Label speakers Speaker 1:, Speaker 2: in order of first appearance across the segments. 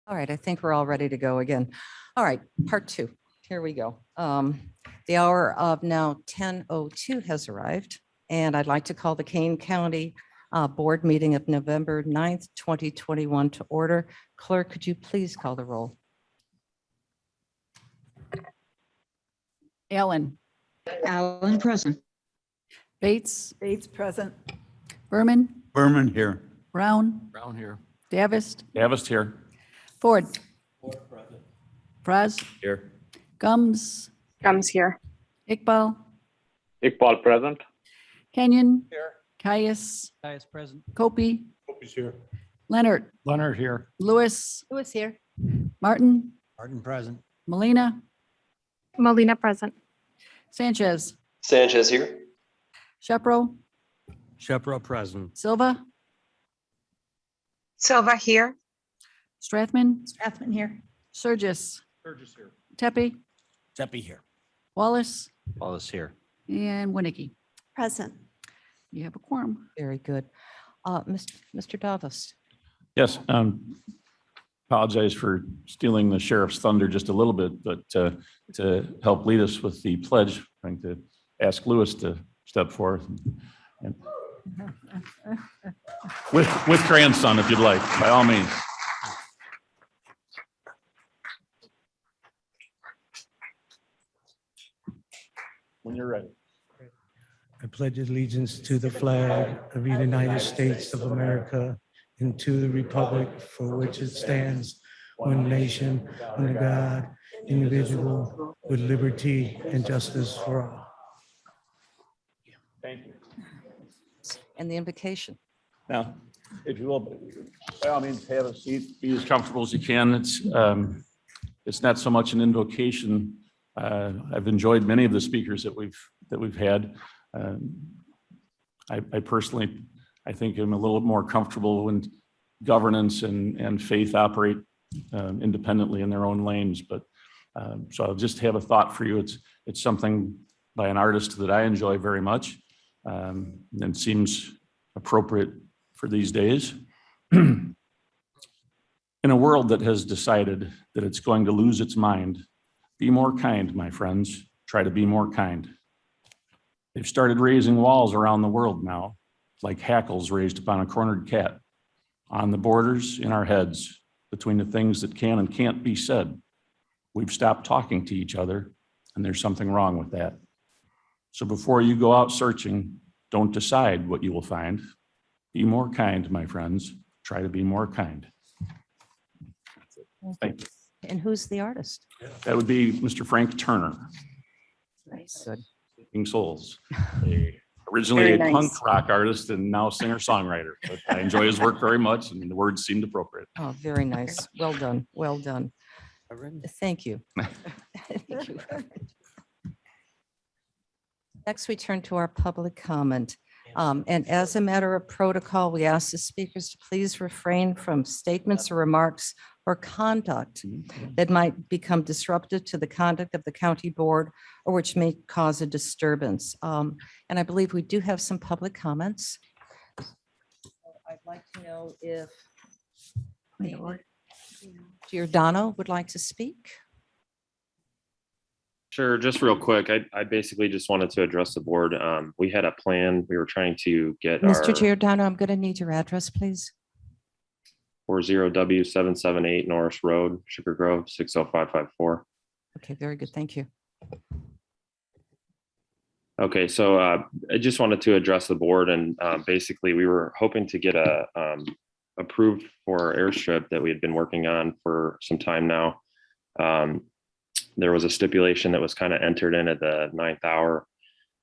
Speaker 1: All right, I think we're all ready to go again. All right, part two. Here we go. The hour of now 10:02 has arrived, and I'd like to call the Kane County Board meeting of November 9th, 2021 to order. Clerk, could you please call the roll?
Speaker 2: Allen.
Speaker 3: Allen present.
Speaker 2: Bates.
Speaker 3: Bates present.
Speaker 2: Berman.
Speaker 4: Berman here.
Speaker 2: Brown.
Speaker 4: Brown here.
Speaker 2: Davis.
Speaker 4: Davis here.
Speaker 2: Ford. Fraz.
Speaker 4: Here.
Speaker 2: Gums.
Speaker 5: Comes here.
Speaker 2: Iqbal.
Speaker 6: Iqbal present.
Speaker 2: Kenyon.
Speaker 4: Here.
Speaker 2: Caius.
Speaker 4: Caius present.
Speaker 2: Kopi.
Speaker 4: Kopi's here.
Speaker 2: Leonard.
Speaker 4: Leonard here.
Speaker 2: Lewis.
Speaker 1: Who is here?
Speaker 2: Martin.
Speaker 4: Martin present.
Speaker 2: Molina.
Speaker 5: Molina present.
Speaker 2: Sanchez.
Speaker 7: Sanchez here.
Speaker 2: Shepro.
Speaker 4: Shepro present.
Speaker 2: Silva.
Speaker 5: Silva here.
Speaker 2: Strathman.
Speaker 3: Strathman here.
Speaker 2: Surgis.
Speaker 4: Burgess here.
Speaker 2: Tepe.
Speaker 4: Tepe here.
Speaker 2: Wallace.
Speaker 4: Wallace here.
Speaker 2: And Winnicky.
Speaker 3: Present.
Speaker 2: You have a quorum.
Speaker 1: Very good. Mr. Davis.
Speaker 4: Yes, apologize for stealing the sheriff's thunder just a little bit, but to help lead us with the pledge, I'm going to ask Lewis to step forth. And with grandson, if you'd like, by all means. When you're ready.
Speaker 8: I pledge allegiance to the flag of the United States of America and to the republic for which it stands, one nation, under God, indivisible, with liberty and justice for all.
Speaker 4: Thank you.
Speaker 1: And the invocation.
Speaker 4: Now, if you will, by all means, have a seat, be as comfortable as you can. It's not so much an invocation. I've enjoyed many of the speakers that we've had. I personally, I think I'm a little more comfortable when governance and faith operate independently in their own lanes. But so I'll just have a thought for you. It's something by an artist that I enjoy very much, and seems appropriate for these days. In a world that has decided that it's going to lose its mind, be more kind, my friends. Try to be more kind. They've started raising walls around the world now, like hackles raised upon a cornered cat, on the borders in our heads between the things that can and can't be said. We've stopped talking to each other, and there's something wrong with that. So before you go out searching, don't decide what you will find. Be more kind, my friends. Try to be more kind. Thank you.
Speaker 1: And who's the artist?
Speaker 4: That would be Mr. Frank Turner.
Speaker 1: Nice. Good.
Speaker 4: Sleeping Souls. Originally
Speaker 5: Very
Speaker 4: a
Speaker 5: nice.
Speaker 4: punk rock artist and now singer-songwriter, but I enjoy his work very much and the words seemed appropriate.
Speaker 1: Oh, very nice. Well done. Well done. Thank you. Thank you. Next, we turn to our public comment. And as a matter of protocol, we ask the speakers to please refrain from statements or remarks or conduct that might become disruptive to the conduct of the county board or which may cause a disturbance. And I believe we do have some public comments. I'd like to know if Giordano would like to speak.
Speaker 7: Sure, just real quick, I basically just wanted to address the board. We had a plan. We were trying to get
Speaker 1: Mr.
Speaker 7: our
Speaker 1: Giordano, I'm going to need your address, please.
Speaker 7: 40W778 Norris Road, Sugar Grove, 60554.
Speaker 1: Okay, very good. Thank you.
Speaker 7: Okay, so I just wanted to address the board, and basically we were hoping to get a approved for our airstrip that we had been working on for some time now. There was a stipulation that was kind of entered in at the 9th hour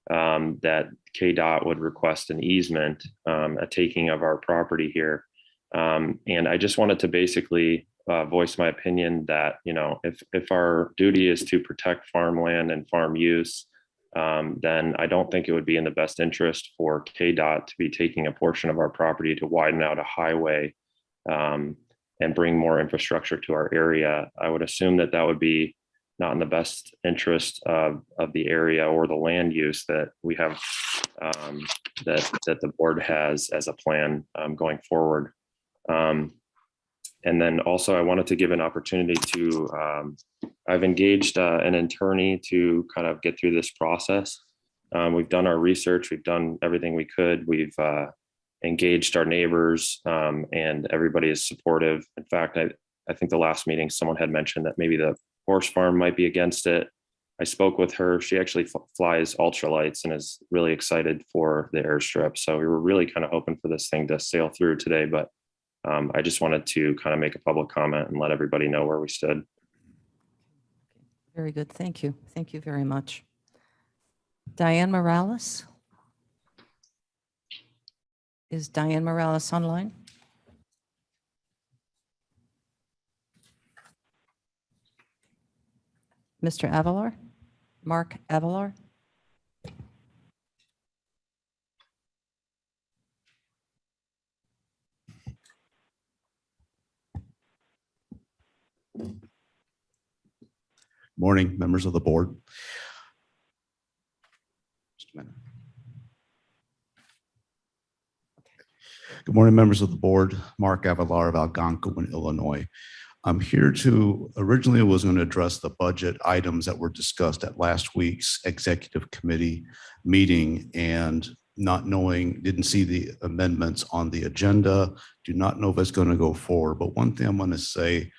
Speaker 7: that KDOT would request an easement, a taking of our property here. And I just wanted to basically voice my opinion that, you know, if our duty is to protect farmland and farm use, then I don't think it would be in the best interest for KDOT to be taking a portion of our property to widen out a highway and bring more infrastructure to our area. I would assume that that would be not in the best interest of the area or the land use that we have, that the board has as a plan going forward. And then also I wanted to give an opportunity to, I've engaged an attorney to kind of get through this process. We've done our research, we've done everything we could. We've engaged our neighbors, and everybody is supportive. In fact, I think the last meeting, someone had mentioned that maybe the horse farm might be against it. I spoke with her. She actually flies ultralights and is really excited for the airstrip. So we were really kind of hoping for this thing to sail through today, but I just wanted to kind of make a public comment and let everybody know where we stood.
Speaker 1: Very good. Thank you. Thank you very much. Diane Morales? Is Diane Morales online? Mr. Avalar? Mark Avalar?
Speaker 9: Morning, members of the board. Just a minute. Good morning, members of the board. Mark Avalar of Algonquin, Illinois. I'm here originally was going to address the budget items that were discussed at last week's executive committee meeting, and not knowing, didn't see the amendments on the agenda, do not know if it's going to go forward. But one thing I'm going to say,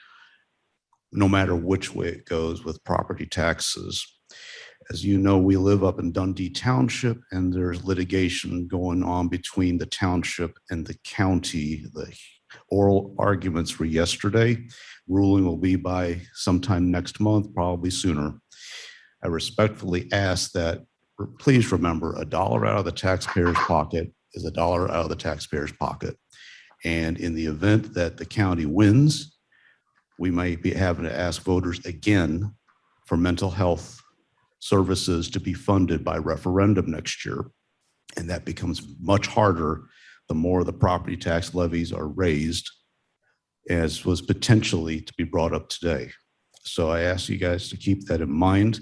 Speaker 9: no matter which way it goes with property taxes, as you know, we live up in Dundee Township, and there's litigation going on between the township and the county. The oral arguments were yesterday. Ruling will be by sometime next month, probably sooner. I respectfully ask that, please remember, $1 out of the taxpayer's pocket is $1 out of the taxpayer's pocket. And in the event that the county wins, we might be having to ask voters again for mental health services to be funded by referendum next year. And that becomes much harder the more the property tax levies are raised, as was potentially to be brought up today. So I ask you guys to keep that in mind.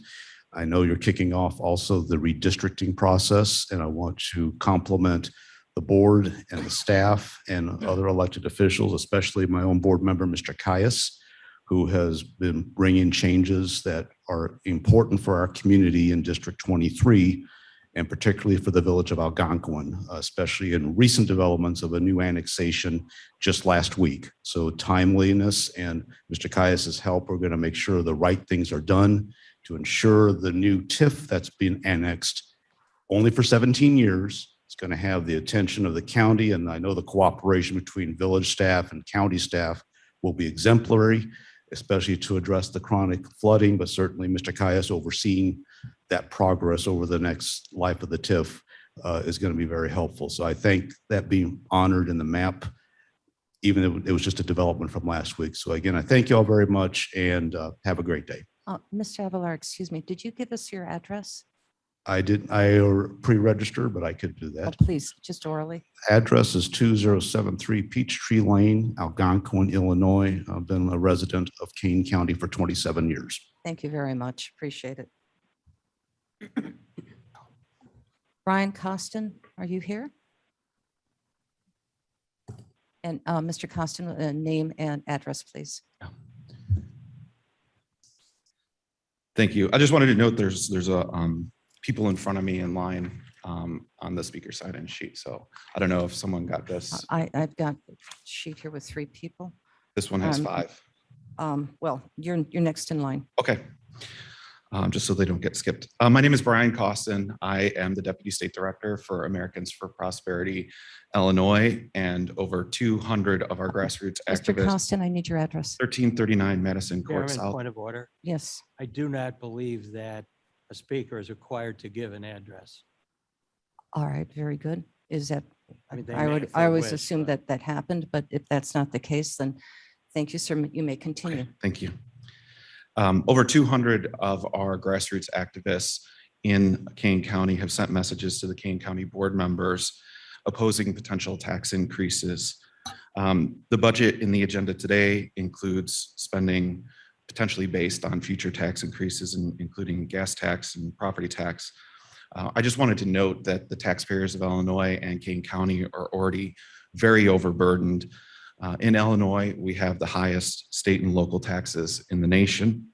Speaker 9: I know you're kicking off also the redistricting process, and I want to compliment the board and the staff and other elected officials, especially my own board member, Mr. Caius, who has been bringing changes that are important for our community in District 23, and particularly for the village of Algonquin, especially in recent developments of a new annexation just last week. So timeliness and Mr. Caius's help, we're going to make sure the right things are done to ensure the new TIF that's been annexed only for 17 years. It's going to have the attention of the county, and I know the cooperation between village staff and county staff will be exemplary, especially to address the chronic flooding, but certainly Mr. Caius overseeing that progress over the next life of the TIF is going to be very helpful. So I think that being honored in the map, even if it was just a development from last week. So again, I thank you all very much, and have a great day.
Speaker 1: Mr. Avalar, excuse me, did you give us your address?
Speaker 9: I pre-registered, but I could do
Speaker 1: Oh,
Speaker 9: that.
Speaker 1: please, just orally.
Speaker 9: Address is 2073 Peachtree Lane, Algonquin, Illinois. I've been a resident of Kane County for 27 years.
Speaker 1: Thank you very much. Appreciate it. Brian Costin, are you here? And Mr. Costin, name and address, please.
Speaker 10: Thank you. I just wanted to note there's a people in front of me in line on the speaker sign-in sheet. So I don't know if someone got this.
Speaker 1: I've got a sheet here with 3 people.
Speaker 10: This one has 5.
Speaker 1: Well, you're next in line.
Speaker 10: Okay. Just so they don't get skipped. My name is Brian Costin. I am the Deputy State Director for Americans for Prosperity, Illinois, and over 200 of our grassroots
Speaker 1: Mr.
Speaker 10: activists.
Speaker 1: Costin, I need your address.
Speaker 10: 1339 Madison Court
Speaker 11: Chairman,
Speaker 10: South.
Speaker 11: point of order.
Speaker 1: Yes.
Speaker 11: I do not believe that a speaker is required to give an address.
Speaker 1: All right, very good. Is that,
Speaker 11: I mean, they
Speaker 1: I
Speaker 11: may
Speaker 1: would,
Speaker 11: if
Speaker 1: I
Speaker 11: they
Speaker 1: always
Speaker 11: wish,
Speaker 1: assumed
Speaker 11: but-
Speaker 1: that happened, but if that's not the case, then thank you, sir. You may continue.
Speaker 10: Thank you. Over 200 of our grassroots activists in Kane County have sent messages to the Kane County board members opposing potential tax increases. The budget in the agenda today includes spending potentially based on future tax increases, including gas tax and property tax. I just wanted to note that the taxpayers of Illinois and Kane County are already very overburdened. In Illinois, we have the highest state and local taxes in the nation.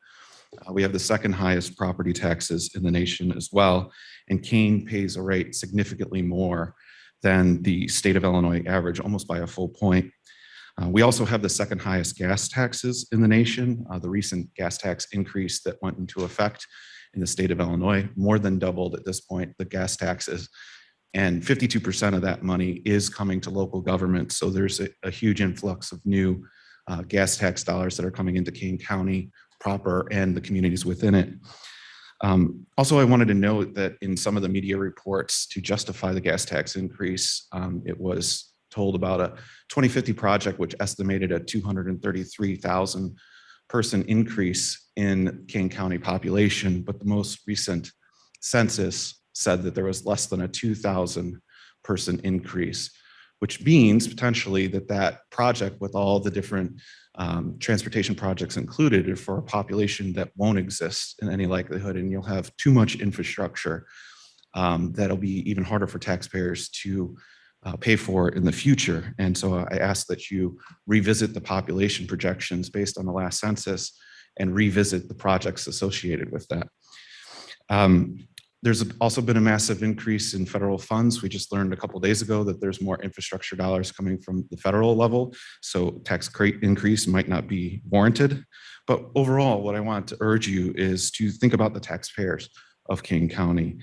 Speaker 10: We have the second highest property taxes in the nation as well. And Kane pays a rate significantly more than the state of Illinois average, almost by a full point. We also have the second highest gas taxes in the nation. The recent gas tax increase that went into effect in the state of Illinois more than doubled at this point the gas taxes. And 52% of that money is coming to local government. So there's a huge influx of new gas tax dollars that are coming into Kane County proper and the communities within it. Also, I wanted to note that in some of the media reports to justify the gas tax increase, it was told about a 2050 project, which estimated a 233,000 person increase in Kane County population. But the most recent census said that there was less than a 2,000 person increase, which means potentially that project with all the different transportation projects included are for a population that won't exist in any likelihood, and you'll have too much infrastructure that'll be even harder for taxpayers to pay for in the future. And so I ask that you revisit the population projections based on the last census and revisit the projects associated with that. There's also been a massive increase in federal funds. We just learned a couple of days ago that there's more infrastructure dollars coming from the federal level. So tax rate increase might not be warranted. But overall, what I want to urge you is to think about the taxpayers of Kane County.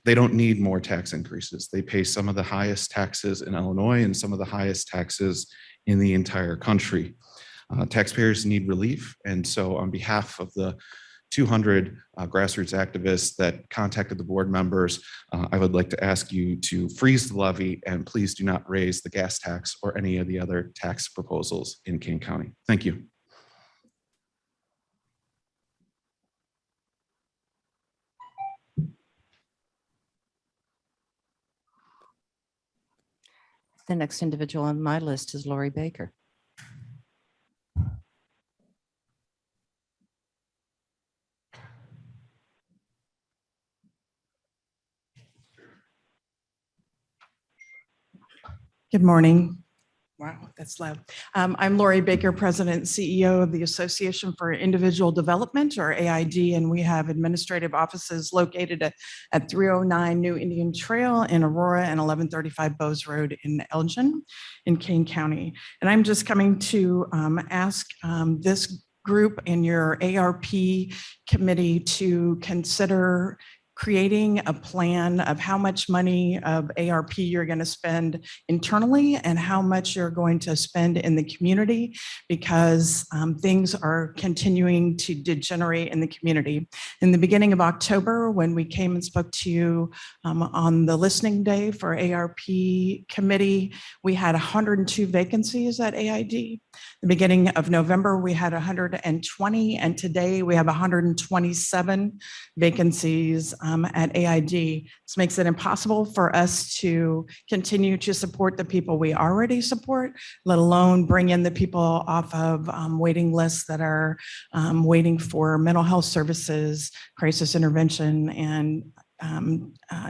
Speaker 10: They don't need more tax increases. They pay some of the highest taxes in Illinois and some of the highest taxes in the entire country. Taxpayers need relief. And so on behalf of the 200 grassroots activists that contacted the board members, I would like to ask you to freeze the levy and please do not raise the gas tax or any of the other tax proposals in Kane County. Thank you.
Speaker 1: The next individual on my list is Lori Baker.
Speaker 12: Good morning. Wow, that's loud. I'm Lori Baker, President and CEO of the Association for Individual Development, or AID, and we have administrative offices located at 309 New Indian Trail in Aurora and 1135 Bowes Road in Elgin in Kane County. And I'm just coming to ask this group and your ARP committee to consider creating a plan of how much money of ARP you're going to spend internally and how much you're going to spend in the community, because things are continuing to degenerate in the community. In the beginning of October, when we came and spoke to you on the listening day for ARP committee, we had 102 vacancies at AID. The beginning of November, we had 120, and today we have 127 vacancies at AID. This makes it impossible for us to continue to support the people we already support, let alone bring in the people off of waiting lists that are waiting for mental health services, crisis intervention, and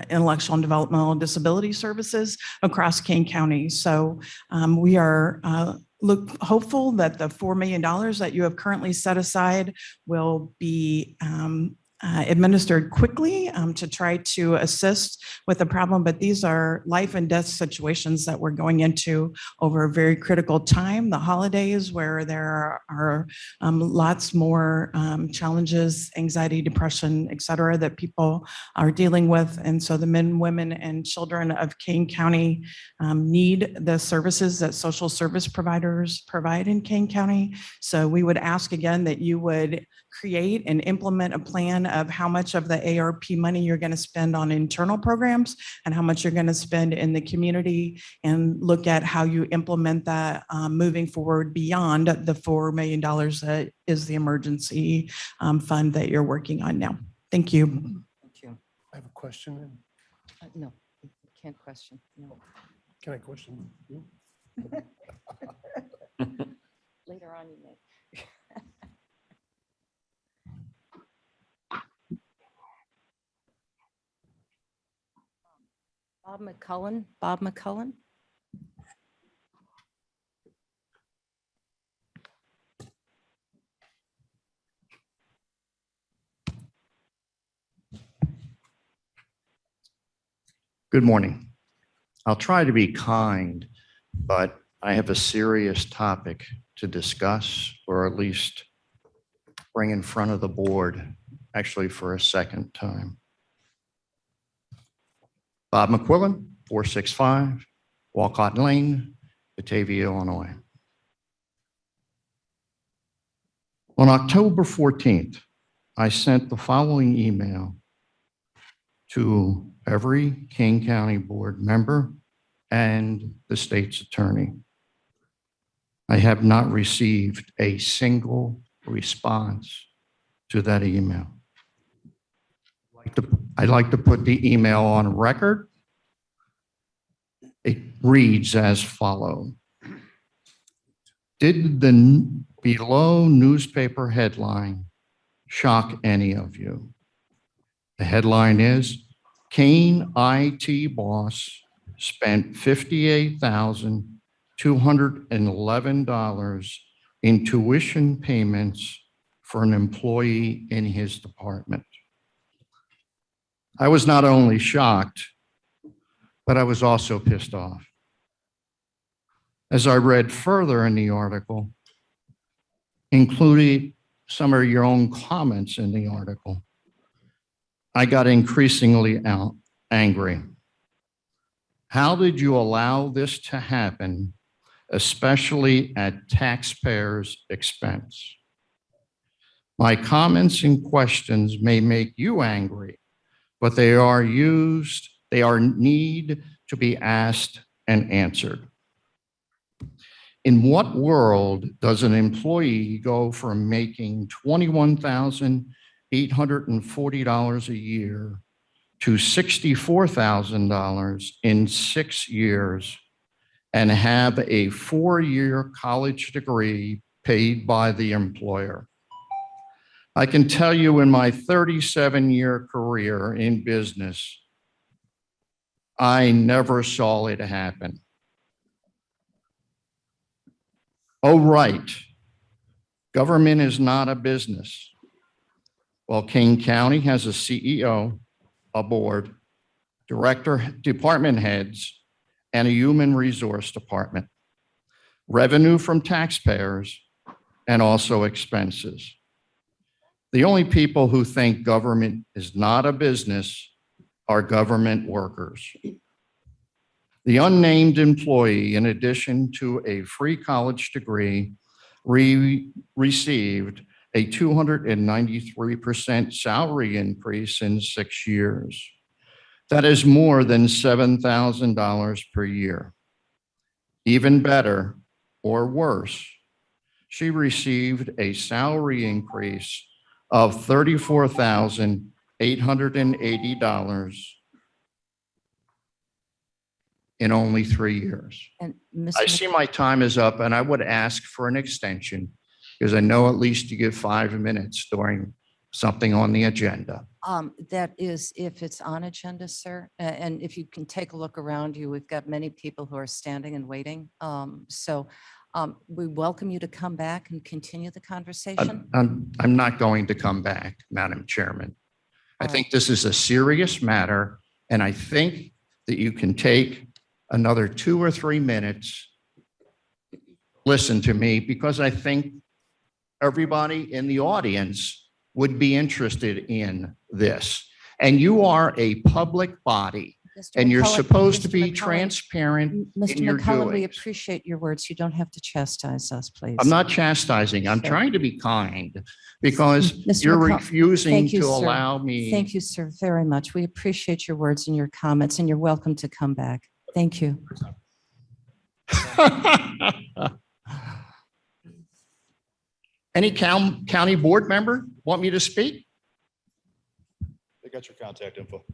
Speaker 12: intellectual and developmental disability services across Kane County. So we are hopeful that the $4 million that you have currently set aside will be administered quickly to try to assist with the problem. But these are life and death situations that we're going into over a very critical time, the holidays, where there are lots more challenges, anxiety, depression, et cetera, that people are dealing with. And so the men, women, and children of Kane County need the services that social service providers provide in Kane County. So we would ask again that you would create and implement a plan of how much of the ARP money you're going to spend on internal programs and how much you're going to spend in the community, and look at how you implement that moving forward beyond the $4 million that is the emergency fund that you're working on now. Thank you.
Speaker 1: Thank you.
Speaker 13: I have a question.
Speaker 1: No, you can't question. No.
Speaker 13: Can I question you?
Speaker 1: Later on, you may. Bob McCullen. Bob McCullen.
Speaker 14: Good morning. I'll try to be kind, but I have a serious topic to discuss, or at least bring in front of the board, actually for a second time. Bob McQuillan, 465 Walcott Lane, Batavia, Illinois. On October 14th, I sent the following email to every Kane County board member and the state's attorney. I have not received a single response to that email. I'd like to put the email on record. It reads as follows. Did the below newspaper headline shock any of you? The headline is Kane IT boss spent $58,211 in tuition payments for an employee in his department. I was not only shocked, but I was also pissed off. As I read further in the article, including some of your own comments in the article, I got increasingly angry. How did you allow this to happen, especially at taxpayers' expense? My comments and questions may make you angry, but they need to be asked and answered. In what world does an employee go from making $21,840 a year to $64,000 in 6 years and have a 4-year college degree paid by the employer? I can tell you in my 37-year career in business, I never saw it happen. Oh, right. Government is not a business. Well, Kane County has a CEO, a board, director, department heads, and a human resource department, revenue from taxpayers, and also expenses. The only people who think government is not a business are government workers. The unnamed employee, in addition to a free college degree, received a 293% salary increase in 6 years. That is more than $7,000 per year. Even better or worse, she received a salary increase of $34,880 in only 3 years.
Speaker 1: And
Speaker 14: I
Speaker 1: Mr.
Speaker 14: see my time is up, and I would ask for an extension because I know at least you give 5 minutes during something on the agenda.
Speaker 1: That is if it's on agenda, sir. And if you can take a look around you, we've got many people who are standing and waiting. We welcome you to come back and continue the conversation.
Speaker 14: I'm not going to come back, Madam Chairman. I think this is a serious matter, and I think that you can take another 2 or 3 minutes, listen to me, because I think everybody in the audience would be interested in this. And you are a public body, and you're supposed to be transparent in your
Speaker 1: Mr. McCullen, we
Speaker 14: doings.
Speaker 1: appreciate your words. You don't have to chastise us, please.
Speaker 14: I'm not chastising. I'm
Speaker 1: Sir.
Speaker 14: trying to be kind because
Speaker 1: Mr.
Speaker 14: you're
Speaker 1: McCullen,
Speaker 14: refusing
Speaker 1: thank you,
Speaker 14: to
Speaker 1: sir.
Speaker 14: allow me.
Speaker 1: Thank you, sir, very much. We appreciate your words and your comments, and you're welcome to come back. Thank you.
Speaker 14: Any county board member want me to speak?
Speaker 9: They got your contact info.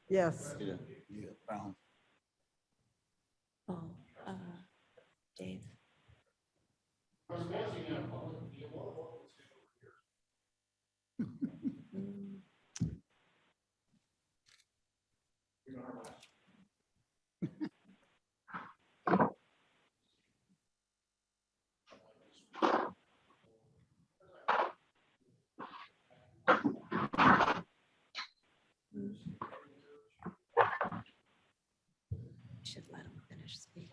Speaker 3: Yes.
Speaker 1: Oh, Dave. Should let him finish speaking.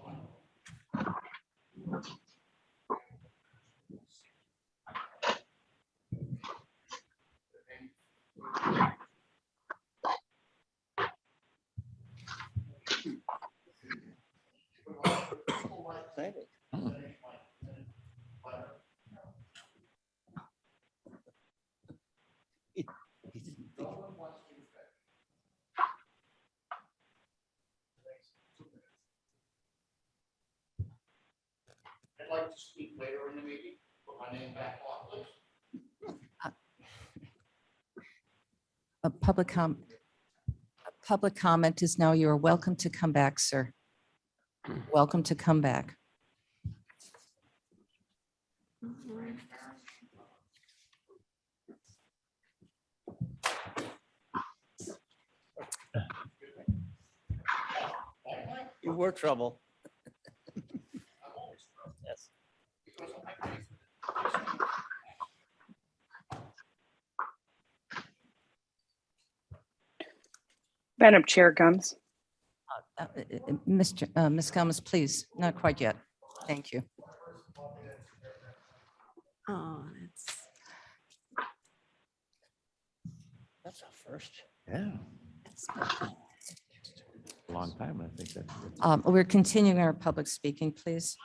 Speaker 14: I'd like to speak later in the meeting. Put my name back on, please.
Speaker 1: A public comment is now, you are welcome to come back, sir. Welcome to come back.
Speaker 11: You were trouble. Yes.
Speaker 5: Madam Chair Gums.
Speaker 1: Ms. Gomez, please, not quite yet. Thank you.
Speaker 3: Oh,
Speaker 11: That's a first.
Speaker 4: Yeah. A long time, I think that's.
Speaker 1: We're continuing our public speaking, please.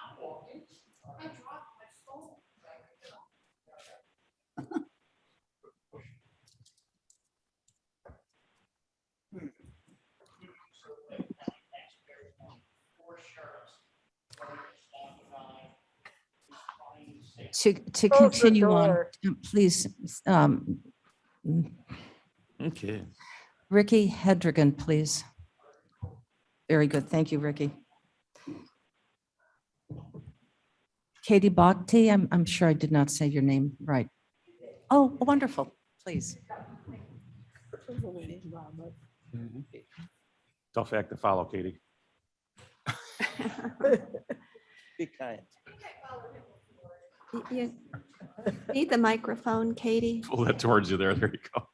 Speaker 1: To continue on, please,
Speaker 4: Okay.
Speaker 1: Ricky Hedrigan, please. Very good. Thank you, Ricky. Katie Bhakti, I'm sure I did not say your name right. Oh, wonderful. Please.
Speaker 4: Tough act to follow, Katie.
Speaker 11: Be kind.
Speaker 3: You need the microphone, Katie.
Speaker 4: Pull that towards you there. There you go.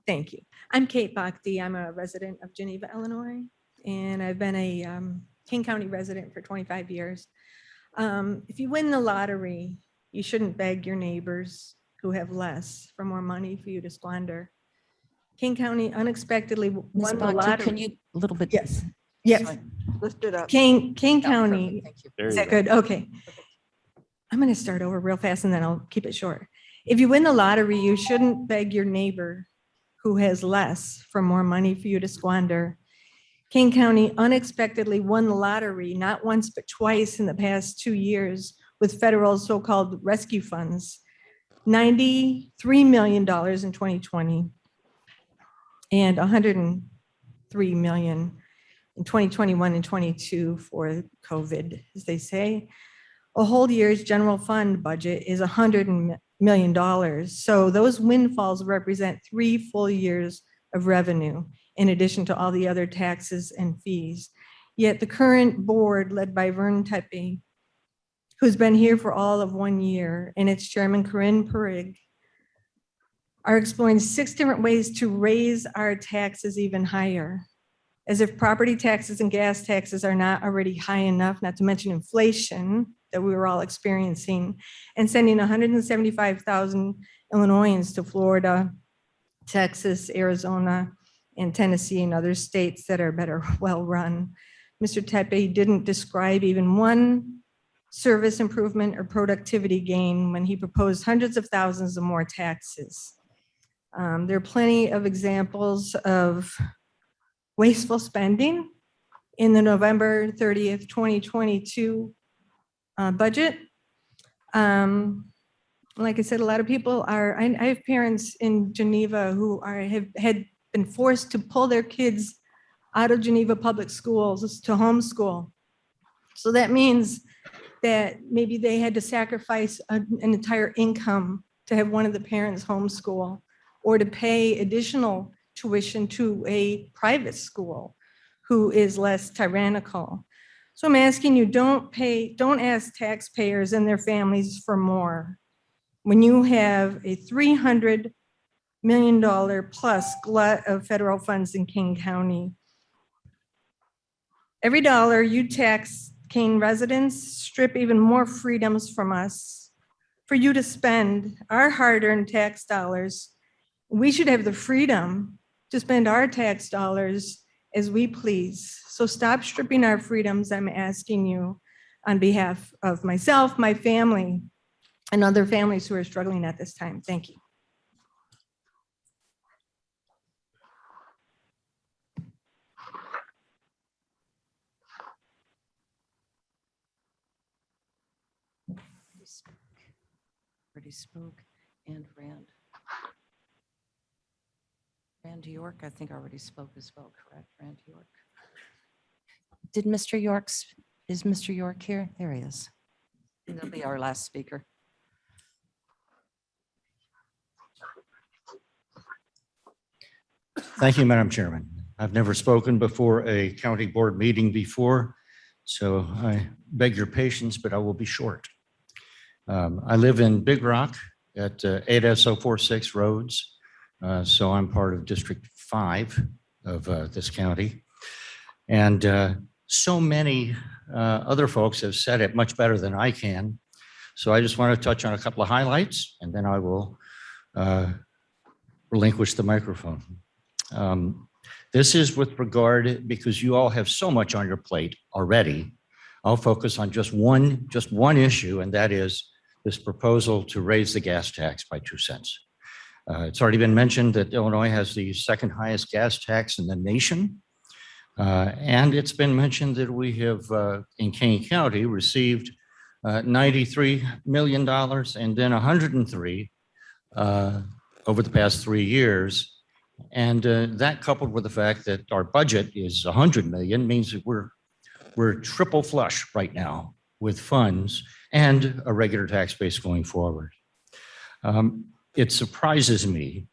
Speaker 15: Thank you. I'm Kate Bhakti. I'm a resident of Geneva, Illinois, and I've been a King County resident for 25 years. If you win the lottery, you shouldn't beg your neighbors who have less for more money for you to squander. King County unexpectedly
Speaker 1: Ms.
Speaker 15: won the
Speaker 1: Bhakti,
Speaker 15: lottery.
Speaker 1: can you a little bit?
Speaker 15: Yes, yes.
Speaker 1: Sorry.
Speaker 3: Lift it up.
Speaker 15: King
Speaker 1: Yeah,
Speaker 15: County,
Speaker 1: perfect. Thank you.
Speaker 4: There
Speaker 15: is
Speaker 4: you
Speaker 15: that
Speaker 4: go.
Speaker 15: good? Okay. I'm going to start over real fast and then I'll keep it short. If you win the lottery, you shouldn't beg your neighbor who has less for more money for you to squander. King County unexpectedly won the lottery, not once, but twice in the past 2 years with federal so-called rescue funds, $93 million in 2020 and $103 million in 2021 and 22 for COVID, as they say. A whole year's general fund budget is $100 million. So those windfalls represent 3 full years of revenue in addition to all the other taxes and fees. Yet the current board led by Vern Tepe, who's been here for all of 1 year, and its chairman Corinne Perig, are exploring 6 different ways to raise our taxes even higher. As if property taxes and gas taxes are not already high enough, not to mention inflation that we were all experiencing, and sending 175,000 Illinoisans to Florida, Texas, Arizona, and Tennessee and other states that are better well-run. Mr. Tepe didn't describe even one service improvement or productivity gain when he proposed hundreds of thousands of more taxes. There are plenty of examples of wasteful spending in the November 30th, 2022 budget. Like I said, a lot of people are, I have parents in Geneva who had been forced to pull their kids out of Geneva public schools to homeschool. So that means that maybe they had to sacrifice an entire income to have one of the parents homeschool or to pay additional tuition to a private school who is less tyrannical. So I'm asking you, don't ask taxpayers and their families for more. when you have a $300 million plus glut of federal funds in Kane County. Every dollar you tax Kane residents, strip even more freedoms from us for you to spend our hard-earned tax dollars. We should have the freedom to spend our tax dollars as we please. So stop stripping our freedoms, I'm asking you, on behalf of myself, my family, and other families who are struggling at this time. Thank you.
Speaker 1: Already spoke, and Rand York, I think already spoke as well, correct? Rand York. Did Mr. York's, is Mr. York here? There he is. He'll be our last speaker.
Speaker 14: Thank you, Madam Chairman. I've never spoken before a county board meeting before, so I beg your patience, but I will be short. I live in Big Rock at 8S046 Roads, so I'm part of District 5 of this county. And so many other folks have said it much better than I can. So I just want to touch on a couple of highlights, and then I will relinquish the microphone. This is with regard, because you all have so much on your plate already, I'll focus on just one issue, and that is this proposal to raise the gas tax by 2 cents. It's already been mentioned that Illinois has the second highest gas tax in the nation. And it's been mentioned that we have, in Kane County, received $93 million and then 103 over the past 3 years. And that, coupled with the fact that our budget is 100 million, means that we're triple flush right now with funds and a regular tax base going forward. It surprises me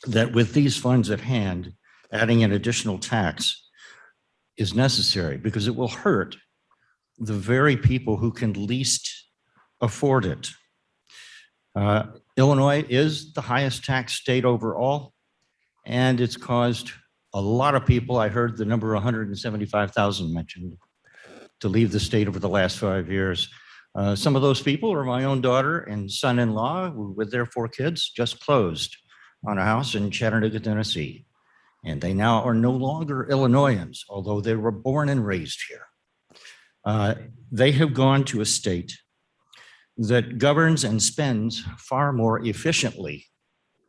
Speaker 14: that with these funds at hand, adding an additional tax is necessary, because it will hurt the very people who can least afford it. Illinois is the highest tax state overall, and it's caused a lot of people, I heard the number 175,000 mentioned, to leave the state over the last 5 years. Some of those people are my own daughter and son-in-law, who with their 4 kids just closed on a house in Chattanooga, Tennessee. And they now are no longer Illinoisans, although they were born and raised here. They have gone to a state that governs and spends far more efficiently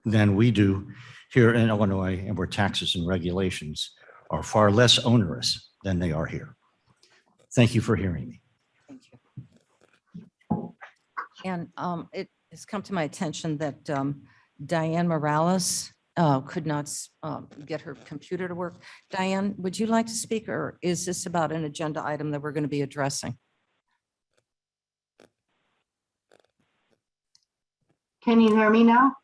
Speaker 14: than we do here in Illinois, and where taxes and regulations are far less onerous than they are here. Thank you for hearing me.
Speaker 1: Thank you. And it has come to my attention that Diane Morales could not get her computer to work. Diane, would you like to speak, or is this about an agenda item that we're going to be addressing?
Speaker 16: Can you hear me now?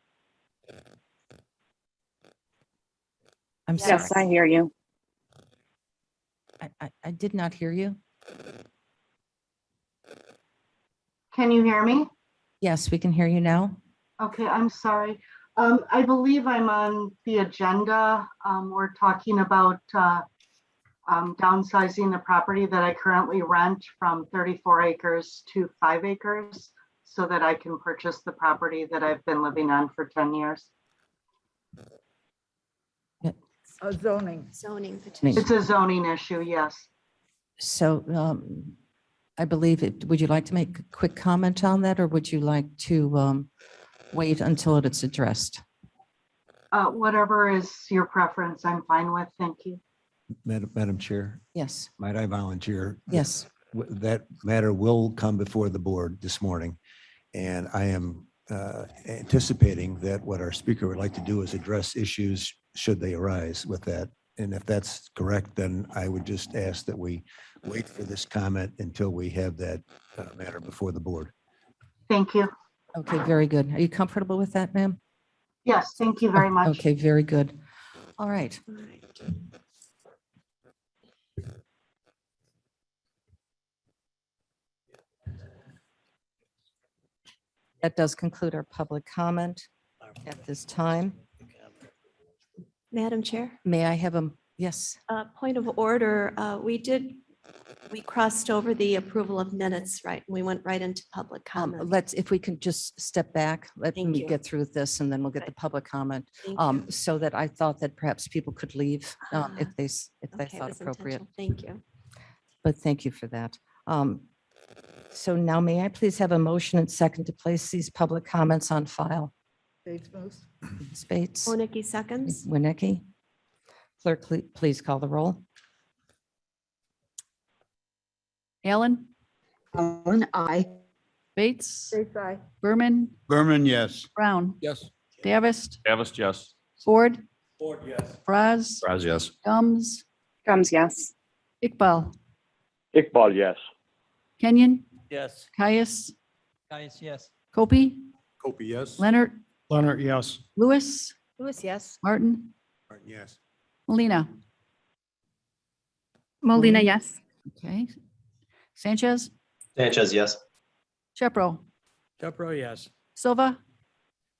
Speaker 1: I'm sorry.
Speaker 5: Yes, I hear you.
Speaker 1: I did not hear you.
Speaker 16: Can you hear me?
Speaker 1: Yes, we can hear you now.
Speaker 16: Okay, I'm sorry. I believe I'm on the agenda. We're talking about downsizing the property that I currently rent from 34 acres to 5 acres so that I can purchase the property that I've been living on for 10 years.
Speaker 3: Zoning
Speaker 1: Zoning.
Speaker 3: petition.
Speaker 16: It's a zoning issue, yes.
Speaker 1: So I believe it, would you like to make a quick comment on that, or would you like to wait until it's addressed?
Speaker 16: Whatever is your preference, I'm fine with. Thank you.
Speaker 17: Madam Chair,
Speaker 1: Yes.
Speaker 17: might I volunteer?
Speaker 1: Yes.
Speaker 17: That matter will come before the board this morning. And I am anticipating that what our speaker would like to do is address issues should they arise with that. And if that's correct, then I would just ask that we wait for this comment until we have that matter before the board.
Speaker 16: Thank you.
Speaker 1: Okay, very good. Are you comfortable with that, ma'am?
Speaker 16: Yes, thank you very much.
Speaker 1: Okay, very good. All right. That does conclude our public comment at this time.
Speaker 18: Madam Chair,
Speaker 1: May I have a, yes,
Speaker 18: point of order, we crossed over the approval of minutes, right? We went right into public comment.
Speaker 1: let's, if we can just step back, let
Speaker 18: Thank
Speaker 1: me
Speaker 18: you.
Speaker 1: get through this and then we'll get the
Speaker 18: Okay.
Speaker 1: public comment.
Speaker 18: Thank you.
Speaker 1: So that I thought that perhaps people could leave if
Speaker 18: Ah,
Speaker 1: they, if they
Speaker 18: Okay,
Speaker 1: thought
Speaker 18: that's
Speaker 1: appropriate.
Speaker 18: intentional. Thank you.
Speaker 1: But thank you for that. So now may I please have a motion and second to place these public comments on file?
Speaker 3: Bates moves.
Speaker 1: Spates,
Speaker 18: Oniki seconds.
Speaker 1: Winnicki. Clerk, please call the roll.
Speaker 2: Allen,
Speaker 3: Allen, aye.
Speaker 2: Bates,
Speaker 3: Bates, aye.
Speaker 2: Berman,
Speaker 13: Berman, yes.
Speaker 2: Brown,
Speaker 13: Yes.
Speaker 2: Davis,
Speaker 4: Davis, yes.
Speaker 2: Ford,
Speaker 13: Ford, yes.
Speaker 2: Braz,
Speaker 9: Raz, yes.
Speaker 2: Gums,
Speaker 5: Gums, yes.
Speaker 2: Iqbal,
Speaker 6: Iqbal, yes.
Speaker 2: Kenyon,
Speaker 11: Yes.
Speaker 2: Caius,
Speaker 11: Guys, yes.
Speaker 2: Copy,
Speaker 13: Copy, yes.
Speaker 2: Leonard,
Speaker 13: Leonard, yes.
Speaker 2: Lewis,
Speaker 3: Lewis, yes.
Speaker 2: Martin,
Speaker 13: Yes.
Speaker 2: Molina.
Speaker 5: Molina, yes.
Speaker 2: Okay. Sanchez,
Speaker 19: Sanchez, yes.
Speaker 2: Shepro,
Speaker 11: Shepro, yes.
Speaker 2: Silva,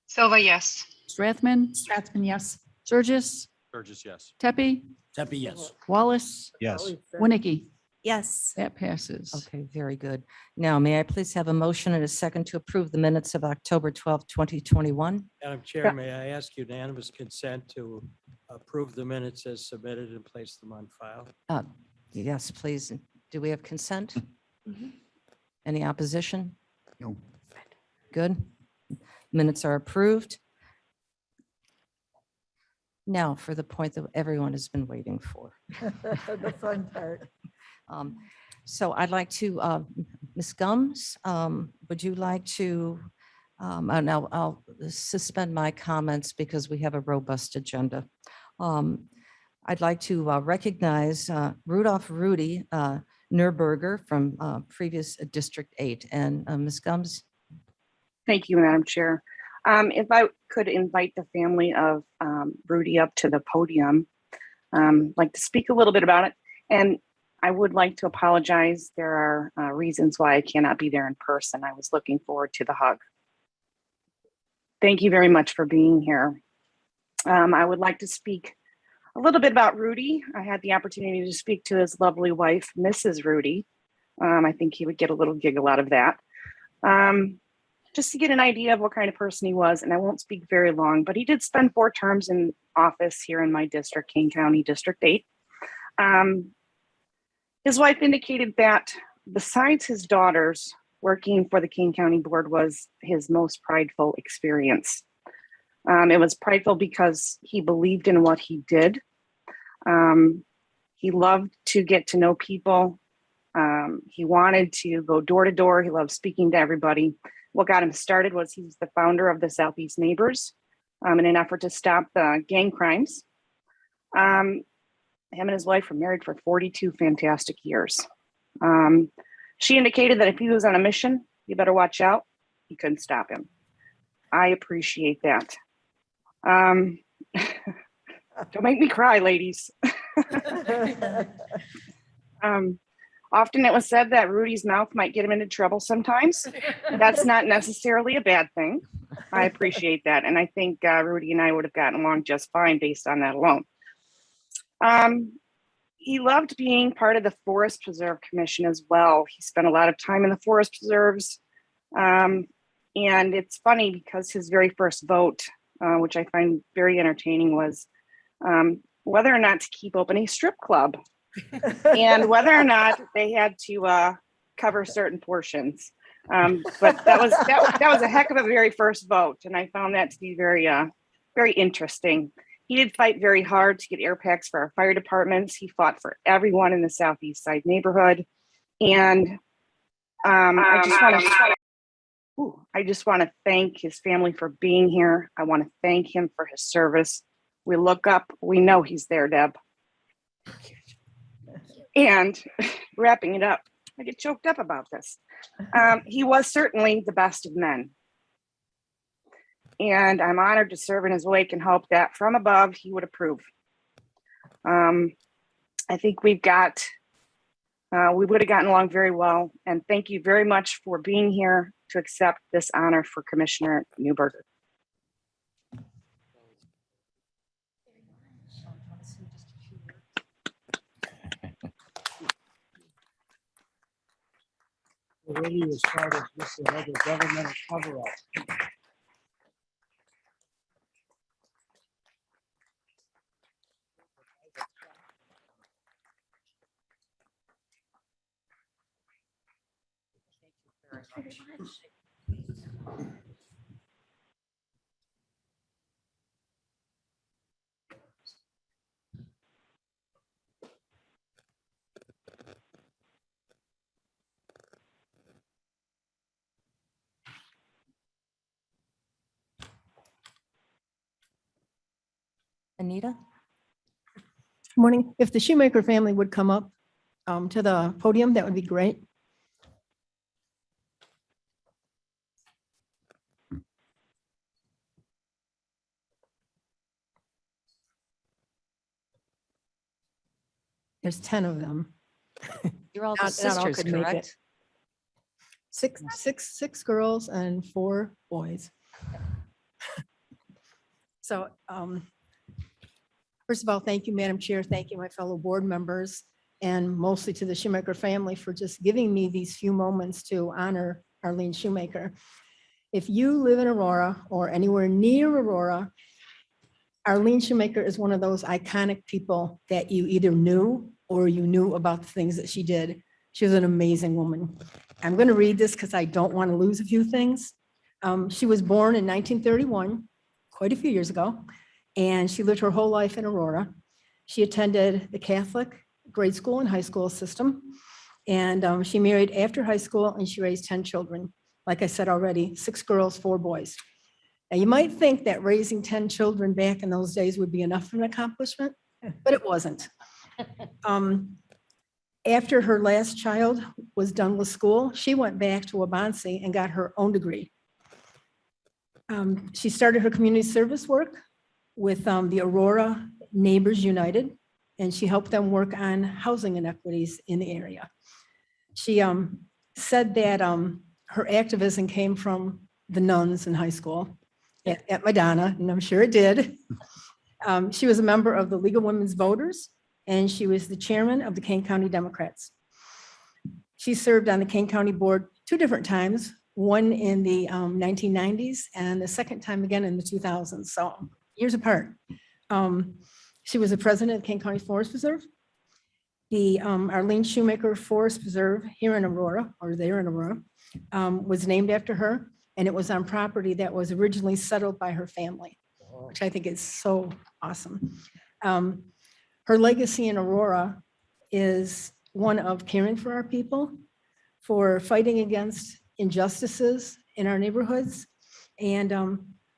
Speaker 5: Silva, yes.
Speaker 2: Strathman,
Speaker 5: Strathman, yes.
Speaker 2: Surges,
Speaker 13: Burgess, yes.
Speaker 2: Tepe,
Speaker 11: Tepe, yes.
Speaker 2: Wallace,
Speaker 13: Yes.
Speaker 2: Winnicki.
Speaker 18: Yes.
Speaker 2: That passes.
Speaker 1: Okay, very good. Now, may I please have a motion and a second to approve the minutes of October 12th, 2021?
Speaker 11: Madam Chair, may I ask unanimous consent to approve the minutes as submitted and place them on file?
Speaker 1: Yes, please. Do we have consent?
Speaker 18: Mhm.
Speaker 1: Any opposition?
Speaker 13: No.
Speaker 1: Good. Minutes are approved. Now for the point that everyone has been waiting for.
Speaker 3: The fun part.
Speaker 1: So I'd like to, Ms. Gums, would you like to, and I'll suspend my comments because we have a robust agenda. I'd like to recognize Rudolph Rudy Nurberger from previous District 8. And Ms. Gums,
Speaker 5: Thank you, Madam Chair. If I could invite the family of Rudy up to the podium, like to speak a little bit about it. And I would like to apologize. There are reasons why I cannot be there in person. I was looking forward to the hug. Thank you very much for being here. I would like to speak a little bit about Rudy. I had the opportunity to speak to his lovely wife, Mrs. Rudy. I think he would get a little giggle out of that. Just to get an idea of what kind of person he was, and I won't speak very long, but he did spend 4 terms in office here in my district, Kane County, District 8. His wife indicated that besides his daughters, working for the Kane County Board was his most prideful experience. It was prideful because he believed in what he did. He loved to get to know people. He wanted to go door to door. He loved speaking to everybody. What got him started was he was the founder of the Southeast Neighbors in an effort to stop gang crimes. Him and his wife were married for 42 fantastic years. She indicated that if he was on a mission, you better watch out. You couldn't stop him. I appreciate that. Don't make me cry, ladies. Often it was said that Rudy's mouth might get him into trouble sometimes. That's not necessarily a bad thing. I appreciate that. And I think Rudy and I would have gotten along just fine based on that alone. He loved being part of the Forest Preserve Commission as well. He spent a lot of time in the forest preserves. And it's funny because his very first vote, which I find very entertaining, was whether or not to keep open a strip club and whether or not they had to cover certain portions. But that was a heck of a very first vote. And I found that to be very, very interesting. He did fight very hard to get air packs for our fire departments. He fought for everyone in the Southeast Side neighborhood. And I just want to thank his family for being here. I want to thank him for his service. We look up, we know he's there, Deb. And wrapping it up, I get choked up about this. He was certainly the best of men. And I'm honored to serve in his wake and hope that from above he would approve. I think we would have gotten along very well. And thank you very much for being here to accept this honor for Commissioner Newberger.
Speaker 11: We're ready to start as just another governmental cover-up.
Speaker 1: Anita?
Speaker 15: Morning. If the Shoemaker family would come up to the podium, that would be great. There's 10 of them.
Speaker 1: You're all the
Speaker 15: Not all
Speaker 1: sisters,
Speaker 15: could make it.
Speaker 1: correct?
Speaker 15: Six girls and 4 boys. So, first of all, thank you, Madam Chair. Thank you, my fellow board members, and mostly to the Shoemaker family for just giving me these few moments to honor Arlene Shoemaker. If you live in Aurora or anywhere near Aurora, Arlene Shoemaker is one of those iconic people that you either knew or you knew about the things that she did. She was an amazing woman. I'm going to read this because I don't want to lose a few things. She was born in 1931, quite a few years ago, and she lived her whole life in Aurora. She attended the Catholic grade school and high school system, and she married after high school, and she raised 10 children. Like I said already, 6 girls, 4 boys. Now, you might think that raising 10 children back in those days would be enough of an accomplishment, but it wasn't. After her last child was done with school, she went back to Wabansie and got her own degree. She started her community service work with the Aurora Neighbors United, and she helped them work on housing inequities in the area. She said that her activism came from the nuns in high school at Madonna, and I'm sure it did. She was a member of the League of Women's Voters, and she was the chairman of the Kane County Democrats. She served on the Kane County Board 2 different times, one in the 1990s and the second time again in the 2000s, so years apart. She was the president of Kane County Forest Preserve. The Arlene Shoemaker Forest Preserve here in Aurora, or there in Aurora, was named after her, and it was on property that was originally settled by her family, which I think is so awesome. Her legacy in Aurora is one of caring for our people, for fighting against injustices in our neighborhoods, and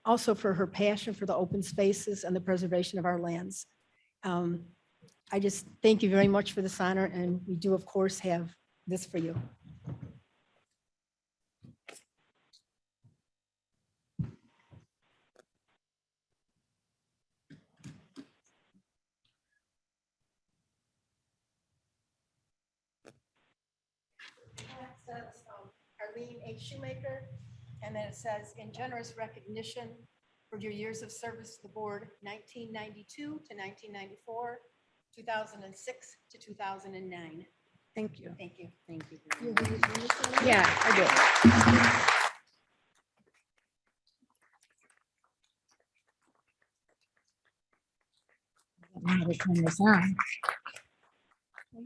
Speaker 15: also for her passion for the open spaces and the preservation of our lands. I just thank you very much for this honor, and we do, of course, have this for you. Says Arlene H. Shoemaker, and then it says, in generous recognition for your years of service to the board, 1992 to 1994, 2006 to 2009. Thank you. Thank you. Thank you. Yeah, I did.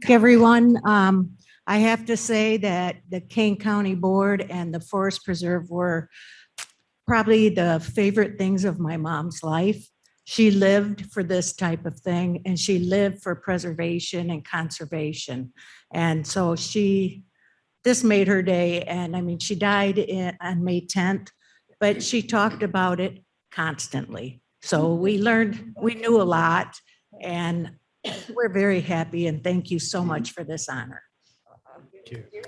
Speaker 19: Everyone, I have to say that the Kane County Board and the Forest Preserve were probably the favorite things of my mom's life. She lived for this type of thing, and she lived for preservation and conservation. And so this made her day. And I mean, she died on May 10th, but she talked about it constantly. So we knew a lot, and we're very happy, and thank you so much for this honor.
Speaker 11: Thank you.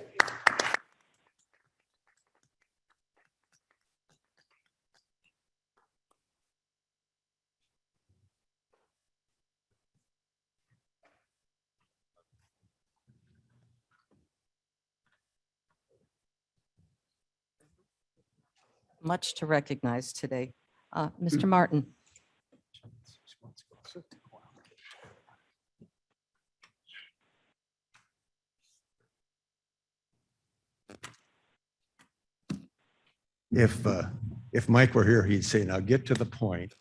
Speaker 1: Much to recognize today. Mr. Martin.
Speaker 17: If Mike were here, he'd say, now get to the point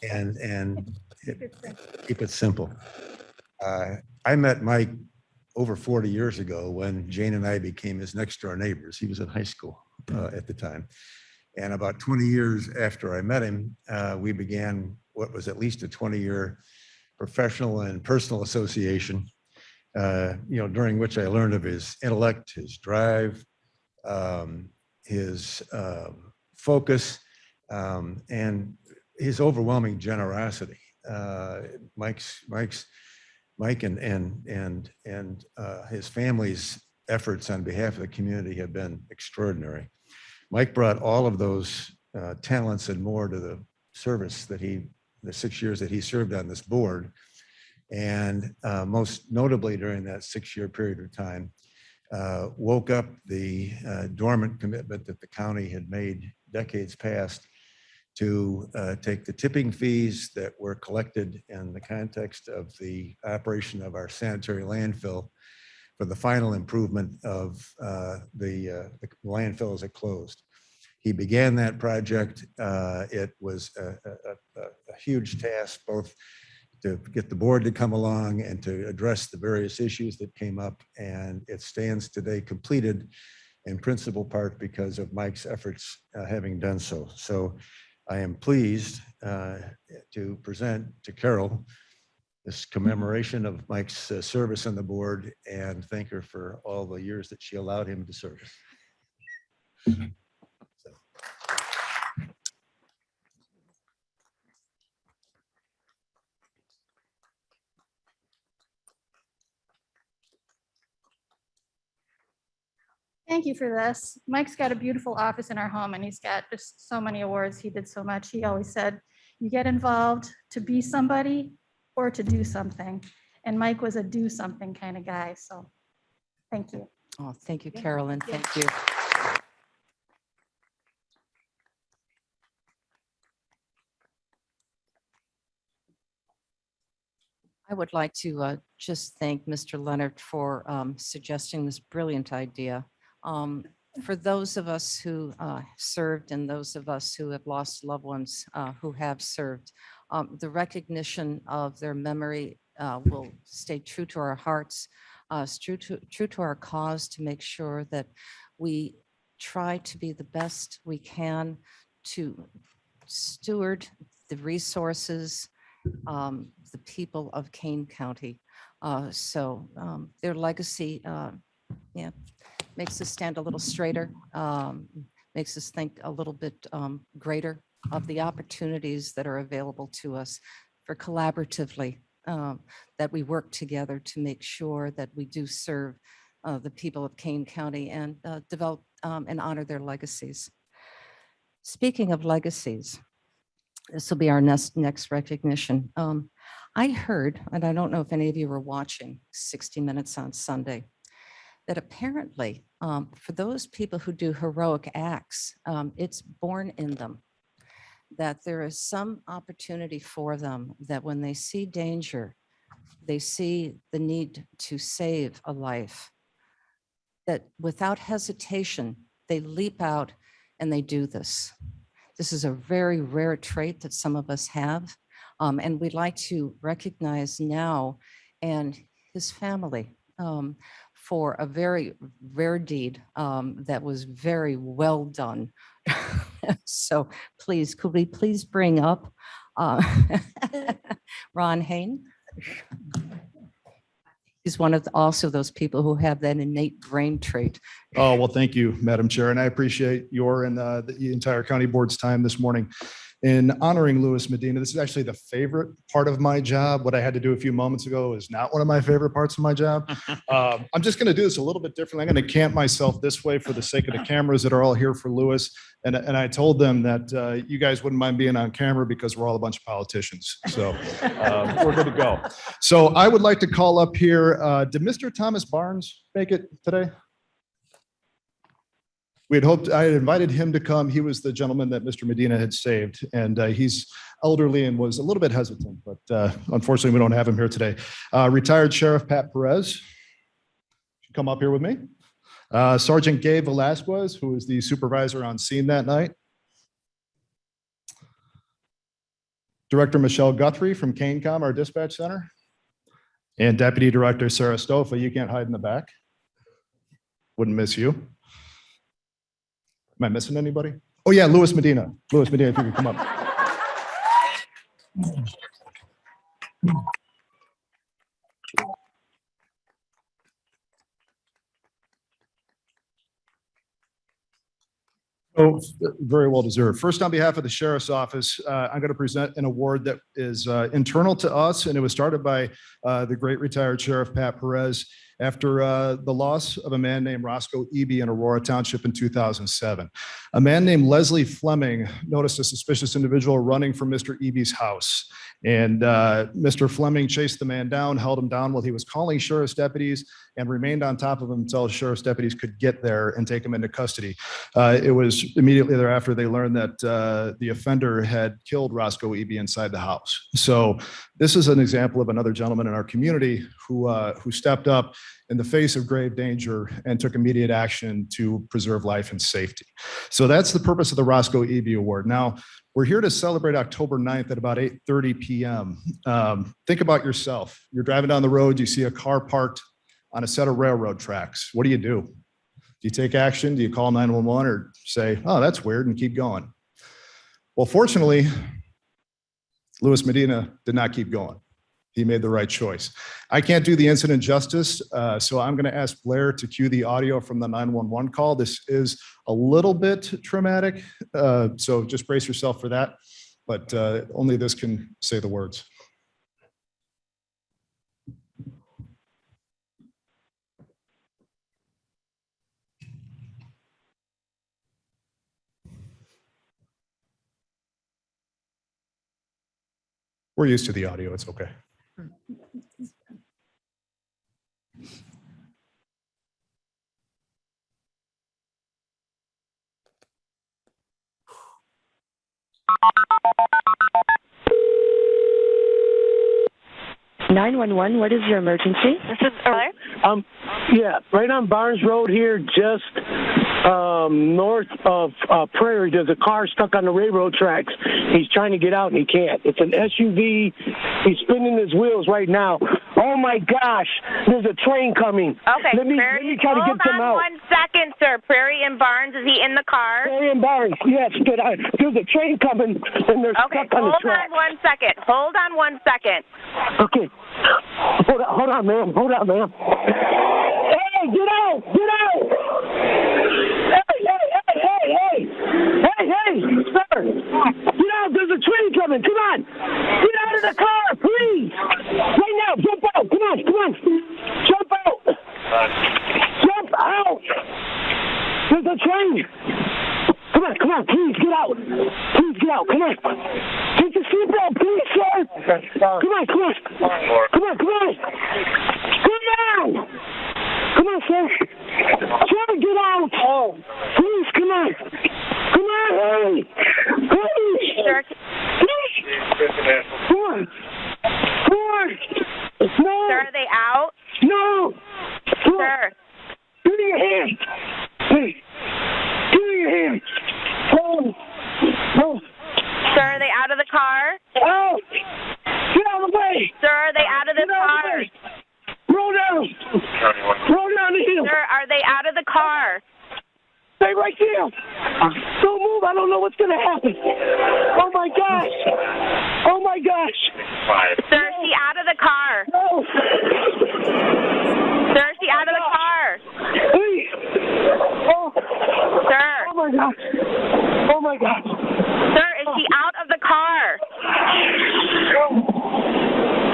Speaker 17: and keep it simple. I met Mike over 40 years ago when Jane and I became his next door neighbors. He was in high school at the time. And about 20 years after I met him, we began what was at least a 20-year professional and personal association, during which I learned of his intellect, his drive, his focus, and his overwhelming generosity. Mike and his family's efforts on behalf of the community have been extraordinary. Mike brought all of those talents and more to the service that the 6 years that he served on this board. And most notably during that 6-year period of time, woke up the dormant commitment that the county had made decades past to take the tipping fees that were collected in the context of the operation of our sanitary landfill for the final improvement of the landfill as it closed. He began that project. It was a huge task, both to get the board to come along and to address the various issues that came up. And it stands today completed in principal part because of Mike's efforts having done so. So I am pleased to present to Carol this commemoration of Mike's service on the board and thank her for all the years that she allowed him to serve.
Speaker 20: Thank you for this. Mike's got a beautiful office in our home and he's got just so many awards. He did so much. He always said, you get involved to be somebody or to do something. And Mike was a do something kind of guy. So thank you.
Speaker 1: Oh, thank you, Carolyn. Thank you. I would like to just thank Mr. Leonard for suggesting this brilliant idea. For those of us who served and those of us who have lost loved ones who have served, the recognition of their memory will stay true to our hearts, true to our cause, to make sure that we try to be the best we can to steward the resources, the people of Kane County. So their legacy makes us stand a little straighter, makes us think a little bit greater of the opportunities that are available to us for collaboratively, that we work together to make sure that we do serve the people of Kane County and develop and honor their legacies. Speaking of legacies, this will be our next recognition. I heard, and I don't know if any of you were watching 60 Minutes on Sunday, that apparently for those people who do heroic acts, it's born in them, that there is some opportunity for them that when they see danger, they see the need to save a life, that without hesitation, they leap out and they do this. This is a very rare trait that some of us have, and we'd like to recognize now and his family for a very rare deed that was very well done. So please, could we please bring up Ron Hain? He's one of also those people who have that innate brain trait.
Speaker 21: Oh, well, thank you, Madam Chair, and I appreciate your and the entire county board's time this morning in honoring Louis Medina. This is actually the favorite part of my job. What I had to do a few moments ago is not one of my favorite parts of my job. I'm just going to do this a little bit differently. I'm going to camp myself this way for the sake of the cameras that are all here for Louis. And I told them that you guys wouldn't mind being on camera because we're all a bunch of politicians. So we're good to go. So I would like to call up here, did Mr. Thomas Barnes make it today? We had hoped, I had invited him to come. He was the gentleman that Mr. Medina had saved, and he's elderly and was a little bit hesitant, but unfortunately, we don't have him here today. Retired Sheriff Pat Perez, come up here with me. Sergeant Gabe Velasquez, who was the supervisor on scene that night. Director Michelle Guthrie from CaneCom, our dispatch center. And Deputy Director Sarah Stofa. You can't hide in the back. Wouldn't miss you. Am I missing anybody? Oh yeah, Louis Medina. Louis Medina, if you could come up. Oh, very well deserved. First, on behalf of the Sheriff's Office, I'm going to present an award that is internal to us, and it was started by the great retired Sheriff Pat Perez after the loss of a man named Roscoe Eby in Aurora Township in 2007. A man named Leslie Fleming noticed a suspicious individual running from Mr. Eby's house. And Mr. Fleming chased the man down, held him down while he was calling sheriff's deputies, and remained on top of him until sheriff's deputies could get there and take him into custody. It was immediately thereafter they learned that the offender had killed Roscoe Eby inside the house. So this is an example of another gentleman in our community who stepped up in the face of grave danger and took immediate action to preserve life and safety. So that's the purpose of the Roscoe Eby Award. Now, we're here to celebrate October 9th at about 8:30 p.m. Think about yourself. You're driving down the road, you see a car parked on a set of railroad tracks. What do? Do you take action? Do you call 911 or say, oh, that's weird, and keep going? Well, fortunately, Louis Medina did not keep going. He made the right choice. I can't do the incident justice, so I'm going to ask Blair to cue the audio from the 911 call. This is a little bit traumatic, so just brace yourself for that, but only this can say the words. We're used to the audio, it's okay.
Speaker 8: 911, what is your emergency? This is Blair.
Speaker 22: Yeah, right on Barnes Road here, just north of Prairie. There's a car stuck on the railroad tracks. He's trying to get out and he can't. It's an SUV. He's spinning his wheels right now. Oh my gosh, there's a train coming.
Speaker 23: Okay,
Speaker 22: let me try to get them out.
Speaker 23: Hold on 1 second, sir. Prairie and Barnes, is he in the car?
Speaker 22: Prairie and Barnes, yes, but there's a train coming and they're stuck on the track.
Speaker 23: Hold on 1 second. Hold on 1 second.
Speaker 22: Okay. Hold on, ma'am. Hold on, ma'am. Hey, get out! Get out! Hey, sir! Get out! There's a train coming! Come on! Get out of the car, please! Right now! Jump out! Come on! Jump out! Jump out! There's a train! Come on, please get out! Please get out! Come on! Take your seatbelt, please, sir! Come on! Come on, sir! Try to get out! Please, come on! Hurry!
Speaker 23: Sir.
Speaker 22: Come on! No!
Speaker 23: Sir, are they out?
Speaker 22: No!
Speaker 23: Sir.
Speaker 22: Give me your hand! Please! Give me your hand! Oh.
Speaker 23: Sir, are they out of the car?
Speaker 22: Oh! Get out of the way!
Speaker 23: Sir, are they out of the car?
Speaker 22: Roll down the hill!
Speaker 23: Sir, are they out of the car?
Speaker 22: Stay right there! Don't move, I don't know what's gonna happen! Oh my gosh!
Speaker 23: Sir, is she out of the car?
Speaker 22: No!
Speaker 23: Sir, is she out of the car?
Speaker 22: Please! Oh!
Speaker 23: Sir!
Speaker 22: Oh my gosh!
Speaker 23: Sir, is she out of the car?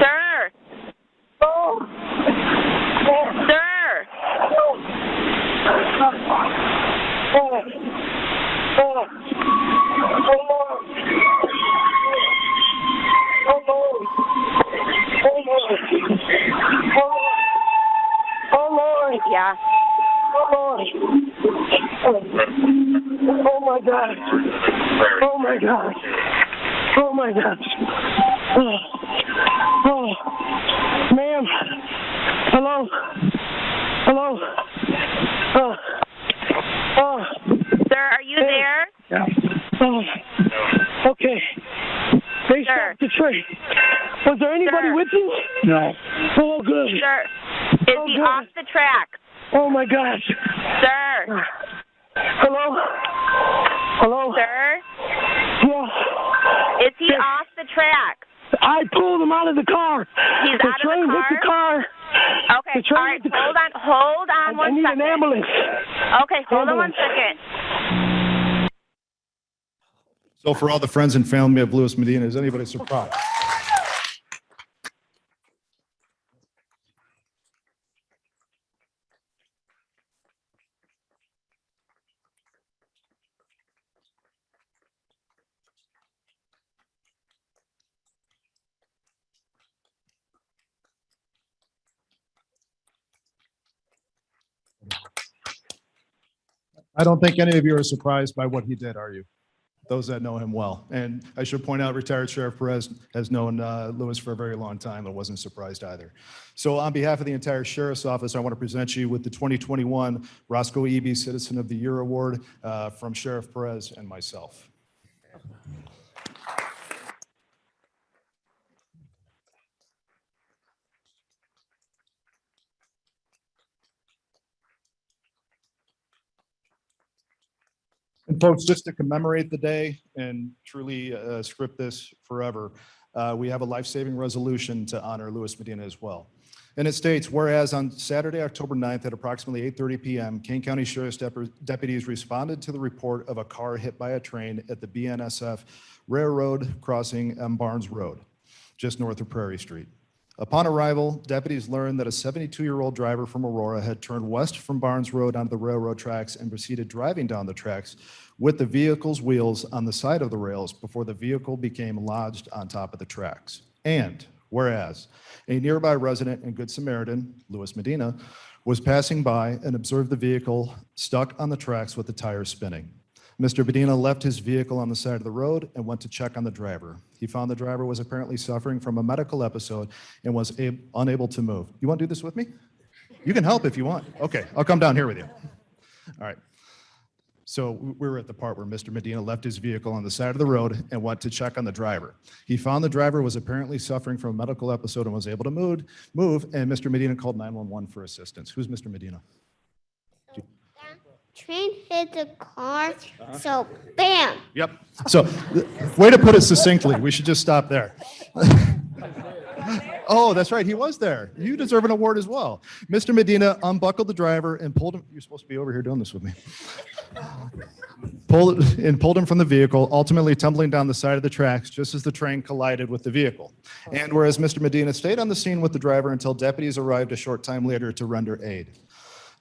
Speaker 23: Sir!
Speaker 22: Oh!
Speaker 23: Sir!
Speaker 22: Oh Lord!
Speaker 23: Yeah.
Speaker 22: Oh Lord! gosh. Oh my gosh. Oh my gosh. Oh. Ma'am. Hello. Hello.
Speaker 23: Sir, are you there?
Speaker 22: Okay. They stopped the train. Was there anybody with you? No. Oh, good.
Speaker 23: Sir, is he off the track?
Speaker 22: Oh my gosh.
Speaker 23: Sir.
Speaker 22: Hello? Hello?
Speaker 23: Sir?
Speaker 22: Yeah.
Speaker 23: Is he off the track?
Speaker 22: I pulled him out of the car.
Speaker 23: He's
Speaker 22: the
Speaker 23: out of the
Speaker 22: train
Speaker 23: car?
Speaker 22: hit the car.
Speaker 23: Okay,
Speaker 22: The train
Speaker 23: all right,
Speaker 22: hit the car.
Speaker 23: hold on
Speaker 22: I
Speaker 23: one
Speaker 22: need
Speaker 23: second.
Speaker 22: an ambulance.
Speaker 23: Okay, hold on one
Speaker 22: Ambulance.
Speaker 23: second.
Speaker 21: So for all the friends and family of Luis Medina, is anybody surprised? I don't think any of you are surprised by what he did, are you? Those that know him well. And I should point out, retired Sheriff Perez has known Luis for a very long time and wasn't surprised either. So on behalf of the entire Sheriff's Office, I want to present you with the 2021 Roscoe Eby Citizen of the Year Award from Sheriff Perez and myself. And folks, just to commemorate the day and truly script this forever, we have a life-saving resolution to honor Luis Medina as well. And it states, whereas on Saturday, October 9th at approximately 8:30 p.m., Kane County Sheriff's deputies responded to the report of a car hit by a train at the BNSF Railroad crossing M. Barnes Road, just north of Prairie Street. Upon arrival, deputies learned that a 72-year-old driver from Aurora had turned west from Barnes Road onto the railroad tracks and proceeded driving down the tracks with the vehicle's wheels on the side of the rails before the vehicle became lodged on top of the tracks. And whereas a nearby resident and Good Samaritan, Luis Medina, was passing by and observed the vehicle stuck on the tracks with the tires spinning. Mr. Medina left his vehicle on the side of the road and went to check on the driver. He found the driver was apparently suffering from a medical episode and was unable to move. You want to do this with me? You can help if you want. Okay, I'll come down here with you. All right. So we were at the part where Mr. Medina left his vehicle on the side of the road and went to check on the driver. He found the driver was apparently suffering from a medical episode and was able to move, and Mr. Medina called 911 for assistance. Who's Mr. Medina?
Speaker 7: Train hit the car, so bam.
Speaker 21: Yep. So, way to put it succinctly. We should just stop there. Oh, that's right. He was there. You deserve an award as well. Mr. Medina unbuckled the driver and pulled him. You're supposed to be over here doing this with me. Pulled him from the vehicle, ultimately tumbling down the side of the tracks just as the train collided with the vehicle. And whereas Mr. Medina stayed on the scene with the driver until deputies arrived a short time later to render aid.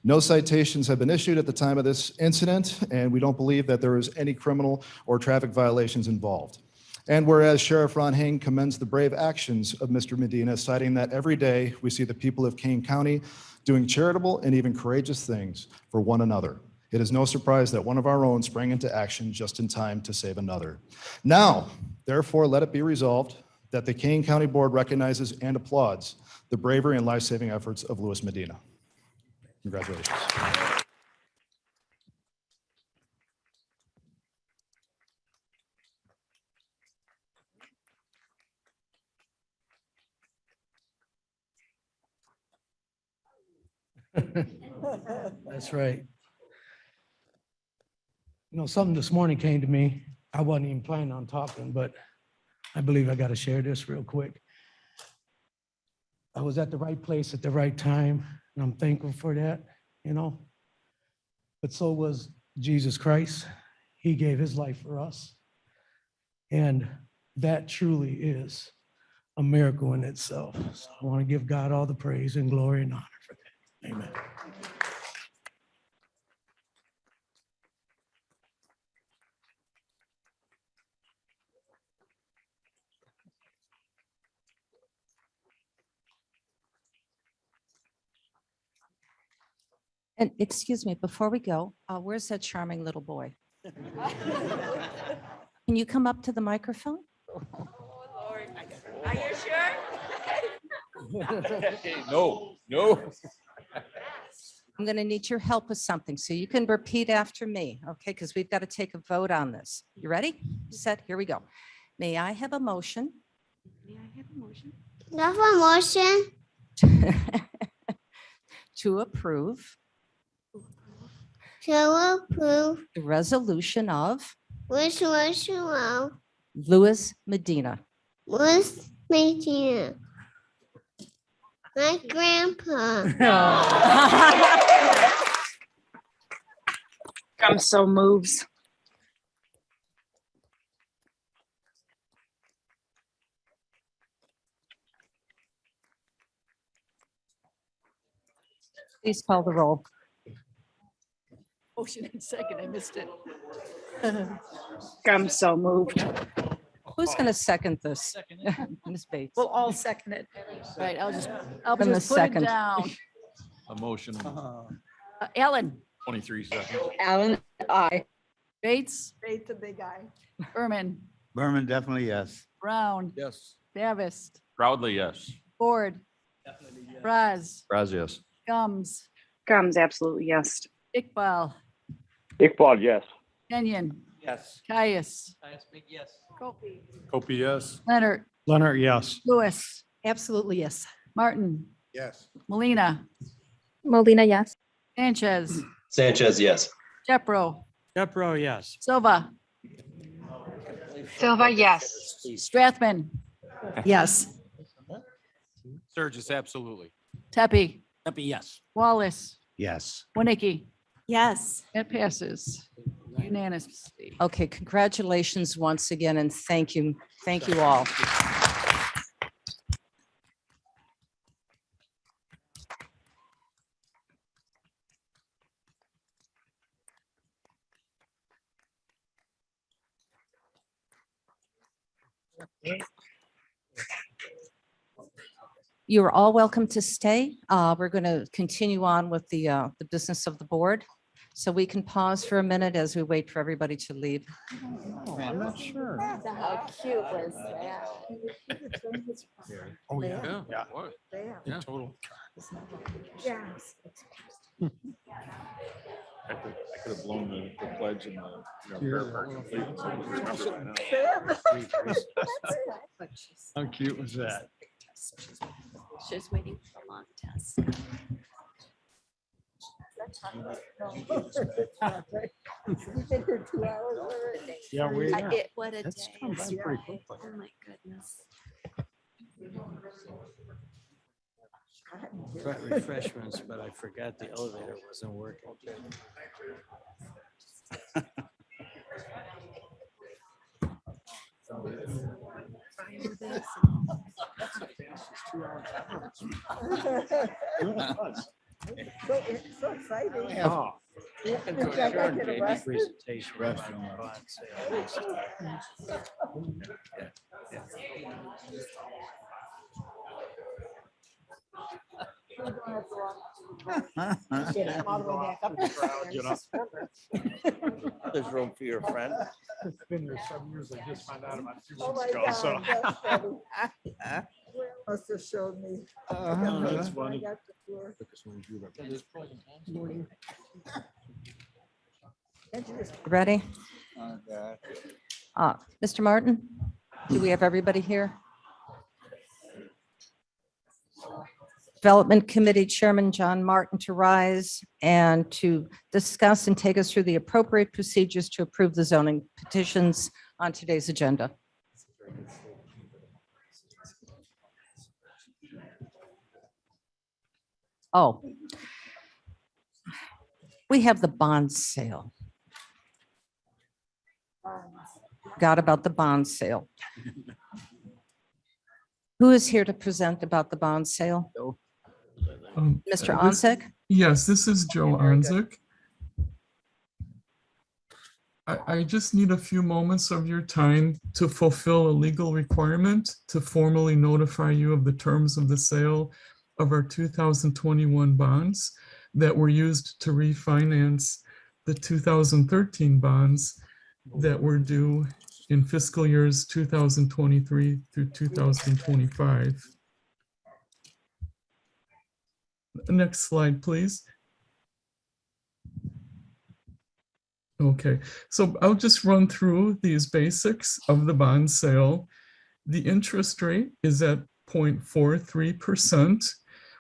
Speaker 21: No citations have been issued at the time of this incident, and we don't believe that there was any criminal or traffic violations involved. And whereas Sheriff Ron Hain commends the brave actions of Mr. Medina, citing that every day we see the people of Kane County doing charitable and even courageous things for one another. It is no surprise that one of our own sprang into action just in time to save another. Now, therefore, let it be resolved that the Kane County Board recognizes and applauds the bravery and life-saving efforts of Luis Medina. Congratulations.
Speaker 10: That's right. You know, something this morning came to me. I wasn't even planning on talking, but I believe I got to share this real quick. I was at the right place at the right time, and I'm thankful for that, you know. But so was Jesus Christ. He gave his life for us. And that truly is a miracle in itself. So I want to give God all the praise and glory and honor for that. Amen.
Speaker 1: And excuse me, before we go, where's that charming little boy? Can you come up to the microphone?
Speaker 2: Are you sure?
Speaker 13: No, no.
Speaker 1: I'm going to need your help with something, so you can repeat after me, okay? Because we've got to take a vote on this. You ready? Set, here we go. May I have a motion
Speaker 18: May I have a motion?
Speaker 7: Love a motion.
Speaker 1: to approve
Speaker 7: To approve
Speaker 1: the resolution of
Speaker 7: resolution of
Speaker 1: Louis Medina?
Speaker 7: West Virginia. My grandpa.
Speaker 5: I'm so moves.
Speaker 1: Please call the roll.
Speaker 2: Motion and second, I missed it.
Speaker 5: I'm so moved.
Speaker 1: Who's going to second this? Ms. Bates.
Speaker 2: We'll all second it. Right, I'll just
Speaker 1: From the
Speaker 2: put it
Speaker 1: second.
Speaker 2: down.
Speaker 13: A motion,
Speaker 2: Ellen,
Speaker 13: 23 seconds.
Speaker 3: Alan, I.
Speaker 2: Bates,
Speaker 3: Faith, the big eye.
Speaker 2: Berman,
Speaker 13: Berman, definitely yes.
Speaker 2: Brown,
Speaker 13: Yes.
Speaker 2: Davis,
Speaker 4: Proudly, yes.
Speaker 2: Ford, Braz,
Speaker 13: Raz, yes.
Speaker 2: Gums,
Speaker 5: Gums, absolutely yes.
Speaker 2: Iqbal,
Speaker 6: Iqbal, yes.
Speaker 2: Kenyon,
Speaker 13: Yes.
Speaker 2: Caius,
Speaker 11: Yes.
Speaker 13: Kopi, yes.
Speaker 2: Leonard,
Speaker 13: Leonard, yes.
Speaker 2: Lewis,
Speaker 15: Absolutely, yes.
Speaker 2: Martin,
Speaker 13: Yes.
Speaker 2: Molina,
Speaker 8: Molina, yes.
Speaker 2: Sanchez,
Speaker 12: Sanchez, yes.
Speaker 2: Jepro,
Speaker 11: Jepro, yes.
Speaker 2: Silva,
Speaker 5: Silva, yes.
Speaker 2: Strathman,
Speaker 15: Yes.
Speaker 13: Sturgis, absolutely.
Speaker 2: Tepe,
Speaker 11: Happy, yes.
Speaker 2: Wallace,
Speaker 13: Yes.
Speaker 2: Winnicki.
Speaker 18: Yes.
Speaker 2: It passes unanimously.
Speaker 1: Okay, congratulations once again, and thank you. Thank you all. You're all welcome to stay. We're going to continue on with the business of the board. So we can pause for a minute as we wait for everybody to leave.
Speaker 13: Oh, I'm not sure.
Speaker 18: How cute was that?
Speaker 13: Oh, yeah.
Speaker 3: Yeah.
Speaker 13: Yeah, total.
Speaker 3: Yes.
Speaker 4: I could have blown the pledge in the
Speaker 13: Here. How cute was that?
Speaker 18: She's waiting for a long test.
Speaker 3: You've been here 2 hours already.
Speaker 13: Yeah, we
Speaker 18: What a
Speaker 13: That's
Speaker 18: day.
Speaker 13: gone by pretty quickly.
Speaker 18: Oh, my goodness.
Speaker 11: Got refreshments, but I forgot the elevator wasn't working.
Speaker 3: So exciting.
Speaker 11: Yeah.
Speaker 3: Did Jack get arrested?
Speaker 11: Presentation. about bond sale. There's room for your friend.
Speaker 13: It's been there 7 years. I just found out about 2
Speaker 3: Oh
Speaker 13: weeks
Speaker 3: my
Speaker 13: ago,
Speaker 3: God,
Speaker 13: so.
Speaker 3: that's funny. Must have showed me.
Speaker 13: That's
Speaker 3: When I
Speaker 13: funny.
Speaker 3: got the tour. Can't you just-
Speaker 1: Ready? Mr. Martin, do we have everybody here? Development Committee Chairman John Martin to rise and to discuss and take us through the appropriate procedures to approve the zoning petitions on today's agenda. Oh, we have the bond sale. Forgot about the bond sale. Who is here to present about the bond sale? Mr. Onsick?
Speaker 14: Yes, this is Joe Onsick. I just need a few moments of your time to fulfill a legal requirement to formally notify you of the terms of the sale of our 2021 bonds that were used to refinance the 2013 bonds that were due in fiscal years 2023 through 2025. Next slide, please. Okay, so I'll just run through these basics of the bond sale. The interest rate is at 0.43%,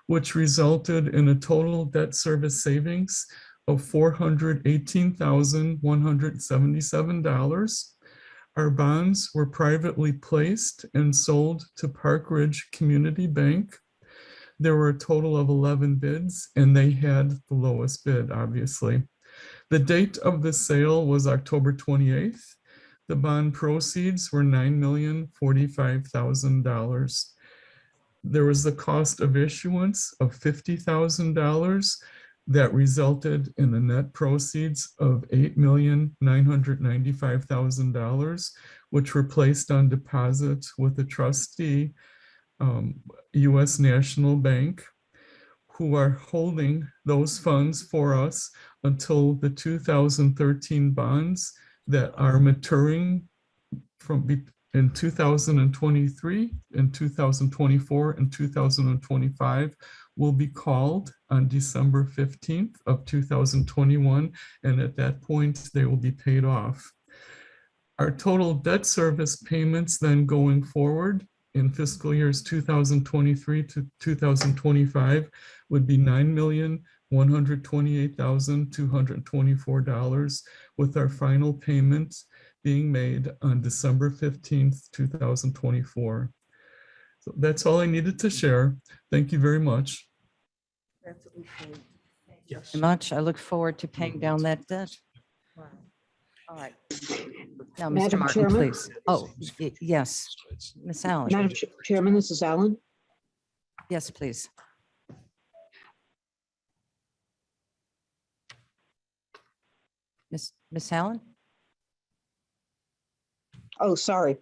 Speaker 14: which resulted in a total debt service savings of $418,177. Our bonds were privately placed and sold to Park Ridge Community Bank. There were a total of 11 bids, and they had the lowest bid, obviously. The date of the sale was October 28th. The bond proceeds were $9,045,000. There was the cost of issuance of $50,000 that resulted in the net proceeds of $8,995,000, which were placed on deposit with the trustee, U.S. National Bank, who are holding those funds for us until the 2013 bonds that are maturing in 2023, in 2024, and 2025 will be called on December 15th of 2021, and at that point they will be paid off. Our total debt service payments then going forward in fiscal years 2023 to 2025 would be $9,128,224, with our final payment being made on December 15th, 2024. So that's all I needed to share. Thank you very much.
Speaker 1: Very much. I look forward to paying down that debt. All right. Now, Mr.
Speaker 9: Madam
Speaker 1: Martin,
Speaker 9: Chairman?
Speaker 1: please. Oh, yes, Ms. Allen.
Speaker 9: Madam Chairman, this is Alan.
Speaker 1: Yes, please. Ms. Allen?
Speaker 9: Oh, sorry.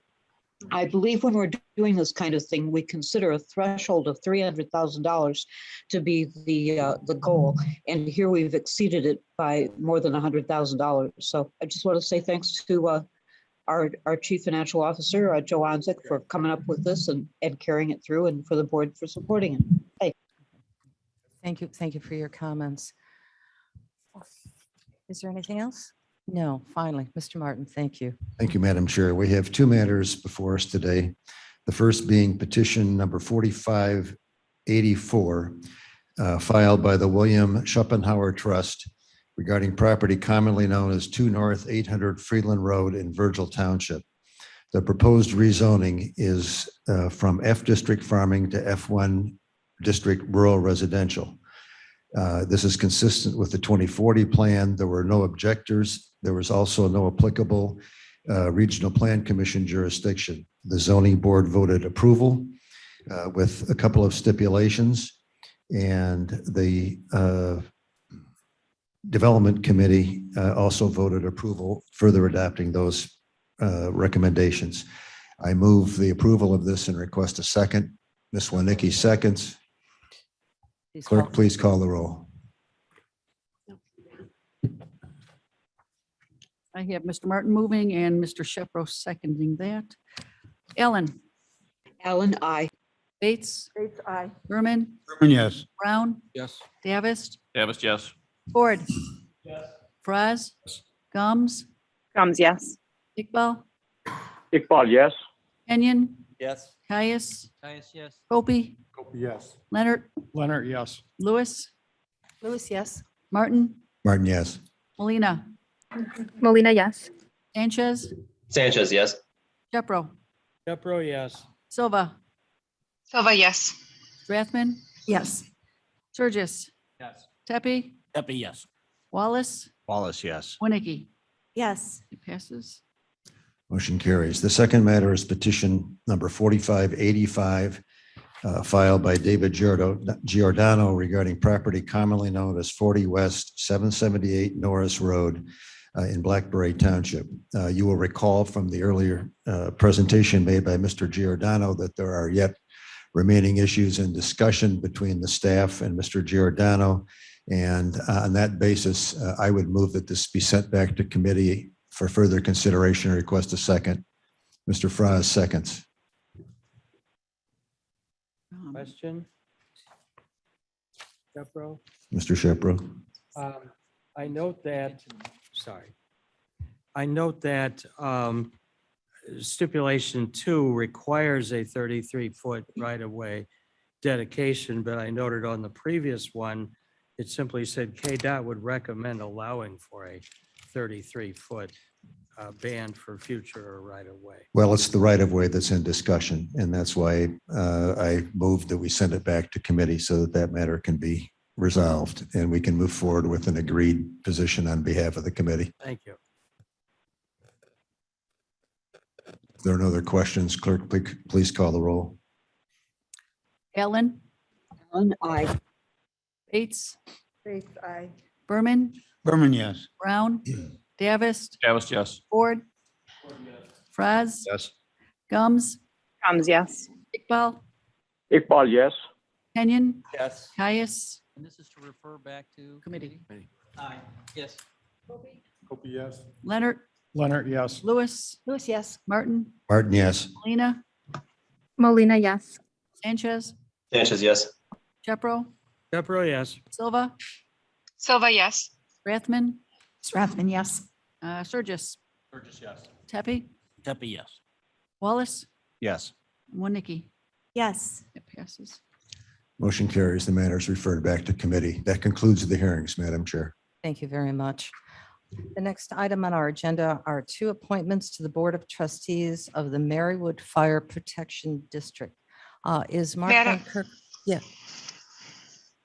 Speaker 9: I believe when we're doing this kind of thing, we consider a threshold of $300,000 to be the goal. And here we've exceeded it by more than $100,000. So I just want to say thanks to our Chief Financial Officer, Joe Onzik, for coming up with this and carrying it through, and for the board for supporting it. Hey.
Speaker 1: Thank you. Thank you for your comments. Is there anything else? No, finally, Mr. Martin, thank you.
Speaker 17: Thank you, Madam Chair. We have two matters before us today. The first being petition number 4584, filed by the William Schopenhauer Trust regarding property commonly known as 2 North 800 Freeland Road in Virgil Township. The proposed rezoning is from F District Farming to F1 District Rural Residential. This is consistent with the 2040 plan. There were no objectors. There was also no applicable Regional Plan Commission jurisdiction. The zoning board voted approval with a couple of stipulations, and the development committee also voted approval, further adapting those recommendations. I move the approval of this and request a second. Ms. Wanicki seconds. Clerk, please call the roll.
Speaker 2: I have Mr. Martin moving and Mr. Shepro seconding that. Ellen?
Speaker 9: Ellen, aye.
Speaker 2: Bates?
Speaker 3: Bates, aye.
Speaker 2: Berman?
Speaker 13: Berman, yes.
Speaker 2: Brown?
Speaker 11: Yes.
Speaker 2: Davis?
Speaker 4: Davis, yes.
Speaker 2: Ford? Yes. Fraz? Gums?
Speaker 5: Gums, yes.
Speaker 2: Iqbal?
Speaker 6: Iqbal, yes.
Speaker 2: Kenyon?
Speaker 11: Yes.
Speaker 2: Caius?
Speaker 11: Caius, yes.
Speaker 2: Copey?
Speaker 13: Yes.
Speaker 2: Leonard?
Speaker 13: Leonard, yes.
Speaker 2: Lewis?
Speaker 15: Lewis, yes.
Speaker 2: Martin?
Speaker 17: Martin, yes.
Speaker 2: Molina?
Speaker 8: Molina, yes.
Speaker 2: Sanchez?
Speaker 12: Sanchez, yes.
Speaker 2: Shepro?
Speaker 11: Shepro, yes.
Speaker 2: Silva?
Speaker 16: Silva, yes.
Speaker 2: Strathman?
Speaker 15: Yes.
Speaker 2: Surgis?
Speaker 11: Yes.
Speaker 2: Tepe?
Speaker 11: Tepe, yes.
Speaker 2: Wallace?
Speaker 13: Wallace, yes.
Speaker 2: Winnicki?
Speaker 15: Yes.
Speaker 2: It passes.
Speaker 17: Motion carries. The second matter is petition number 4585, filed by David Giordano regarding property commonly known as 40 West 778 Norris Road in Blackberry Township. You will recall from the earlier presentation made by Mr. Giordano that there are yet remaining issues in discussion between the staff and Mr. Giordano, And on that basis, I would move that this be sent back to committee for further consideration. Request a second. Mr. Fries seconds.
Speaker 11: Question? Shepro?
Speaker 17: Mr. Shepro.
Speaker 11: I note that, sorry. I note that stipulation 2 requires a 33-foot right-of-way dedication, but I noted on the previous one, it simply said KDOT would recommend allowing for a 33-foot ban for future right-of-way.
Speaker 17: Well, it's the right of way that's in discussion, and that's why I moved that we send it back to committee so that that matter can be resolved and we can move forward with an agreed position on behalf of the committee.
Speaker 11: Thank you.
Speaker 17: If there are no other questions, clerk, please call the roll.
Speaker 2: Ellen,
Speaker 9: Aye.
Speaker 2: Bates,
Speaker 3: Faith, aye.
Speaker 2: Berman,
Speaker 13: Berman, yes.
Speaker 2: Brown, Davis,
Speaker 4: Davis, yes.
Speaker 2: Ford, Fraz,
Speaker 13: Yes.
Speaker 2: Gums,
Speaker 5: Comes, yes.
Speaker 2: Iqbal,
Speaker 6: Iqbal, yes.
Speaker 2: Kenyon,
Speaker 11: Yes.
Speaker 2: Caius,
Speaker 11: And this is to refer back to
Speaker 2: committee.
Speaker 11: Aye. Yes.
Speaker 13: Kopi, yes.
Speaker 2: Leonard,
Speaker 13: Leonard, yes.
Speaker 2: Lewis,
Speaker 1: Lewis, yes.
Speaker 2: Martin,
Speaker 17: Martin, yes.
Speaker 2: Molina,
Speaker 8: Molina, yes.
Speaker 2: Sanchez,
Speaker 12: Sanchez, yes.
Speaker 2: Shepro,
Speaker 11: Shepro, yes.
Speaker 2: Silva,
Speaker 16: Silva, yes.
Speaker 2: Rathman,
Speaker 1: Rathman, yes.
Speaker 2: Surgis,
Speaker 11: Burgess, yes.
Speaker 2: Tepe,
Speaker 11: Tepe, yes.
Speaker 2: Wallace,
Speaker 13: Yes.
Speaker 2: Winicky.
Speaker 1: Yes.
Speaker 2: It passes.
Speaker 17: Motion carries. The matter is referred back to committee. That concludes the hearings, Madam Chair.
Speaker 1: Thank you very much. The next item on our agenda are 2 appointments to the Board of Trustees of the Marywood Fire Protection District. Is Mark
Speaker 16: Madam-
Speaker 1: Van Kirk? Yeah.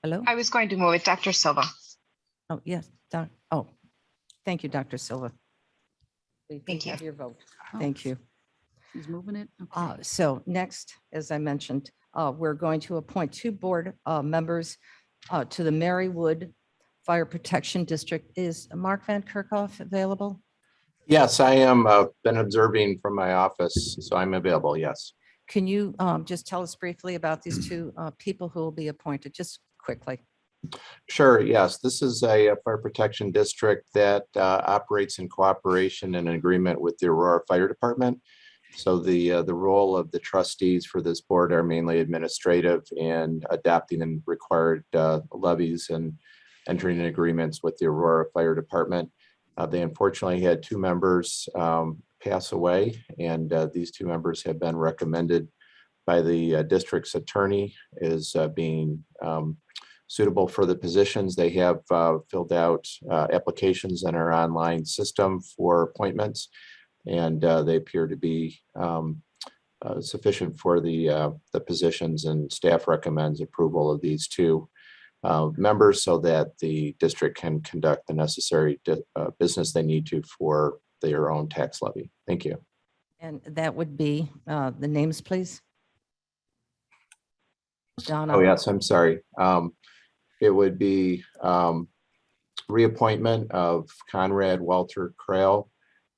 Speaker 1: Hello?
Speaker 16: I was going to move it, Dr. Silva.
Speaker 1: Oh, yes. Thank you, Dr. Silva. We
Speaker 16: Thank you.
Speaker 1: have your vote.
Speaker 2: Oh.
Speaker 1: Thank you.
Speaker 2: He's moving it. Okay.
Speaker 1: So next, as I mentioned, we're going to appoint 2 board members to the Marywood Fire Protection District. Is Mark Van Kerkhoff available?
Speaker 12: Yes, I am. Been observing from my office, so I'm available. Yes.
Speaker 1: Can you just tell us briefly about these 2 people who will be appointed, just quickly?
Speaker 12: Sure. Yes, this is a fire protection district that operates in cooperation and agreement with the Aurora Fire Department. So the role of the trustees for this board are mainly administrative and adopting and required levies and entering in agreements with the Aurora Fire Department. They unfortunately had 2 members pass away, and these 2 members have been recommended by the district's attorney as being suitable for the positions. They have filled out applications in our online system for appointments, and they appear to be sufficient for the positions, and staff recommends approval of these 2 members so that the district can conduct the necessary business they need to for their own tax levy. Thank you.
Speaker 1: And that would be the names, please. Donna.
Speaker 12: Oh, yes, I'm sorry. It would be reappointment of Conrad Walter Krail,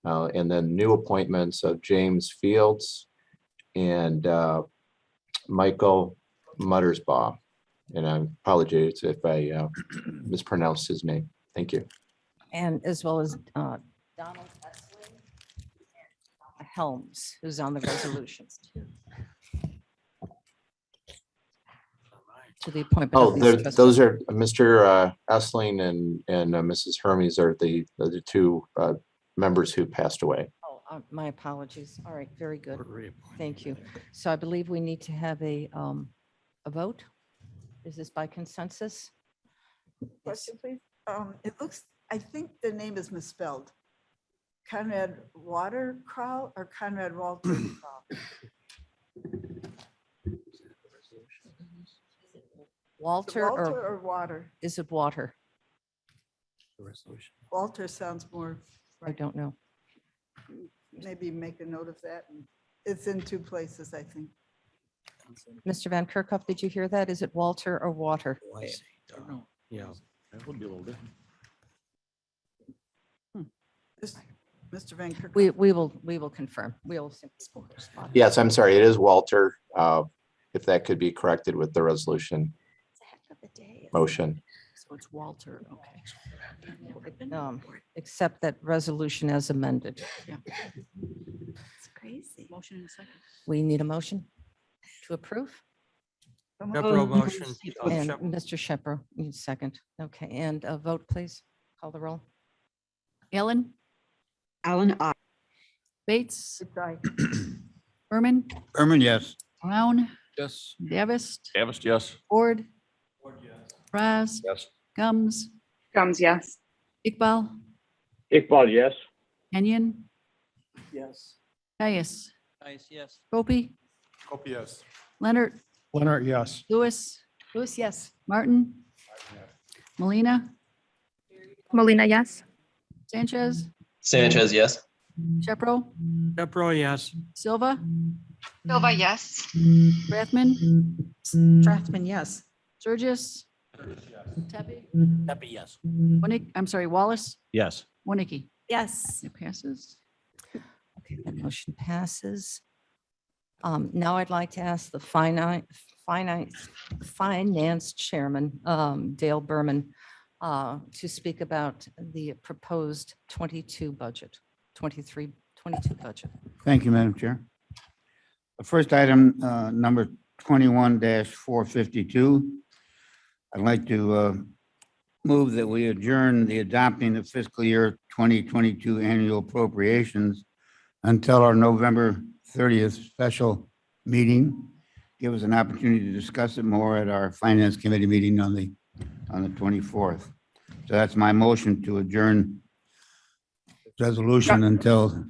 Speaker 12: and then new appointments of James Fields and Michael Muttersbaugh. And I apologize if I mispronounced his name. Thank you.
Speaker 1: And as well as Donald Esling and Helms, who's on the resolutions. To the appointment.
Speaker 12: Oh,
Speaker 1: of these
Speaker 12: those
Speaker 1: trustees.
Speaker 12: are Mr. Essling and Mrs. Hermes are the 2 members who passed away.
Speaker 1: Oh, my apologies. All right, very good. Thank you. So I believe we need to have a vote. Is this by consensus?
Speaker 3: Question, please. It looks, I think the name is misspelled. Conrad Watercrow or Conrad Walter Crow?
Speaker 1: Walter
Speaker 3: Walter
Speaker 1: or
Speaker 3: or Water?
Speaker 1: is it Water?
Speaker 3: Walter sounds more,
Speaker 1: I don't know.
Speaker 3: maybe make a note of that. It's in 2 places, I think.
Speaker 1: Mr. Van Kerkhoff, did you hear that? Is it Walter or Water?
Speaker 11: Oh, I see. Yeah.
Speaker 4: That would be a little different.
Speaker 3: Mr. Van Kirk.
Speaker 1: We will confirm. We'll.
Speaker 12: Yes, I'm sorry. It is Walter. If that could be corrected with the resolution motion.
Speaker 2: So it's Walter, okay.
Speaker 1: Accept that resolution as amended.
Speaker 18: It's crazy.
Speaker 2: Motion in a second.
Speaker 1: We need a motion to approve?
Speaker 11: Shepro motion.
Speaker 1: And Mr. Shepro, needs second. Okay, and a vote, please. Call the roll.
Speaker 2: Ellen,
Speaker 9: Alan, I.
Speaker 2: Bates, Berman,
Speaker 13: Berman, yes.
Speaker 2: Brown,
Speaker 4: Yes.
Speaker 2: Davis,
Speaker 4: Davis, yes.
Speaker 2: Ford, Raz,
Speaker 4: Yes.
Speaker 2: Gums,
Speaker 5: Gums, yes.
Speaker 2: Iqbal,
Speaker 6: Iqbal, yes.
Speaker 2: Kenyon,
Speaker 11: Yes.
Speaker 2: Caius,
Speaker 11: Yes.
Speaker 2: Gopi,
Speaker 13: Copy, yes.
Speaker 2: Leonard,
Speaker 13: Leonard, yes.
Speaker 2: Lewis,
Speaker 15: Lewis, yes.
Speaker 2: Martin, Molina,
Speaker 8: Molina, yes.
Speaker 2: Sanchez,
Speaker 19: Sanchez, yes.
Speaker 2: Shepro,
Speaker 11: Shepro, yes.
Speaker 2: Silva,
Speaker 16: Silva, yes.
Speaker 2: Rathman,
Speaker 15: Strathman, yes.
Speaker 2: Surges, Tepe,
Speaker 11: Happy, yes.
Speaker 2: I'm sorry, Wallace,
Speaker 13: Yes.
Speaker 2: Winnicke.
Speaker 15: Yes.
Speaker 2: It passes.
Speaker 1: Okay, that motion passes. Now I'd like to ask the finance chairman, Dale Berman, to speak about the proposed 22 budget, 22 budget.
Speaker 13: Thank you, Madam Chair. The first item, number 21-452. I'd like to move that we adjourn the adopting the fiscal year 2022 annual appropriations until our November 30th special meeting. Give us an opportunity to discuss it more at our Finance Committee meeting on the 24th. So that's my motion to adjourn resolution until,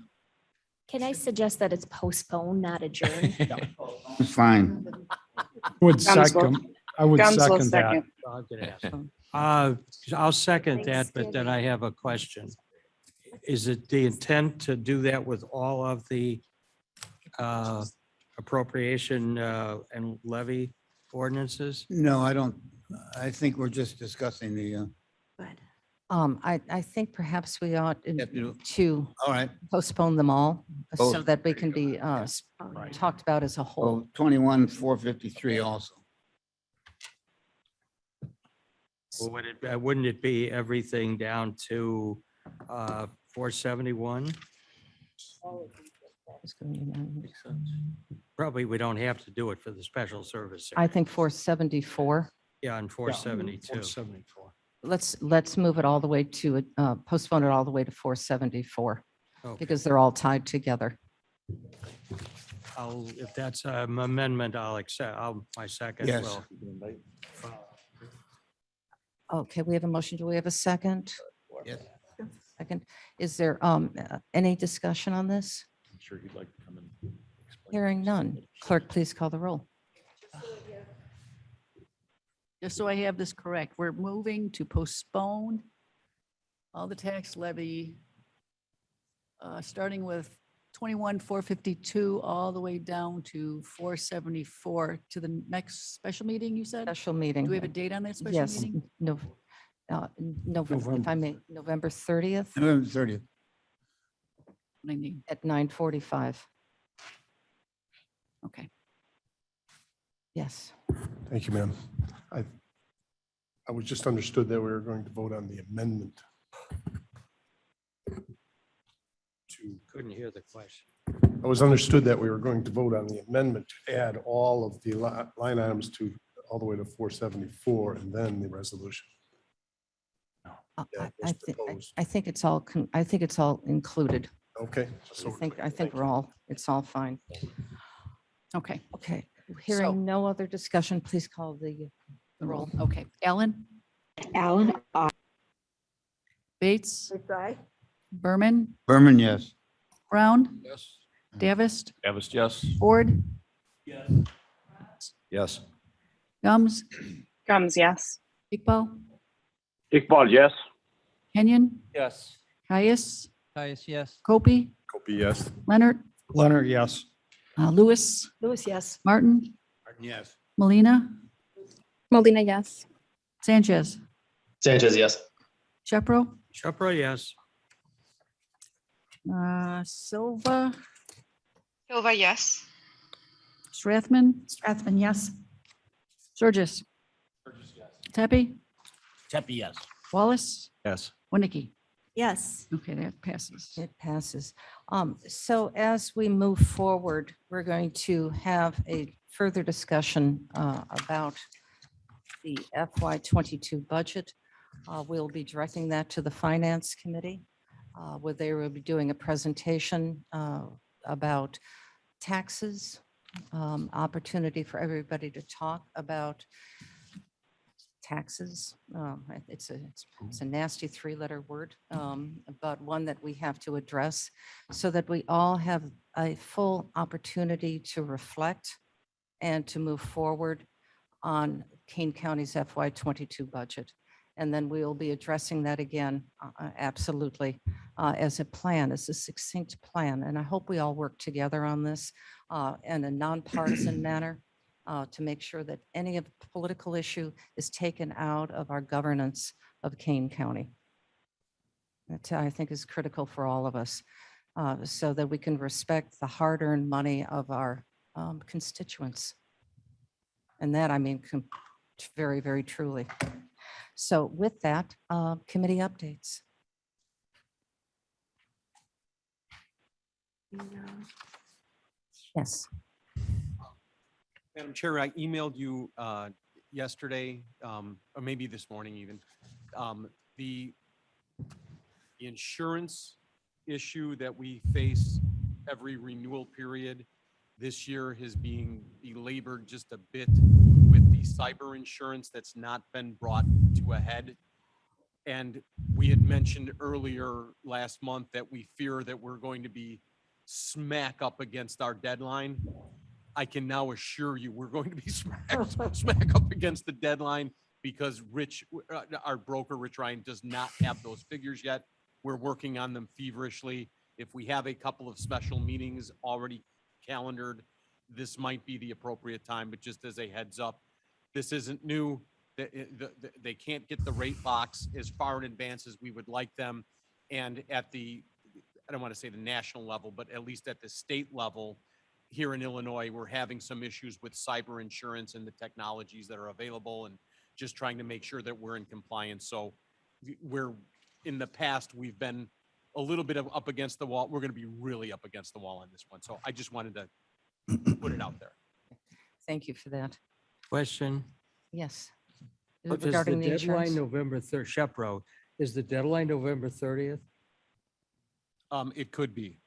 Speaker 18: Can I suggest that it's postponed, not adjourned?
Speaker 13: it's fine.
Speaker 6: Would
Speaker 5: Gums will-
Speaker 6: second, I would
Speaker 5: Gums will
Speaker 6: second that.
Speaker 11: I'm gonna ask. I'll second that, but then I have a question. Is it the intent to do that with all of the appropriation and levy ordinances?
Speaker 13: No, I don't. I think we're just discussing the,
Speaker 18: Good.
Speaker 1: I think perhaps we ought
Speaker 13: have to do-
Speaker 1: to
Speaker 13: all right.
Speaker 1: postpone them all so
Speaker 13: Both.
Speaker 1: that they can be talked about as a whole.
Speaker 13: Oh, 21-453 also.
Speaker 11: Or wouldn't it be everything down to 471? Probably we don't have to do it for the special service.
Speaker 1: I think 474.
Speaker 11: Yeah, on 472.
Speaker 6: 474.
Speaker 1: Let's move it all the way to, postpone it all the way to 474
Speaker 11: Okay.
Speaker 1: because they're all tied together.
Speaker 11: If that's an amendment, I'll accept, my second
Speaker 13: Yes.
Speaker 11: will.
Speaker 1: Okay, we have a motion. Do we have a second?
Speaker 13: Yes.
Speaker 1: Second. Is there any discussion on this?
Speaker 4: I'm sure he'd like to come in.
Speaker 1: Hearing none. Clerk, please call the roll.
Speaker 2: Just so I have this correct, we're moving to postpone all the tax levy, starting with 21-452 all the way down to 474 to the next special meeting, you said?
Speaker 1: Special meeting.
Speaker 2: Do we have a date on that special
Speaker 1: Yes,
Speaker 2: meeting?
Speaker 1: November, if I may, November 30th
Speaker 13: November 30th.
Speaker 2: What I need.
Speaker 1: at 9:45.
Speaker 2: Okay.
Speaker 1: Yes.
Speaker 6: Thank you, ma'am. I was just understood that we were going to vote on the amendment.
Speaker 11: Couldn't hear the question.
Speaker 6: I was understood that we were going to vote on the amendment to add all of the line items to all the way to 474 and then the resolution.
Speaker 1: I
Speaker 6: was
Speaker 1: think,
Speaker 6: proposed.
Speaker 1: I think it's all, I think it's all included.
Speaker 6: Okay. so
Speaker 1: I think we're all, it's all fine.
Speaker 2: Okay.
Speaker 1: Okay.
Speaker 2: So-
Speaker 1: Hearing no other discussion, please call the roll.
Speaker 2: Okay. Ellen,
Speaker 9: Alan, I.
Speaker 2: Bates,
Speaker 3: Aye.
Speaker 2: Berman,
Speaker 13: Berman, yes.
Speaker 2: Brown,
Speaker 4: Yes.
Speaker 2: Davis,
Speaker 4: Davis, yes.
Speaker 2: Ford,
Speaker 4: Yes.
Speaker 2: Gums,
Speaker 5: Gums, yes.
Speaker 2: Iqbal,
Speaker 6: Iqbal, yes.
Speaker 2: Kenyon,
Speaker 11: Yes.
Speaker 2: Caius,
Speaker 11: Yes.
Speaker 2: Gopi,
Speaker 6: Copy, yes.
Speaker 2: Leonard,
Speaker 6: Leonard, yes.
Speaker 2: Lewis,
Speaker 15: Lewis, yes.
Speaker 2: Martin,
Speaker 13: Yes.
Speaker 2: Molina,
Speaker 8: Molina, yes.
Speaker 2: Sanchez,
Speaker 19: Sanchez, yes.
Speaker 2: Shepro,
Speaker 11: Shepro, yes.
Speaker 2: Silva,
Speaker 16: Silva, yes.
Speaker 2: Strathman,
Speaker 15: Strathman, yes.
Speaker 2: Surges. Tepe,
Speaker 20: Tepe, yes.
Speaker 2: Wallace,
Speaker 4: Yes.
Speaker 2: Winnicke.
Speaker 15: Yes.
Speaker 2: Okay, that passes.
Speaker 1: It passes. So as we move forward, we're going to have a further discussion about the FY '22 budget. We'll be directing that to the Finance Committee, where they will be doing a presentation about taxes, opportunity for everybody to talk about taxes. It's a nasty three-letter word, but one that we have to address so that we all have a full opportunity to reflect and to move forward on Kane County's FY '22 budget. And then we will be addressing that again, absolutely, as a plan, as a succinct plan. And I hope we all work together on this in a nonpartisan manner to make sure that any of the political issue is taken out of our governance of Kane County. That I think is critical for all of us so that we can respect the hard-earned money of our constituents. And that I mean very, very truly. So with that, committee updates. Yes.
Speaker 22: Madam Chair, I emailed you yesterday, or maybe this morning even, the insurance issue that we face every renewal period this year is being belabored just a bit with the cyber insurance that's not been brought to a head. And we had mentioned earlier last month that we fear that we're going to be smack up against our deadline. I can now assure you we're going to be smack up against the deadline because Rich, our broker, Rich Ryan, does not have those figures yet. We're working on them feverishly. If we have a couple of special meetings already calendared, this might be the appropriate time, but just as a heads up, this isn't new. They can't get the rate box as far in advance as we would like them. And at the, I don't want to say the national level, but at least at the state level here in Illinois, we're having some issues with cyber insurance and the technologies that are available and just trying to make sure that we're in compliance. So we're, in the past, we've been a little bit of up against the wall. We're going to be really up against the wall on this one. So I just wanted to put it out there.
Speaker 1: Thank you for that.
Speaker 11: Question.
Speaker 1: Yes.
Speaker 11: Is the
Speaker 1: Regarding the
Speaker 11: deadline
Speaker 1: insurance.
Speaker 11: November 3rd, Shepro, is the deadline November 30th?
Speaker 22: It could be.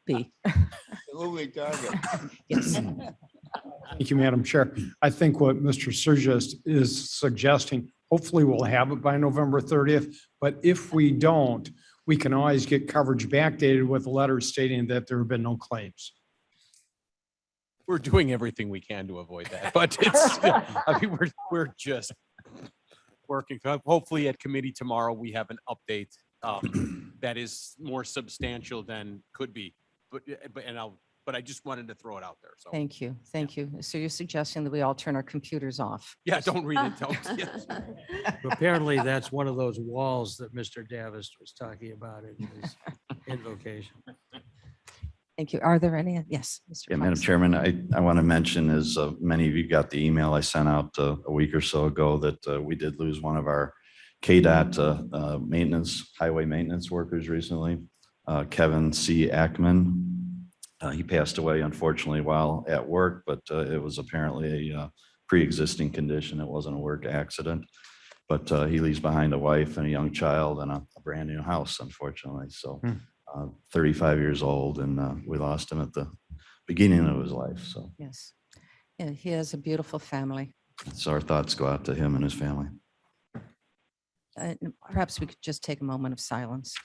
Speaker 1: B.
Speaker 13: Moving target.
Speaker 1: Yes.
Speaker 23: Thank you, Madam Chair. I think what Mr. Surjus is suggesting, hopefully we'll have it by November 30th, but if we don't, we can always get coverage backdated with a letter stating that there have been no claims.
Speaker 22: We're doing everything we can to avoid that, but it's, I mean, we're just working. Hopefully at committee tomorrow, we have an update that is more substantial than could be, but I just wanted to throw it out there. So
Speaker 1: Thank you. Thank you. So you're suggesting that we all turn our computers off?
Speaker 22: yeah, don't read it. Don't. Yes.
Speaker 11: Apparently, that's one of those walls that Mr. Davis was talking about in his invocation.
Speaker 1: Thank you. Are there any? Yes. Mr.
Speaker 24: Yeah, Madam
Speaker 1: Fox.
Speaker 24: Chairman, I want to mention, as many of you got the email I sent out a week or so ago, that we did lose one of our KDOT maintenance, highway maintenance workers recently, Kevin C. Ackman. He passed away, unfortunately, while at work, but it was apparently a pre-existing condition. It wasn't a work accident, but he leaves behind a wife and a young child and a brand new house, unfortunately. So 35 years old, and we lost him at the beginning of his life. So
Speaker 1: Yes. Yeah, he has a beautiful family.
Speaker 24: so our thoughts go out to him and his family.
Speaker 1: Perhaps we could just take a moment of silence.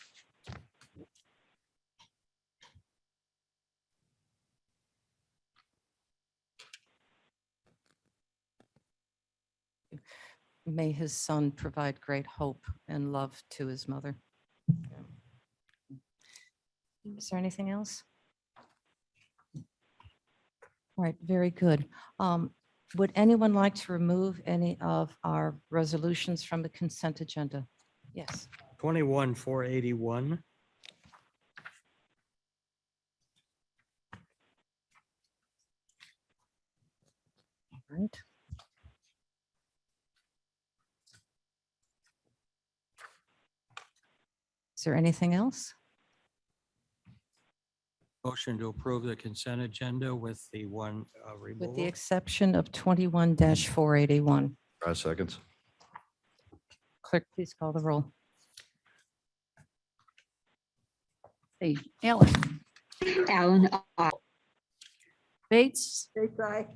Speaker 1: May his son provide great hope and love to his mother. Is there anything else? All right, very good. Would anyone like to remove any of our resolutions from the consent agenda? Yes.
Speaker 11: 21,481.
Speaker 1: Right. Is there anything else?
Speaker 11: Motion to approve the consent agenda with the one
Speaker 1: With the
Speaker 11: removal.
Speaker 1: exception of 21-481.
Speaker 24: 5 seconds.
Speaker 1: Clerk, please call the roll.
Speaker 2: Hey, Allen,
Speaker 9: Allen, I.
Speaker 2: Bates,
Speaker 3: Bates, aye.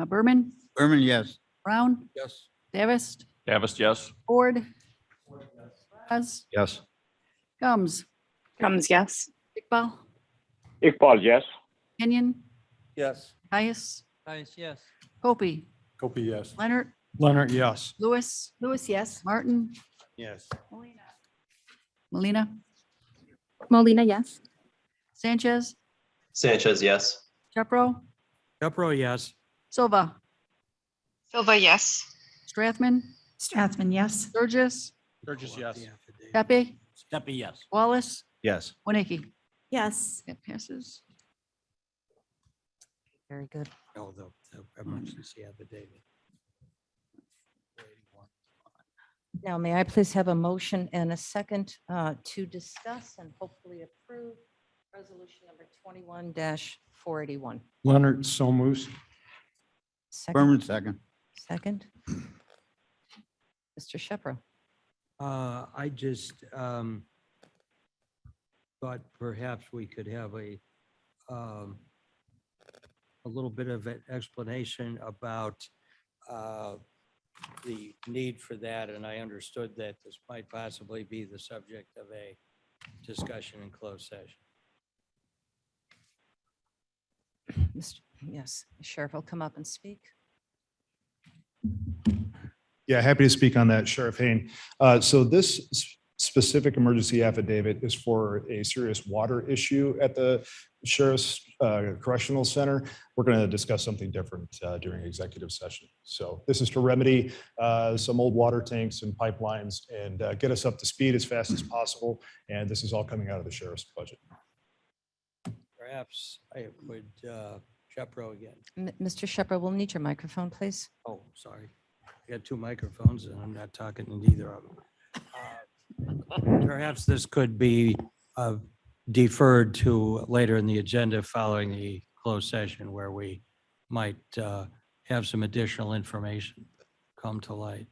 Speaker 2: Berman,
Speaker 13: Berman, yes.
Speaker 2: Brown,
Speaker 11: Yes.
Speaker 2: Davis,
Speaker 4: Davis, yes.
Speaker 2: Ford, Praz,
Speaker 24: Yes.
Speaker 2: Gums,
Speaker 5: Comes, yes.
Speaker 2: Iqbal,
Speaker 7: Iqbal, yes.
Speaker 2: Kenyon,
Speaker 11: Yes.
Speaker 2: Caius,
Speaker 11: Yes.
Speaker 2: Hopi,
Speaker 6: Kopi, yes.
Speaker 2: Leonard,
Speaker 22: Leonard, yes.
Speaker 2: Lewis,
Speaker 15: Lewis, yes.
Speaker 2: Martin,
Speaker 11: Yes.
Speaker 2: Molina,
Speaker 8: Molina, yes.
Speaker 2: Sanchez,
Speaker 19: Sanchez, yes.
Speaker 2: Chepro,
Speaker 11: Pepro, yes.
Speaker 2: Silva,
Speaker 16: Silva, yes.
Speaker 2: Strathman,
Speaker 15: Strathman, yes.
Speaker 2: Sturgis,
Speaker 22: Sturgis, yes.
Speaker 2: Pepe,
Speaker 11: Steppy, yes.
Speaker 2: Wallace,
Speaker 24: Yes.
Speaker 2: Winnicki.
Speaker 15: Yes.
Speaker 2: That passes.
Speaker 1: Very good.
Speaker 11: No, the emergency affidavit.
Speaker 1: Now, may I please have a motion and a second to discuss and hopefully approve resolution number 21-481?
Speaker 22: Leonard, so moves.
Speaker 13: Berman,
Speaker 1: Second,
Speaker 13: second.
Speaker 1: second. Mr. Shepro.
Speaker 11: I just thought perhaps we could have a little bit of an explanation about the need for that, and I understood that this might possibly be the subject of a discussion in closed session.
Speaker 1: Yes, Sheriff will come up and speak.
Speaker 10: Yeah, happy to speak on that, Sheriff Hayne. So this specific emergency affidavit is for a serious water issue at the Sheriff's Correctional Center. We're going to discuss something different during executive session. So this is to remedy some old water tanks and pipelines and get us up to speed as fast as possible. And this is all coming out of the Sheriff's budget.
Speaker 11: Perhaps I would, Chepro again.
Speaker 1: Mr. Shepro, we'll need your microphone, please.
Speaker 11: Oh, sorry. I got two microphones and I'm not talking in either of them. Perhaps this could be deferred to later in the agenda following the closed session where we might have some additional information come to light.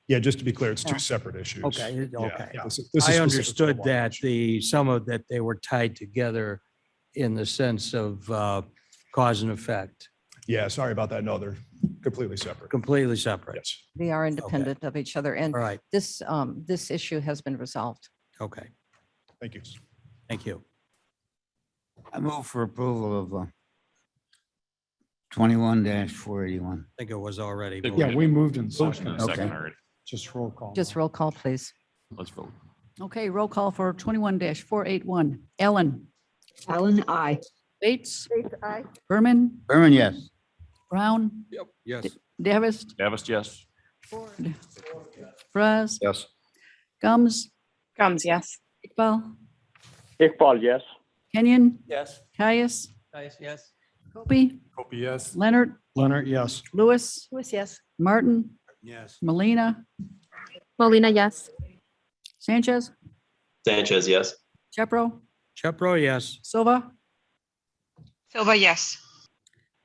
Speaker 10: Yeah, just to be clear, it's two separate issues.
Speaker 11: Okay,
Speaker 10: Yeah,
Speaker 11: okay.
Speaker 10: this is
Speaker 11: I
Speaker 10: specific to the
Speaker 11: understood
Speaker 10: water
Speaker 11: that
Speaker 10: issue.
Speaker 11: that they were tied together in the sense of cause and effect.
Speaker 10: Yeah, sorry about that. No, they're completely separate.
Speaker 11: Completely separate.
Speaker 10: Yes.
Speaker 1: They are independent of each other, and
Speaker 11: All right.
Speaker 1: this issue has been resolved.
Speaker 11: Okay,
Speaker 10: Thank you.
Speaker 11: thank you.
Speaker 13: I move for approval of 21-481.
Speaker 11: I think it was already.
Speaker 4: Think
Speaker 11: moved.
Speaker 22: Yeah, we moved in
Speaker 4: Motion
Speaker 22: second.
Speaker 4: and a second
Speaker 13: Okay.
Speaker 4: already.
Speaker 22: Just roll call.
Speaker 1: Just roll call, please.
Speaker 4: Let's vote.
Speaker 2: Okay, roll call for 21-481. Allen,
Speaker 9: Allen, I.
Speaker 2: Bates,
Speaker 3: Bates, aye.
Speaker 2: Berman,
Speaker 13: Berman, yes.
Speaker 2: Brown,
Speaker 22: Yep. Yes.
Speaker 2: Davis,
Speaker 4: Davis, yes.
Speaker 2: Ford, Praz,
Speaker 24: Yes.
Speaker 2: Gums,
Speaker 5: Comes, yes.
Speaker 2: Iqbal,
Speaker 7: Iqbal, yes.
Speaker 2: Kenyon,
Speaker 11: Yes.
Speaker 2: Caius,
Speaker 11: Yes.
Speaker 2: Hopi,
Speaker 6: Kopi, yes.
Speaker 2: Leonard,
Speaker 22: Leonard, yes.
Speaker 2: Lewis,
Speaker 15: Lewis, yes.
Speaker 2: Martin,
Speaker 11: Yes.
Speaker 2: Molina,
Speaker 8: Molina, yes.
Speaker 2: Sanchez,
Speaker 19: Sanchez, yes.
Speaker 2: Chepro,
Speaker 11: Chepro, yes.
Speaker 2: Silva,
Speaker 16: Silva, yes.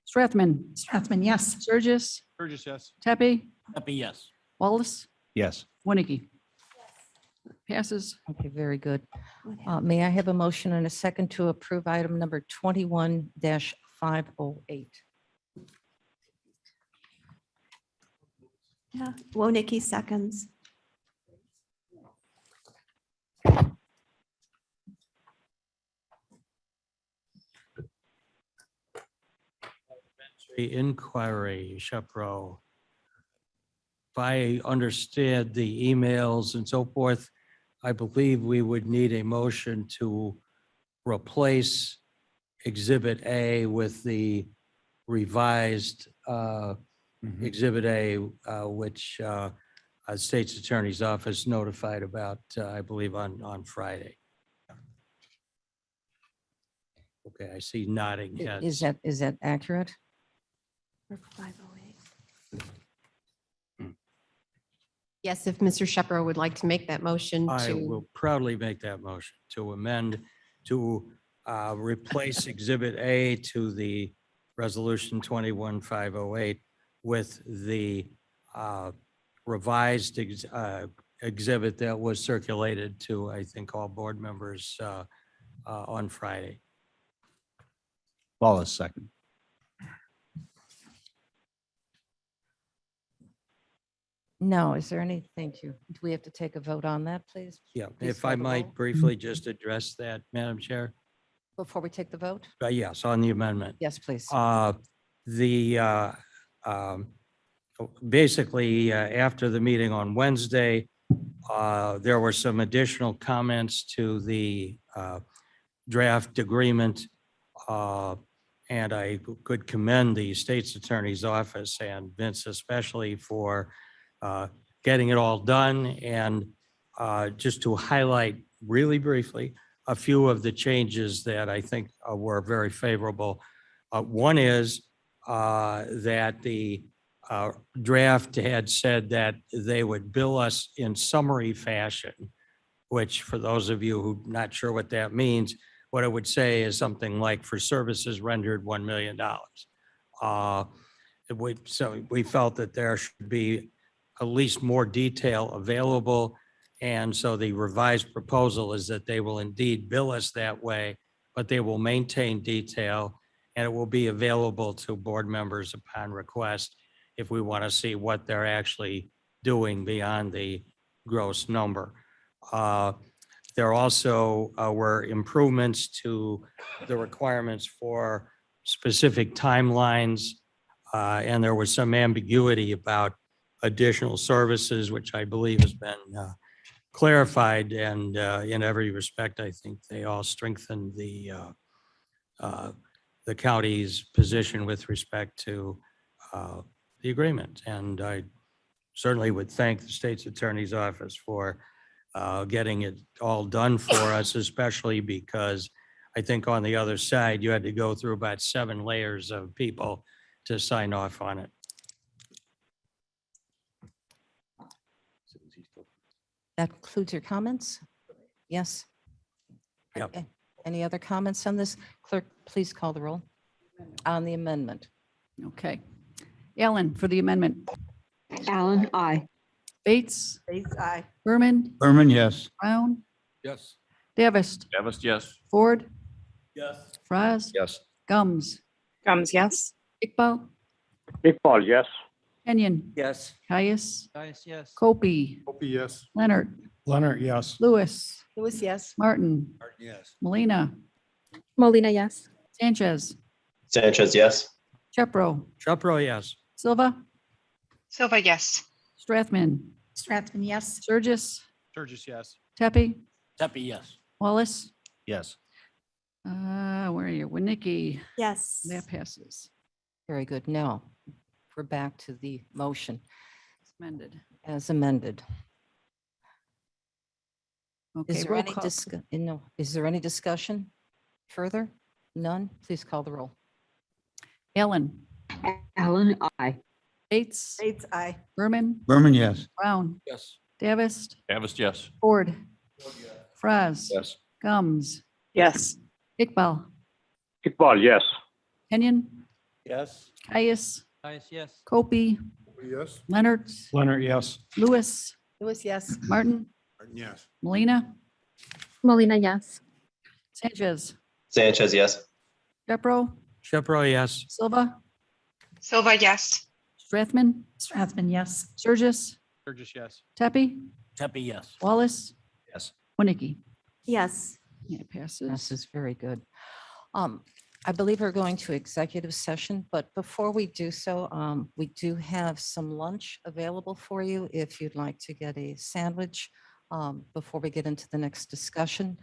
Speaker 15: Strathman. Strathman, yes.
Speaker 2: Sturgis,
Speaker 22: Sturgis, yes.
Speaker 2: Tepe,
Speaker 11: Happy, yes.
Speaker 2: Wallace,
Speaker 24: Yes.
Speaker 2: Winnicki. Passes.
Speaker 1: Okay, very good. May I have a motion and a second to approve item number 21-508?
Speaker 18: Yeah, Woniki seconds.
Speaker 11: Inquiry, Chepro. If I understand the emails and so forth, I believe we would need a motion to replace Exhibit A with the revised Exhibit A, which State's Attorney's Office notified about, I believe, on Friday. Okay, I see nodding heads.
Speaker 1: Is that accurate?
Speaker 18: Or 508.
Speaker 8: Yes, if Mr. Shepherd would like to make that motion
Speaker 11: I
Speaker 8: to,
Speaker 11: will proudly make that motion to amend, to replace Exhibit A to the Resolution 21-508 with the revised exhibit that was circulated to, I think, all board members on Friday.
Speaker 13: Wallace, second.
Speaker 1: No, is there any, thank you. Do we have to take a vote on that, please?
Speaker 11: Yeah,
Speaker 1: Please
Speaker 11: if
Speaker 1: call
Speaker 11: I
Speaker 1: the
Speaker 11: might
Speaker 1: roll.
Speaker 11: briefly just address that, Madam Chair.
Speaker 1: Before we take the vote?
Speaker 11: Yes, on the amendment.
Speaker 1: Yes, please.
Speaker 11: The basically, after the meeting on Wednesday, there were some additional comments to the draft agreement. And I could commend the state's attorney's office and Vince especially for getting it all done. And just to highlight really briefly, a few of the changes that I think were very favorable. One is that the draft had said that they would bill us in summary fashion, which for those of you who are not sure what that means, what it would say is something like for services rendered $1 million. So we felt that there should be at least more detail available. And so the revised proposal is that they will indeed bill us that way, but they will maintain detail and it will be available to board members upon request if we want to see what they're actually doing beyond the gross number. There also were improvements to the requirements for specific timelines. And there was some ambiguity about additional services, which I believe has been clarified. And in every respect, I think they all strengthened the county's position with respect to the agreement. And I certainly would thank the state's attorney's office for getting it all done for us, especially because I think on the other side, you had to go through about 7 layers of people to sign off on it.
Speaker 1: That concludes your comments? Yes?
Speaker 11: Yep.
Speaker 1: Okay. Any other comments on this? Clerk, please call the roll on the amendment.
Speaker 2: Okay. Allen for the amendment.
Speaker 9: Allen, aye.
Speaker 2: Bates,
Speaker 3: Bates, aye.
Speaker 2: Berman,
Speaker 13: Berman, yes.
Speaker 2: Brown,
Speaker 22: Yes.
Speaker 2: Davis,
Speaker 4: Davis, yes.
Speaker 2: Ford,
Speaker 22: Yes.
Speaker 2: Fraz,
Speaker 24: Yes.
Speaker 2: Gums,
Speaker 5: Gums, yes.
Speaker 2: Iqbal,
Speaker 7: Iqbal, yes.
Speaker 2: Kenyon,
Speaker 11: Yes.
Speaker 2: Caius,
Speaker 11: Yes.
Speaker 2: Copey,
Speaker 6: Opie, yes.
Speaker 2: Leonard,
Speaker 23: Leonard, yes.
Speaker 2: Lewis,
Speaker 18: Lewis, yes.
Speaker 2: Martin,
Speaker 11: Yes.
Speaker 2: Molina,
Speaker 8: Molina, yes.
Speaker 2: Sanchez,
Speaker 19: Sanchez, yes.
Speaker 2: Chepro,
Speaker 11: Chupro, yes.
Speaker 2: Silva,
Speaker 16: Silva, yes.
Speaker 2: Strathman,
Speaker 18: Strathman, yes.
Speaker 2: Surges,
Speaker 22: Sturgis, yes.
Speaker 2: Tepe,
Speaker 11: Tepe, yes.
Speaker 2: Wallace.
Speaker 13: Yes.
Speaker 2: Where are you? Winnicki.
Speaker 18: Yes.
Speaker 2: That passes.
Speaker 1: Very good. Now, we're back to the motion
Speaker 2: It's amended.
Speaker 1: as amended.
Speaker 2: Okay,
Speaker 1: Is there
Speaker 2: roll
Speaker 1: any
Speaker 2: call.
Speaker 1: no, is there any discussion further? None? Please call the roll.
Speaker 2: Allen,
Speaker 9: Allen, aye.
Speaker 2: Bates,
Speaker 3: Bates, aye.
Speaker 2: Berman,
Speaker 13: Berman, yes.
Speaker 2: Brown,
Speaker 11: Yes.
Speaker 2: Davis,
Speaker 4: Davis, yes.
Speaker 2: Ford, Fraz,
Speaker 24: Yes.
Speaker 2: Gums,
Speaker 5: Yes.
Speaker 2: Iqbal,
Speaker 7: Iqbal, yes.
Speaker 2: Kenyon,
Speaker 11: Yes.
Speaker 2: Caius,
Speaker 11: Yes.
Speaker 2: Copey,
Speaker 6: Opie, yes.
Speaker 2: Leonard,
Speaker 23: Leonard, yes.
Speaker 2: Lewis,
Speaker 18: Lewis, yes.
Speaker 2: Martin,
Speaker 6: Martin, yes.
Speaker 2: Molina,
Speaker 8: Molina, yes.
Speaker 2: Sanchez,
Speaker 19: Sanchez, yes.
Speaker 2: Chepro,
Speaker 11: Chupro, yes.
Speaker 2: Silva,
Speaker 16: Silva, yes.
Speaker 2: Strathman,
Speaker 18: Strathman, yes.
Speaker 2: Surges,
Speaker 22: Sturgis, yes.
Speaker 2: Tepe,
Speaker 11: Tepe, yes.
Speaker 2: Wallace,
Speaker 24: Yes.
Speaker 2: Winnicki.
Speaker 18: Yes.
Speaker 2: It passes.
Speaker 1: This is very good. I believe we're going to executive session, but before we do so, we do have some lunch available for you if you'd like to get a sandwich before we get into the next discussion.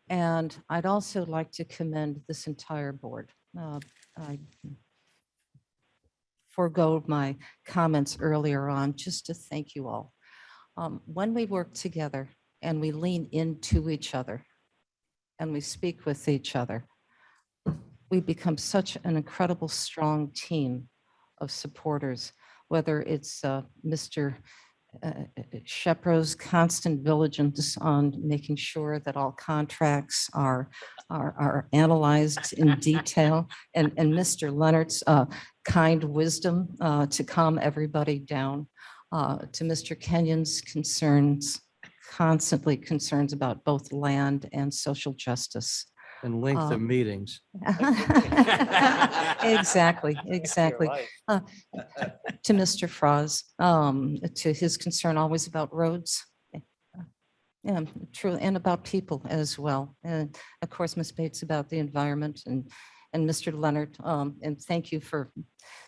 Speaker 1: And I'd also like to commend this entire board. I forego my comments earlier on just to thank you all. When we work together and we lean into each other and we speak with each other, we've become such an incredible, strong team of supporters, whether it's Mr. Shepro's constant diligence on making sure that all contracts are analyzed in detail, and Mr. Leonard's kind wisdom to calm everybody down, to Mr. Kenyon's constantly concerns about both land and social justice.
Speaker 11: And length of meetings.
Speaker 1: Exactly. To Mr. Froz, to his concern always about roads. Yeah, true, and about people as well. And of course, Ms. Bates about the environment, and Mr. Leonard. And thank you for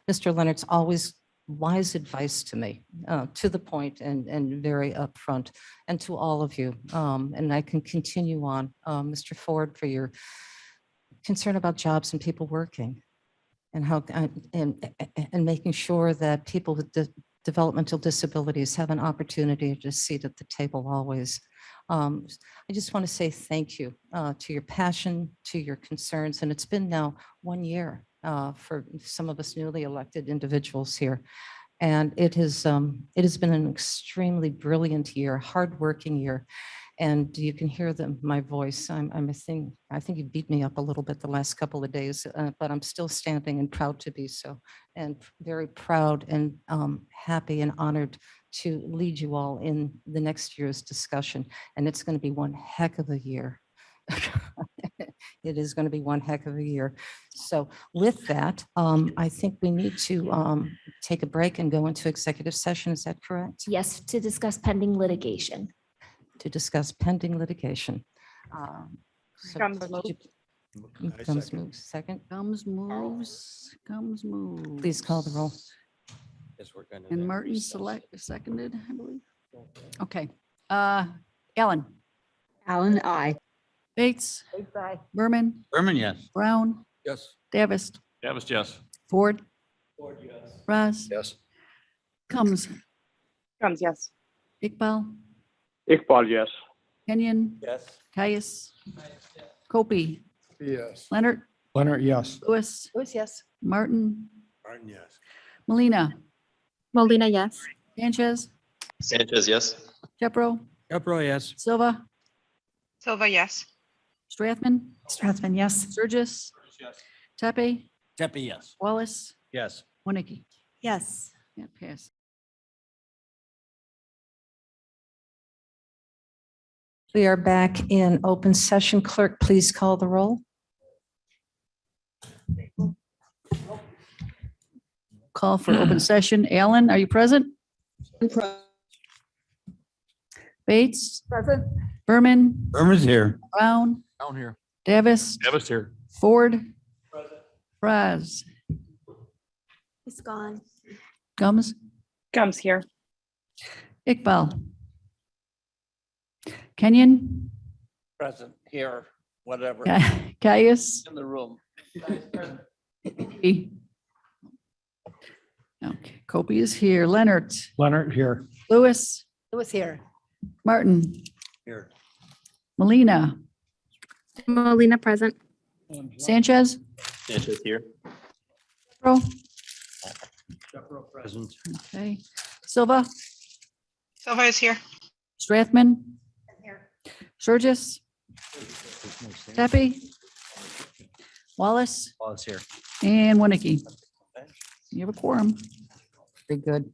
Speaker 1: Mr. Leonard's always wise advice to me, to the point and very upfront, and to all of you. And I can continue on, Mr. Ford, for your concern about jobs and people working, and how and making sure that people with developmental disabilities have an opportunity to seat at the table always. I just want to say thank you to your passion, to your concerns, and it's been now 1 year for some of us newly elected individuals here. And it has been an extremely brilliant year, hardworking year. And you can hear my voice. I think you beat me up a little bit the last couple of days, but I'm still standing and proud to be so. And very proud and happy and honored to lead you all in the next year's discussion. And it's going to be one heck of a year. It is going to be one heck of a year. So with that, I think we need to take a break and go into executive session. Is that correct?
Speaker 14: Yes, to discuss pending litigation.
Speaker 1: To discuss pending litigation. So
Speaker 5: Comes
Speaker 1: clerk,
Speaker 5: move.
Speaker 1: would you- Comes moves, second.
Speaker 2: Comes moves, comes moves.
Speaker 1: Please call the roll.
Speaker 11: Guess we're gonna.
Speaker 2: And Martin seconded, I believe. Okay. Ellen.
Speaker 9: Alan, I.
Speaker 2: Bates. Berman.
Speaker 13: Berman, yes.
Speaker 2: Brown.
Speaker 11: Yes.
Speaker 2: Davis.
Speaker 4: Davis, yes.
Speaker 2: Ford. Raz.
Speaker 11: Yes.
Speaker 2: Comes.
Speaker 5: Comes, yes.
Speaker 2: Iqbal.
Speaker 7: Iqbal, yes.
Speaker 2: Kenyon.
Speaker 11: Yes.
Speaker 2: Caius. Copey.
Speaker 6: Yes.
Speaker 2: Leonard.
Speaker 23: Leonard, yes.
Speaker 2: Lewis.
Speaker 3: Lewis, yes.
Speaker 2: Martin.
Speaker 6: Martin, yes.
Speaker 2: Molina.
Speaker 8: Molina, yes.
Speaker 2: Sanchez.
Speaker 19: Sanchez, yes.
Speaker 2: Shepro.
Speaker 11: Capro, yes.
Speaker 2: Silva.
Speaker 16: Silva, yes.
Speaker 2: Strathman.
Speaker 3: Strathman, yes.
Speaker 2: Sturgis. Tepe.
Speaker 11: Tepe, yes.
Speaker 2: Wallace.
Speaker 11: Yes.
Speaker 2: Winnicke.
Speaker 3: Yes.
Speaker 2: That passed.
Speaker 1: We are back in open session. Clerk, please call the roll.
Speaker 2: Call for open session. Alan, are you present? Bates.
Speaker 3: Present.
Speaker 2: Berman.
Speaker 13: Berman's here.
Speaker 2: Brown.
Speaker 11: Down here.
Speaker 2: Davis.
Speaker 4: Davis here.
Speaker 2: Ford. Raz.
Speaker 18: It's gone.
Speaker 2: Gums.
Speaker 5: Comes here.
Speaker 2: Iqbal. Kenyon.
Speaker 11: Present here, whatever.
Speaker 2: Caius.
Speaker 11: In the room.
Speaker 2: Okay, Copey is here. Leonard.
Speaker 23: Leonard here.
Speaker 2: Lewis.
Speaker 3: Lewis here.
Speaker 2: Martin.
Speaker 11: Here.
Speaker 2: Molina.
Speaker 8: Molina, present.
Speaker 2: Sanchez.
Speaker 19: Sanchez here.
Speaker 2: Pro.
Speaker 11: Present.
Speaker 2: Okay. Silva.
Speaker 16: Silva is here.
Speaker 2: Strathman. Sturgis. Tepe. Wallace.
Speaker 11: Wallace here.
Speaker 2: And Winnicke. You have a quorum.
Speaker 1: Very good.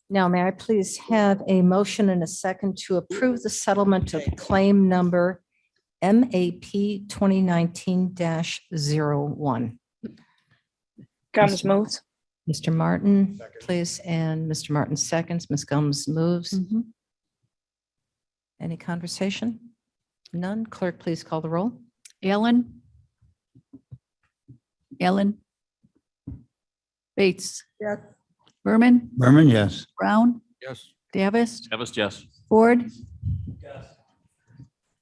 Speaker 1: Now, may I please have a motion and a second to approve the settlement of claim number MAP 2019-01?
Speaker 5: Comes moves.
Speaker 1: Mr. Martin, please, and Mr. Martin seconds. Ms. Gums moves.
Speaker 2: Mm-hmm.
Speaker 1: Any conversation? None. Clerk, please call the roll.
Speaker 2: Ellen. Ellen. Bates.
Speaker 3: Yes.
Speaker 2: Berman.
Speaker 13: Berman, yes.
Speaker 2: Brown.
Speaker 11: Yes.
Speaker 2: Davis.
Speaker 4: Davis, yes.
Speaker 2: Ford.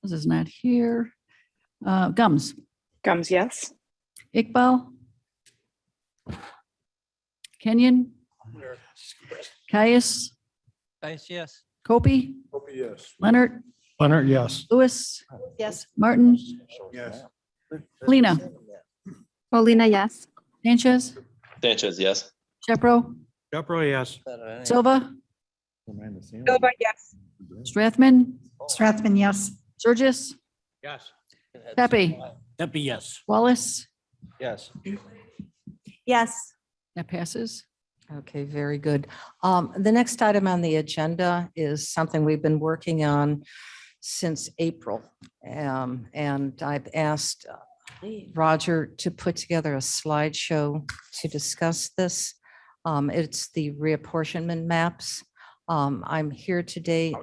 Speaker 2: This is not here. Gums.
Speaker 5: Comes, yes.
Speaker 2: Iqbal. Kenyon. Caius.
Speaker 11: Yes.
Speaker 2: Copey.
Speaker 6: Copey, yes.
Speaker 2: Leonard.
Speaker 23: Leonard, yes.
Speaker 2: Lewis.
Speaker 3: Yes.
Speaker 2: Martin.
Speaker 6: Yes.
Speaker 2: Lena.
Speaker 8: Molina, yes.
Speaker 2: Sanchez,
Speaker 19: Sanchez, yes.
Speaker 2: Shepro,
Speaker 11: Shepro, yes.
Speaker 2: Silva,
Speaker 16: Silva, yes.
Speaker 2: Strathman,
Speaker 3: Strathman, yes.
Speaker 2: Surges,
Speaker 11: Yes.
Speaker 2: Pepe,
Speaker 11: Pepe, yes.
Speaker 2: Wallace.
Speaker 11: Yes.
Speaker 15: Yes.
Speaker 2: That passes.
Speaker 1: Okay, very good. The next item on the agenda is something we've been working on since April. And I've asked Roger to put together a slideshow to discuss this. It's the reapportionment maps. I'm here today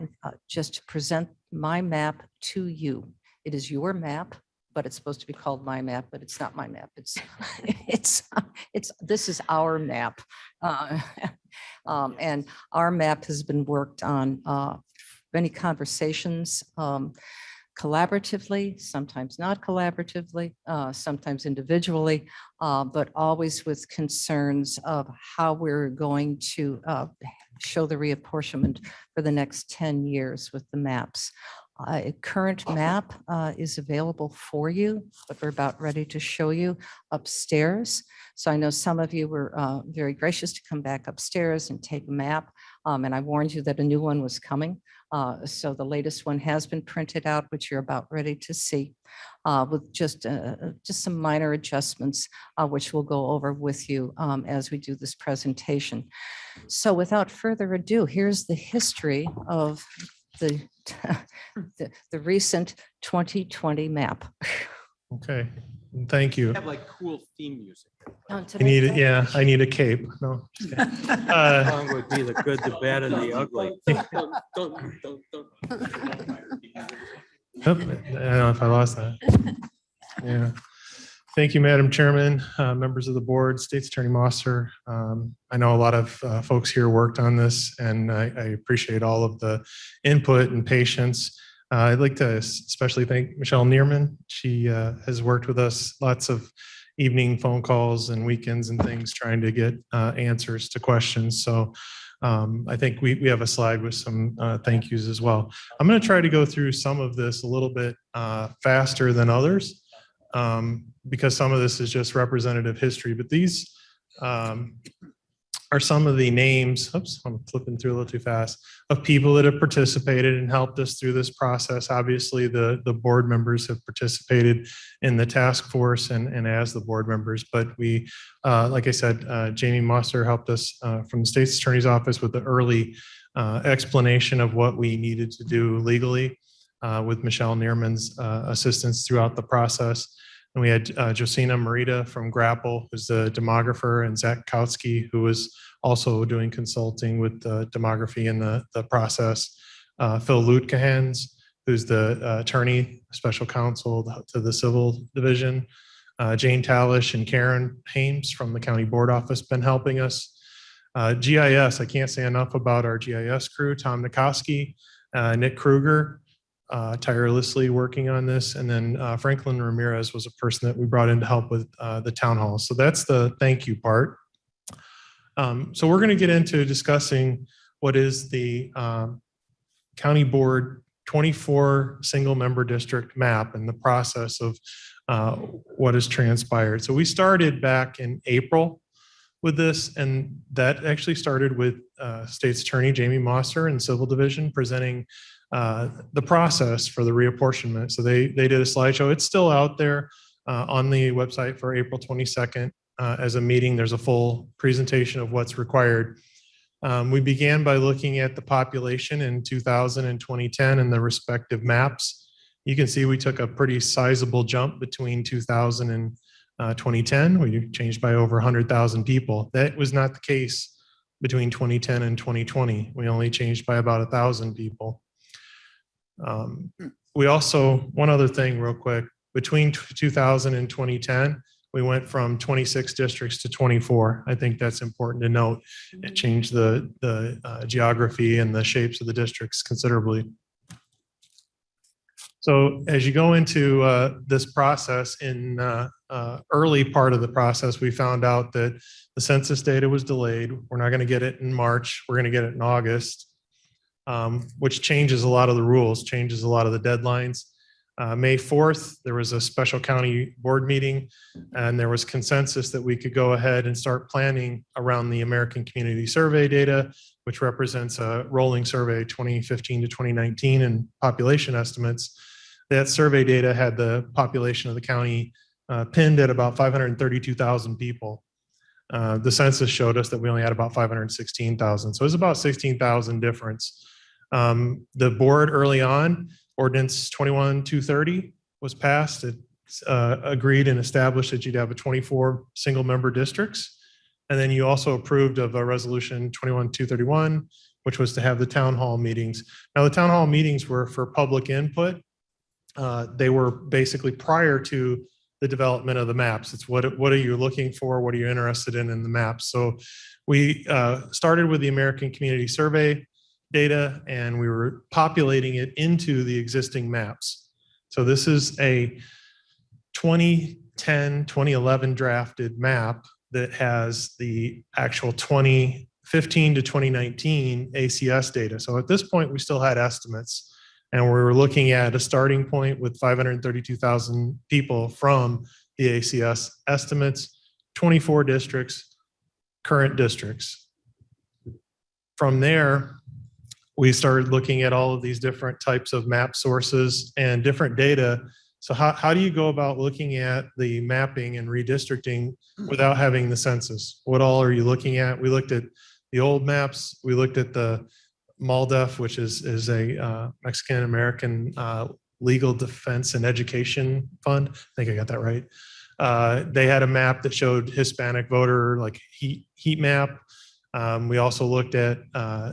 Speaker 1: just to present my map to you. It is your map, but it's supposed to be called my map, but it's not my map. This is our map. And our map has been worked on many conversations, collaboratively, sometimes not collaboratively, sometimes individually, but always with concerns of how we're going to show the reapportionment for the next 10 years with the maps. A current map is available for you, but we're about ready to show you upstairs. So I know some of you were very gracious to come back upstairs and take a map. And I warned you that a new one was coming. So the latest one has been printed out, which you're about ready to see, with just some minor adjustments, which we'll go over with you as we do this presentation. So without further ado, here's the history of the recent 2020 map.
Speaker 6: Okay, thank you.
Speaker 22: Have like cool theme music.
Speaker 6: I need it. Yeah, I need a cape. No. just kidding.
Speaker 11: Song would be the good, the bad, and the ugly.
Speaker 6: I don't know if I lost that. Yeah. Thank you, Madam Chairman, members of the board, State's Attorney Mosser. I know a lot of folks here worked on this, and I appreciate all of the input and patience. I'd like to especially thank Michelle Neerman. She has worked with us lots of evening phone calls and weekends and things trying to get answers to questions. So I think we have a slide with some thank yous as well. I'm going to try to go through some of this a little bit faster than others, because some of this is just representative history, but these are some of the names, oops, I'm flipping through a little too fast, of people that have participated and helped us through this process. Obviously, the board members have participated in the task force and as the board members, but we, like I said, Jamie Mosser helped us from the State's Attorney's Office with the early explanation of what we needed to do legally, with Michelle Neerman's assistance throughout the process. And we had Josina Marita from Grapple, who's the demographer, and Zach Kautsky, who was also doing consulting with the demography in the process. Phil Lutkehans, who's the attorney, special counsel to the civil division. Jane Talish and Karen Hames from the county board office been helping us. GIS, I can't say enough about our GIS crew, Tom Nikoski, Nick Kruger, tirelessly working on this. And then Franklin Ramirez was a person that we brought in to help with the town hall. So that's the thank you part. So we're going to get into discussing what is the county board 24 single member district map and the process of what has transpired. So we started back in April with this, and that actually started with State's Attorney Jamie Mosser and Civil Division presenting the process for the reapportionment. So they did a slideshow. It's still out there on the website for April 22nd as a meeting. There's a full presentation of what's required. We began by looking at the population in 2000 and 2010 and the respective maps. You can see we took a pretty sizable jump between 2000 and 2010. We changed by over 100,000 people. That was not the case between 2010 and 2020. We only changed by about 1,000 people. We also, one other thing real quick, between 2000 and 2010, we went from 26 districts to 24. I think that's important to note. It changed the geography and the shapes of the districts considerably. So as you go into this process, in early part of the process, we found out that the census data was delayed. We're not going to get it in March. We're going to get it in August, which changes a lot of the rules, changes a lot of the deadlines. May 4th, there was a special county board meeting, and there was consensus that we could go ahead and start planning around the American Community Survey data, which represents a rolling survey 2015 to 2019 and population estimates. That survey data had the population of the county pinned at about 532,000 people. The census showed us that we only had about 516,000. So it was about 16,000 difference. The board early on, Ordinance 21-230 was passed. It agreed and established that you'd have a 24 single member districts. And then you also approved of a resolution 21-231, which was to have the town hall meetings. Now the town hall meetings were for public input. They were basically prior to the development of the maps. It's what are you looking for? What are you interested in the maps? So we started with the American Community Survey data, and we were populating it into the existing maps. So this is a 2010, 2011 drafted map that has the actual 2015 to 2019 ACS data. So at this point, we still had estimates, and we were looking at a starting point with 532,000 people from the ACS estimates, 24 districts, current districts. From there, we started looking at all of these different types of map sources and different data. So how do you go about looking at the mapping and redistricting without having the census? What all are you looking at? We looked at the old maps. We looked at the MALDEF, which is a Mexican American Legal Defense and Education Fund. I think I got that right. They had a map that showed Hispanic voter like heat map. We also looked at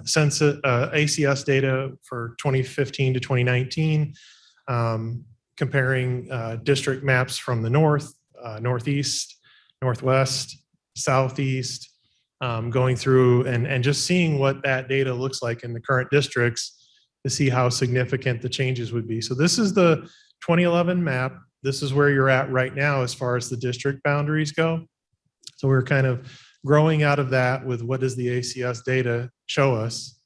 Speaker 6: census ACS data for 2015 to 2019, comparing district maps from the north, northeast, northwest, southeast, going through and just seeing what that data looks like in the current districts to see how significant the changes would be. So this is the 2011 map. This is where you're at right now as far as the district boundaries go. So we're kind of growing out of that with what does the ACS data show us.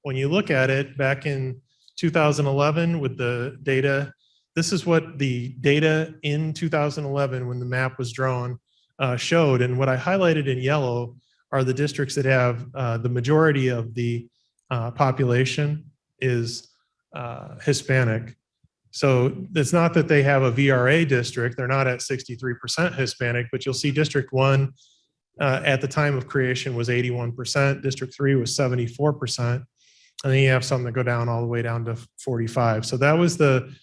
Speaker 6: When you look at it back in 2011 with the data, this is what the data in 2011 when the map was drawn showed. And what I highlighted in yellow are the districts that have the majority of the population is Hispanic. So it's not that they have a VRA district, they're not at 63% Hispanic, but you'll see District 1 at the time of creation was 81%, District 3 was 74%, and then you have some that go down all the way down to 45. So that was the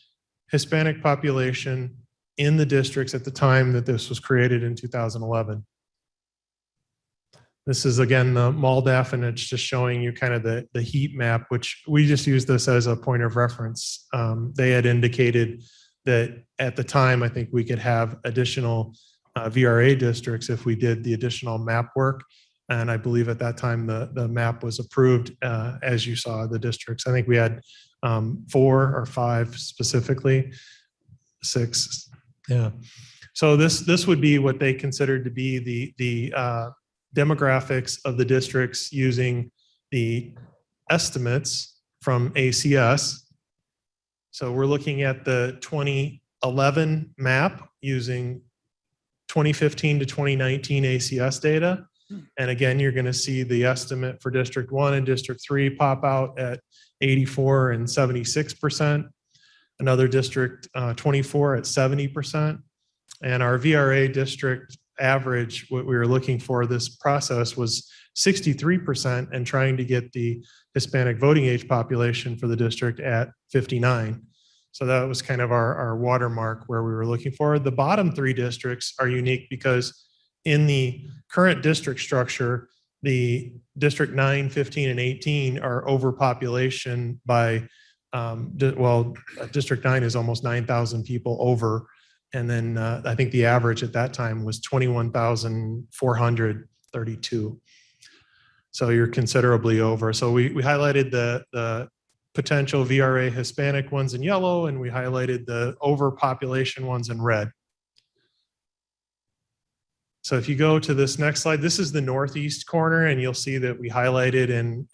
Speaker 6: Hispanic population in the districts at the time that this was created in 2011. This is again the MALDEF, and it's just showing you kind of the heat map, which we just use this as a point of reference. They had indicated that at the time, I think we could have additional VRA districts if we did the additional map work. And I believe at that time, the map was approved as you saw the districts. I think we had 4 or 5 specifically, 6. Yeah. So this would be what they considered to be the demographics of the districts using the estimates from ACS. So we're looking at the 2011 map using 2015 to 2019 ACS data. And again, you're going to see the estimate for District 1 and District 3 pop out at 84 and 76%. Another District 24 at 70%. And our VRA district average, what we were looking for this process was 63% and trying to get the Hispanic voting age population for the district at 59. So that was kind of our watermark where we were looking for. The bottom 3 districts are unique because in the current district structure, the District 9, 15, and 18 are overpopulation by, District 9 is almost 9,000 people over. And then I think the average at that time was 21,432. So you're considerably over. So we highlighted the potential VRA Hispanic ones in yellow, and we highlighted the overpopulation ones in red. So if you go to this next slide, this is the northeast corner, and you'll see that we highlighted in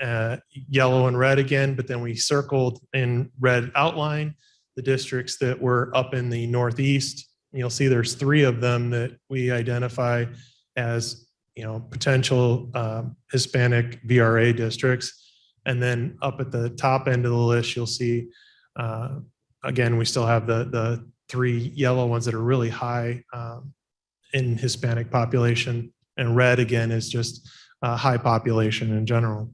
Speaker 6: yellow and red again, but then we circled in red outline the districts that were up in the northeast. You'll see there's 3 of them that we identify as, potential Hispanic VRA districts. And then up at the top end of the list, you'll see, again, we still have the 3 yellow ones that are really high in Hispanic population. And red, again, is just high population in general.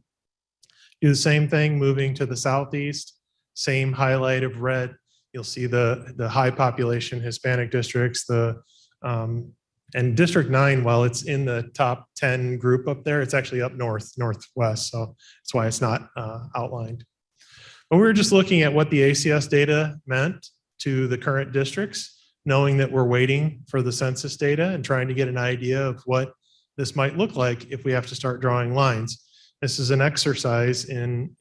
Speaker 6: Do the same thing moving to the southeast, same highlight of red. You'll see the high population Hispanic districts, and District 9, while it's in the top 10 group up there, it's actually up northwest. So that's why it's not outlined. But we were just looking at what the ACS data meant to the current districts, knowing that we're waiting for the census data and trying to get an idea of what this might look like if we have to start drawing lines. This is an exercise in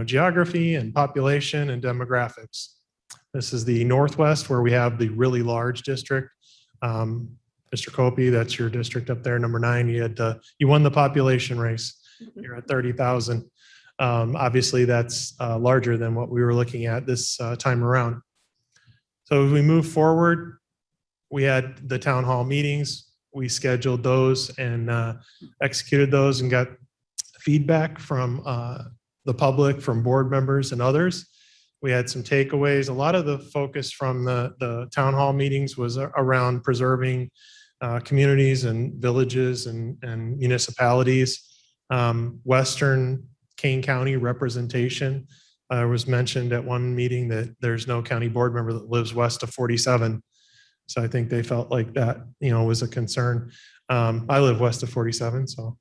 Speaker 6: geography and population and demographics. This is the Northwest, where we have the really large district. Mr. Copey, that's your district up there, number 9. You won the population race. You're at 30,000. Obviously, that's larger than what we were looking at this time around. So as we move forward, we had the town hall meetings. We scheduled those and executed those and got feedback from the public, from board members and others. We had some takeaways. A lot of the focus from the town hall meetings was around preserving communities and villages and municipalities. Western Kane County representation was mentioned at one meeting, that there's no county board member that lives west of 47. So I think they felt like that, was a concern. I live west of 47, so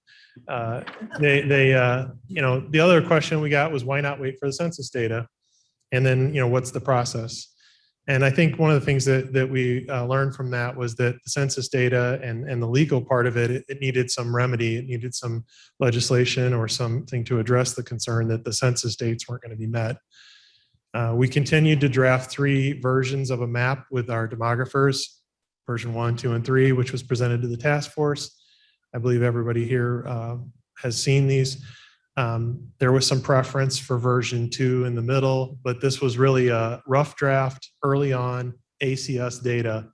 Speaker 6: the other question we got was, why not wait for the census data? And then, what's the process? And I think one of the things that we learned from that was that the census data and the legal part of it needed some remedy. It needed some legislation or something to address the concern that the census dates weren't going to be met. We continued to draft 3 versions of a map with our demographers, version 1, 2, and 3, which was presented to the task force. I believe everybody here has seen these. There was some preference for version 2 in the middle, but this was really a rough draft early on ACS data.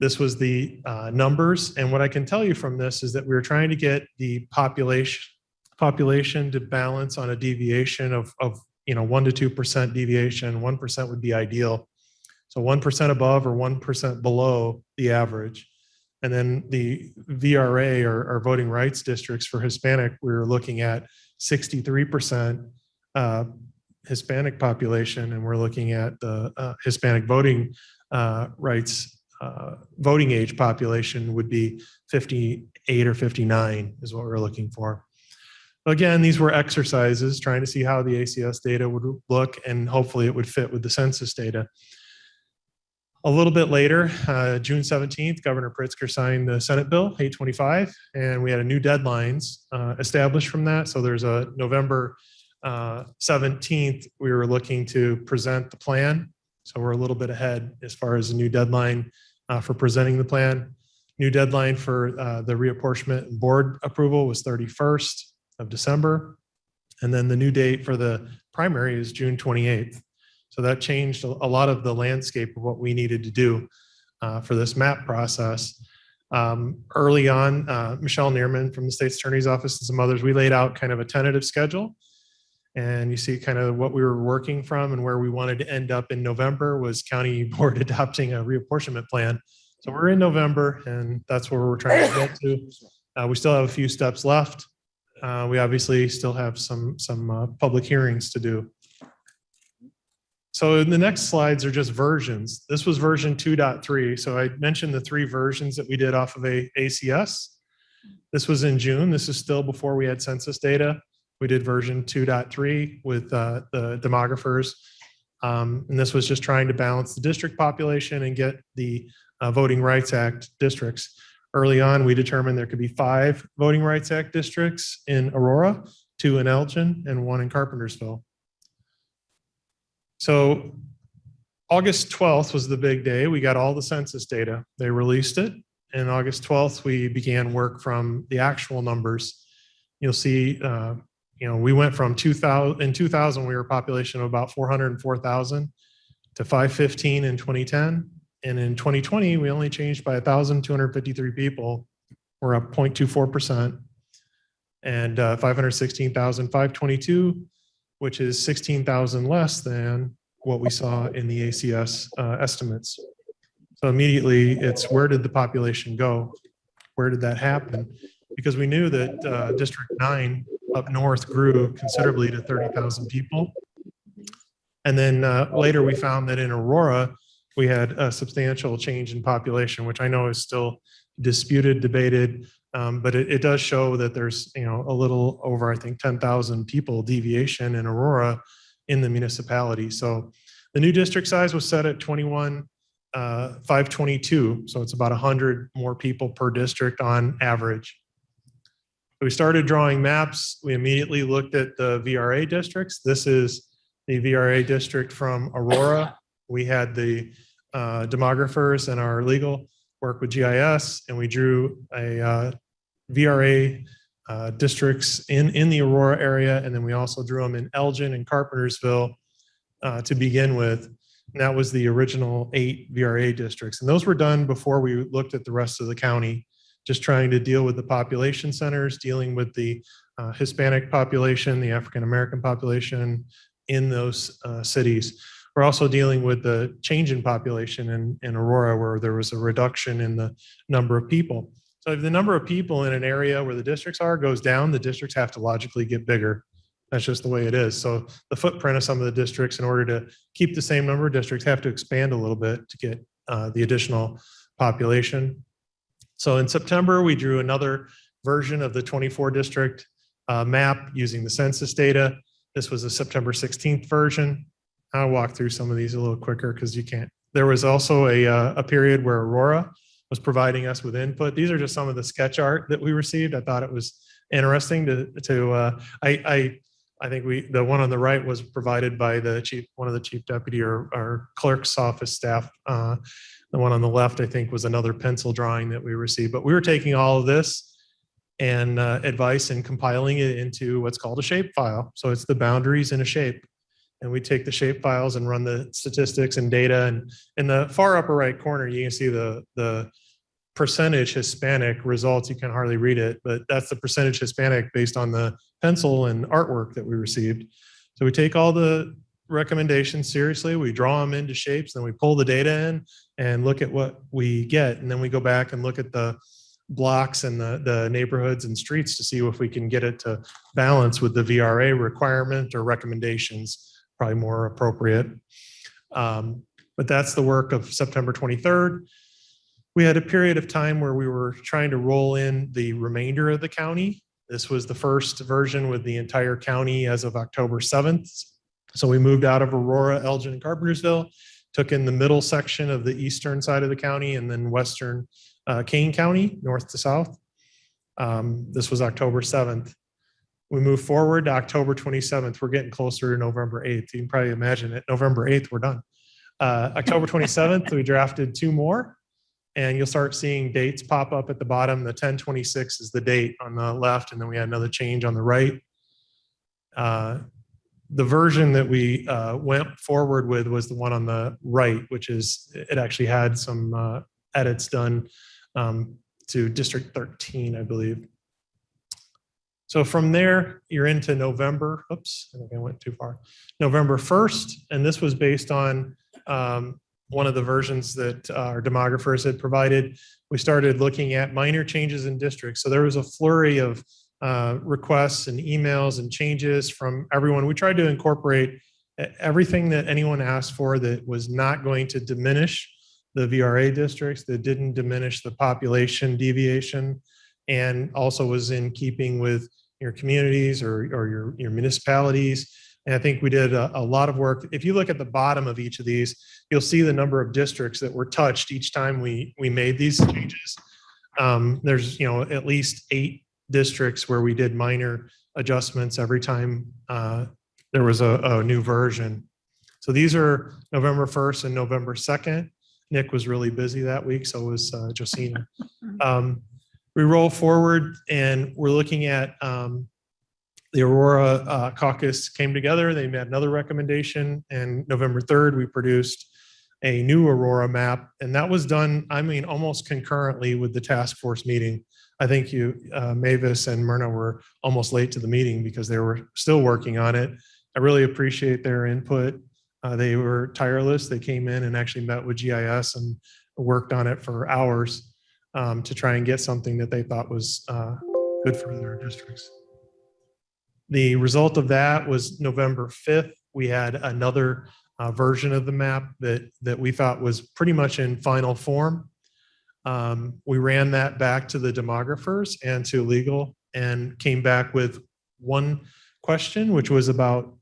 Speaker 6: This was the numbers. And what I can tell you from this is that we were trying to get the population to balance on a deviation of 1 to 2% deviation. 1% would be ideal. So 1% above or 1% below the average. And then the VRA, or voting rights districts for Hispanic, we were looking at 63% Hispanic population, and we're looking at the Hispanic voting rights, voting age population would be 58 or 59 is what we're looking for. Again, these were exercises trying to see how the ACS data would look, and hopefully it would fit with the census data. A little bit later, June 17th, Governor Pritzker signed the Senate Bill 825, and we had a new deadlines established from that. So there's a November 17th, we were looking to present the plan. So we're a little bit ahead as far as the new deadline for presenting the plan. New deadline for the reapportionment and board approval was 31st of December. And then the new date for the primary is June 28th. So that changed a lot of the landscape of what we needed to do for this map process. Early on, Michelle Neerman from the State's Attorney's Office and some others, we laid out kind of a tentative schedule. And you see kind of what we were working from and where we wanted to end up in November was county board adopting a reapportionment plan. So we're in November, and that's where we're trying to get to. We still have a few steps left. We obviously still have some public hearings to do. So the next slides are just versions. This was version 2.3. So I mentioned the 3 versions that we did off of ACS. This was in June. This is still before we had census data. We did version 2.3 with the demographers. And this was just trying to balance the district population and get the Voting Rights Act districts. Early on, we determined there could be 5 Voting Rights Act districts in Aurora, 2 in Elgin, and 1 in Carpentersville. So August 12th was the big day. We got all the census data. They released it. And August 12th, we began work from the actual numbers. You'll see we went from 2000, in 2000, we were a population of about 404,000 to 515 in 2010. And in 2020, we only changed by 1,253 people. We're up 0.24%. And 516,522, which is 16,000 less than what we saw in the ACS estimates. So immediately it's, where did the population go? Where did that happen? Because we knew that District 9 up north grew considerably to 30,000 people. And then later we found that in Aurora, we had a substantial change in population, which I know is still disputed, debated, but it does show that there's a little over, I think, 10,000 people deviation in Aurora in the municipality. So the new district size was set at 21,522. So it's about 100 more people per district on average. We started drawing maps. We immediately looked at the VRA districts. This is the VRA district from Aurora. We had the demographers and our legal work with GIS, and we drew a VRA districts in the Aurora area, and then we also drew them in Elgin and Carpentersville to begin with. And that was the original 8 VRA districts. And those were done before we looked at the rest of the county, just trying to deal with the population centers, dealing with the Hispanic population, the African-American population in those cities. We're also dealing with the change in population in Aurora, where there was a reduction in the number of people. So if the number of people in an area where the districts are goes down, the districts have to logically get bigger. That's just the way it is. So the footprint of some of the districts, in order to keep the same number of districts, have to expand a little bit to get the additional population. So in September, we drew another version of the 24 district map using the census data. This was a September 16th version. I'll walk through some of these a little quicker because you can't. There was also a period where Aurora was providing us with input. These are just some of the sketch art that we received. I thought it was interesting I think the one on the right was provided by one of the chief deputy or clerk's office staff. The one on the left, I think, was another pencil drawing that we received. But we were taking all of this and advice and compiling it into what's called a shape file. So it's the boundaries in a shape. And we take the shape files and run the statistics and data. And in the far upper right corner, you can see the percentage Hispanic results. You can hardly read it, but that's the percentage Hispanic based on the pencil and artwork that we received. So we take all the recommendations seriously. We draw them into shapes, then we pull the data in and look at what we get. And then we go back and look at the blocks and the neighborhoods and streets to see if we can get it to balance with the VRA requirement or recommendations, probably more appropriate. But that's the work of September 23rd. We had a period of time where we were trying to roll in the remainder of the county. This was the first version with the entire county as of October 7th. So we moved out of Aurora, Elgin, and Carpentersville, took in the middle section of the eastern side of the county, and then western Kane County, north to south. This was October 7th. We move forward to October 27th. We're getting closer to November 8th. You can probably imagine it. November 8th, we're done. October 27th, we drafted 2 more. And you'll start seeing dates pop up at the bottom. The 10/26 is the date on the left, and then we had another change on the right. The version that we went forward with was the one on the right, which is, it actually had some edits done to District 13, I believe. So from there, you're into November. Oops, I think I went too far. November 1st, and this was based on one of the versions that our demographers had provided. We started looking at minor changes in districts. So there was a flurry of requests and emails and changes from everyone. We tried to incorporate everything that anyone asked for that was not going to diminish the VRA districts, that didn't diminish the population deviation, and also was in keeping with your communities or your municipalities. And I think we did a lot of work. If you look at the bottom of each of these, you'll see the number of districts that were touched each time we made these changes. There's at least 8 districts where we did minor adjustments every time there was a new version. So these are November 1st and November 2nd. Nick was really busy that week, so was Josina. We roll forward and we're looking at The Aurora caucus came together. They made another recommendation, and November 3rd, we produced a new Aurora map, and that was done, I mean, almost concurrently with the task force meeting. I think Mavis and Myrna were almost late to the meeting because they were still working on it. I really appreciate their input. They were tireless. They came in and actually met with GIS and worked on it for hours to try and get something that they thought was good for their districts. The result of that was November 5th. We had another version of the map that we thought was pretty much in final form. We ran that back to the demographers and to legal and came back with one question, which was about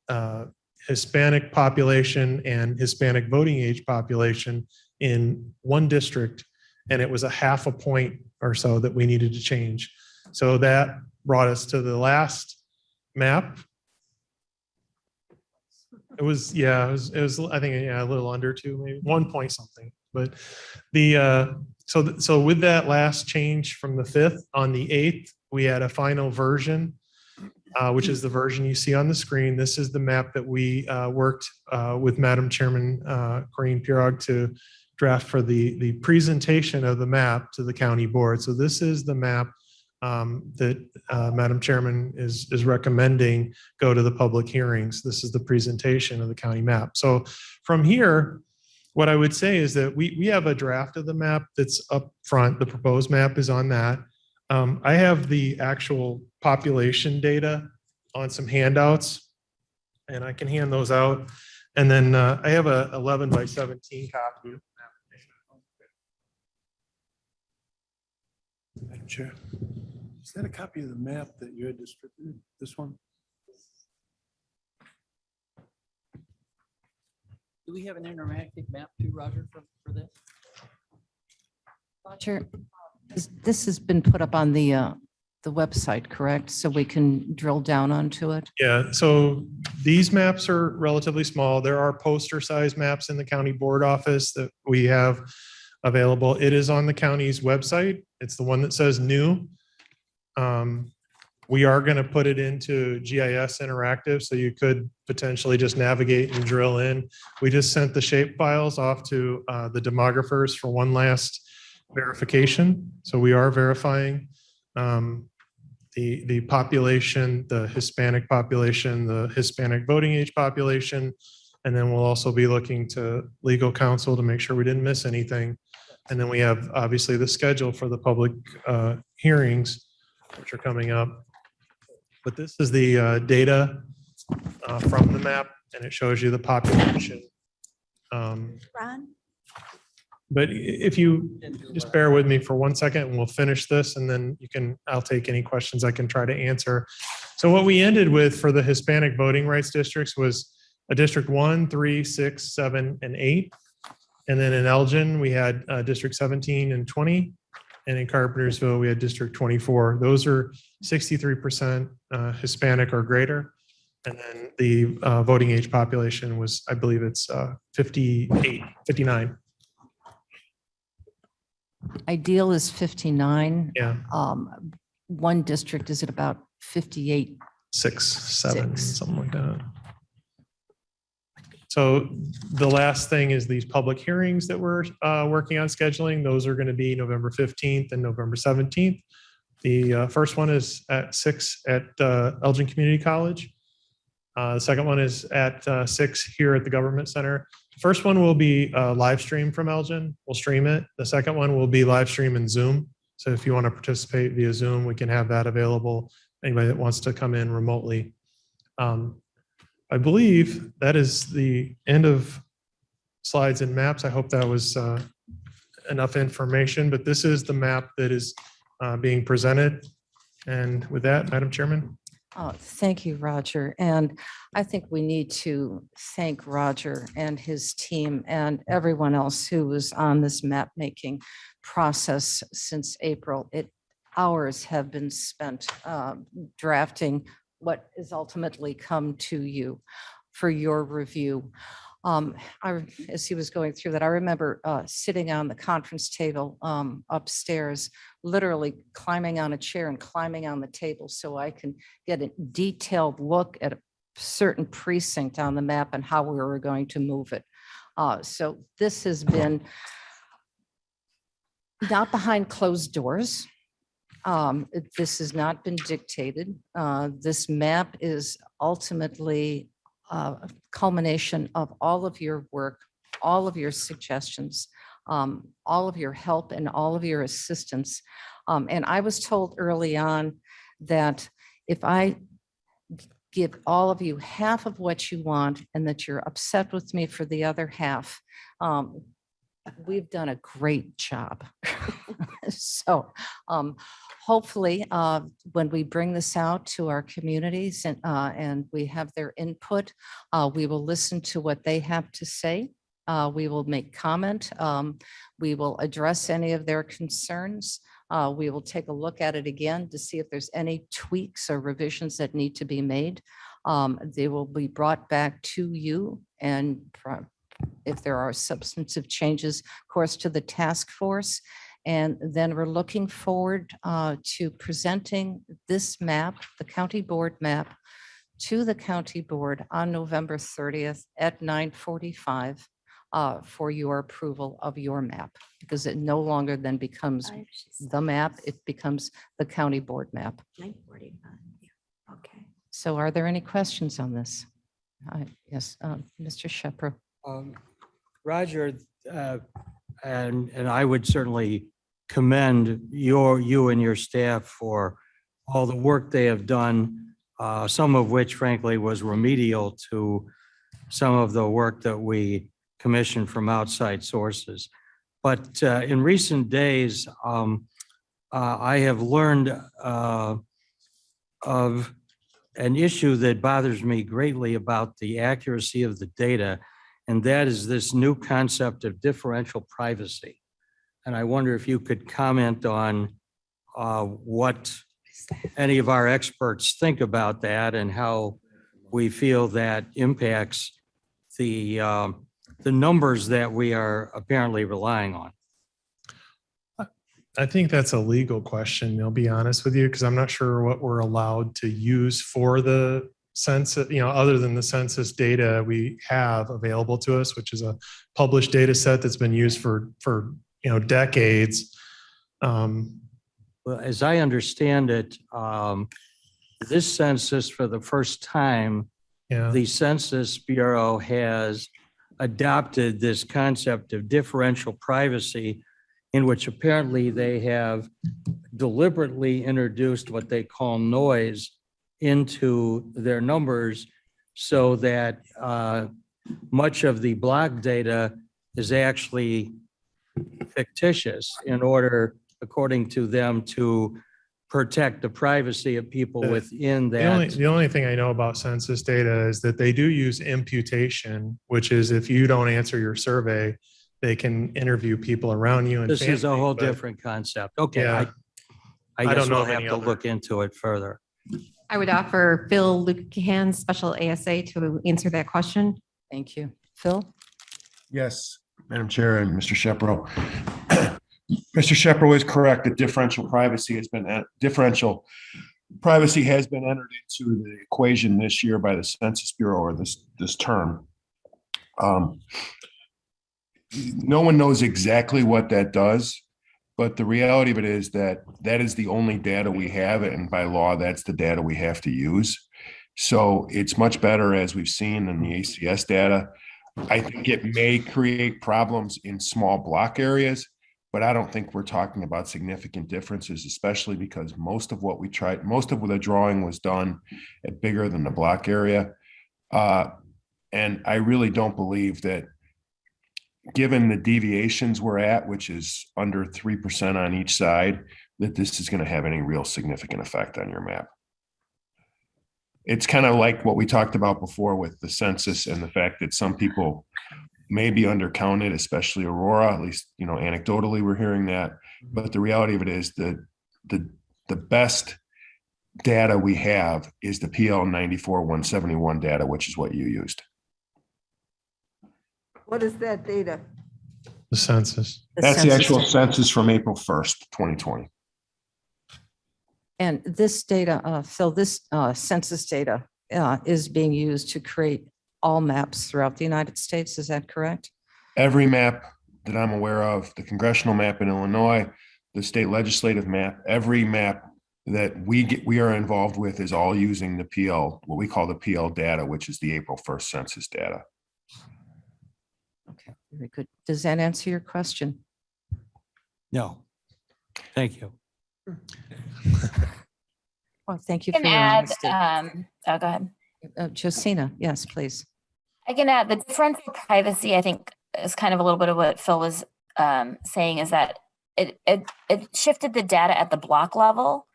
Speaker 6: Hispanic population and Hispanic voting age population in one district. And it was a half a point or so that we needed to change. So that brought us to the last map. It was, yeah, it was, I think, yeah, a little under 2, maybe 1 point something. But the, so with that last change from the 5th, on the 8th, we had a final version, which is the version you see on the screen. This is the map that we worked with Madam Chairman Corinne Pirog to draft for the presentation of the map to the county board. So this is the map that Madam Chairman is recommending go to the public hearings. This is the presentation of the county map. So from here, what I would say is that we have a draft of the map that's up front. The proposed map is on that. I have the actual population data on some handouts, and I can hand those out. And then I have a 11 by 17 copy.
Speaker 12: Madam Chair, is that a copy of the map that you had distributed? This one?
Speaker 2: Do we have an interactive map too, Roger, for this?
Speaker 1: Roger, this has been put up on the website, correct? So we can drill down onto it?
Speaker 6: Yeah, so these maps are relatively small. There are poster size maps in the county board office that we have available. It is on the county's website. It's the one that says new. We are going to put it into GIS Interactive, so you could potentially just navigate and drill in. We just sent the shape files off to the demographers for one last verification. So we are verifying the population, the Hispanic population, the Hispanic voting age population, and then we'll also be looking to legal counsel to make sure we didn't miss anything. And then we have obviously the schedule for the public hearings, which are coming up. But this is the data from the map, and it shows you the population.
Speaker 18: Ron?
Speaker 6: But if you just bear with me for 1 second and we'll finish this, and then I'll take any questions I can try to answer. So what we ended with for the Hispanic voting rights districts was a District 1, 3, 6, 7, and 8. And then in Elgin, we had District 17 and 20. And in Carpentersville, we had District 24. Those are 63% Hispanic or greater. And then the voting age population was, I believe it's 59.
Speaker 1: Ideal is 59.
Speaker 6: Yeah.
Speaker 1: One district is at about 58.
Speaker 6: 6, 7, something like that. So the last thing is these public hearings that we're working on scheduling. Those are going to be November 15th and November 17th. The first one is at 6 at Elgin Community College. The second one is at 6 here at the Government Center. The first one will be live stream from Elgin. We'll stream it. The second one will be live stream in Zoom. So if you want to participate via Zoom, we can have that available. Anybody that wants to come in remotely. I believe that is the end of slides and maps. I hope that was enough information, but this is the map that is being presented. And with that, Madam Chairman.
Speaker 1: Oh, thank you, Roger. And I think we need to thank Roger and his team and everyone else who was on this map making process since April. Hours have been spent drafting what is ultimately come to you for your review. As he was going through that, I remember sitting on the conference table upstairs, literally climbing on a chair and climbing on the table so I can get a detailed look at a certain precinct on the map and how we were going to move it. So this has been not behind closed doors. This has not been dictated. This map is ultimately a culmination of all of your work, all of your suggestions, all of your help and all of your assistance. And I was told early on that if I give all of you half of what you want and that you're upset with me for the other half, we've done a great job. So hopefully when we bring this out to our communities and we have their input, we will listen to what they have to say. We will make comment. We will address any of their concerns. We will take a look at it again to see if there's any tweaks or revisions that need to be made. They will be brought back to you, and if there are substantive changes, of course, to the task force. And then we're looking forward to presenting this map, the county board map, to the county board on November 30th at 9:45 for your approval of your map, because it no longer then becomes the map, it becomes the county board map.
Speaker 18: 9:45. Okay.
Speaker 1: So are there any questions on this? Yes, Mr. Shepro.
Speaker 11: Roger, and I would certainly commend you and your staff for all the work they have done, some of which frankly was remedial to some of the work that we commissioned from outside sources. But in recent days, I have learned of an issue that bothers me greatly about the accuracy of the data, and that is this new concept of differential privacy. And I wonder if you could comment on what any of our experts think about that and how we feel that impacts the numbers that we are apparently relying on.
Speaker 6: I think that's a legal question, I'll be honest with you, because I'm not sure what we're allowed to use for the census, other than the census data we have available to us, which is a published data set that's been used for decades.
Speaker 11: Well, as I understand it, this census, for the first time, the Census Bureau has adopted this concept of differential privacy, in which apparently they have deliberately introduced what they call noise into their numbers, so that much of the block data is actually fictitious in order, according to them, to protect the privacy of people within that.
Speaker 6: The only thing I know about census data is that they do use imputation, which is if you don't answer your survey, they can interview people around you. And
Speaker 11: This is a
Speaker 6: family,
Speaker 11: whole
Speaker 6: but
Speaker 11: different concept. Okay,
Speaker 6: Yeah.
Speaker 11: I
Speaker 6: I
Speaker 11: guess
Speaker 6: don't know
Speaker 11: we'll
Speaker 6: of
Speaker 11: have
Speaker 6: any
Speaker 11: to
Speaker 6: other.
Speaker 11: look into it further.
Speaker 8: I would offer Phil Lucahan, Special ASA, to answer that question.
Speaker 1: Thank you. Phil?
Speaker 10: Yes, Madam Chair and Mr. Shepro. Mr. Shepro is correct that differential privacy has been entered into the equation this year by the Census Bureau, or this term. No one knows exactly what that does, but the reality of it is that that is the only data we have, and by law, that's the data we have to use. So it's much better, as we've seen in the ACS data. I think it may create problems in small block areas, but I don't think we're talking about significant differences, especially because most of the drawing was done at bigger than the block area. And I really don't believe that, given the deviations we're at, which is under 3% on each side, that this is going to have any real significant effect on your map. It's kind of like what we talked about before with the census and the fact that some people may be undercounted, especially Aurora, at least, anecdotally we're hearing that. But the reality of it is that the best data we have is the PL 94-171 data, which is what you used.
Speaker 3: What is that data?
Speaker 6: The census.
Speaker 10: That's the actual
Speaker 1: data.
Speaker 10: census from April 1st, 2020.
Speaker 1: And this data, Phil, this census data is being used to create all maps throughout the United States. Is that correct?
Speaker 10: Every map that I'm aware of, the congressional map in Illinois, the state legislative map, every map that we are involved with is all using the PL, what we call the PL data, which is the April 1st census data.
Speaker 1: Okay, very good. Does that answer your question?
Speaker 11: No. Thank you.
Speaker 1: Well, thank you
Speaker 17: I
Speaker 1: for
Speaker 17: can
Speaker 1: your
Speaker 17: add,
Speaker 1: honesty.
Speaker 17: oh, go ahead.
Speaker 1: Josina, yes, please.
Speaker 17: I can add the differential privacy, I think is kind of a little bit of what Phil was saying, is that it shifted the data at the block level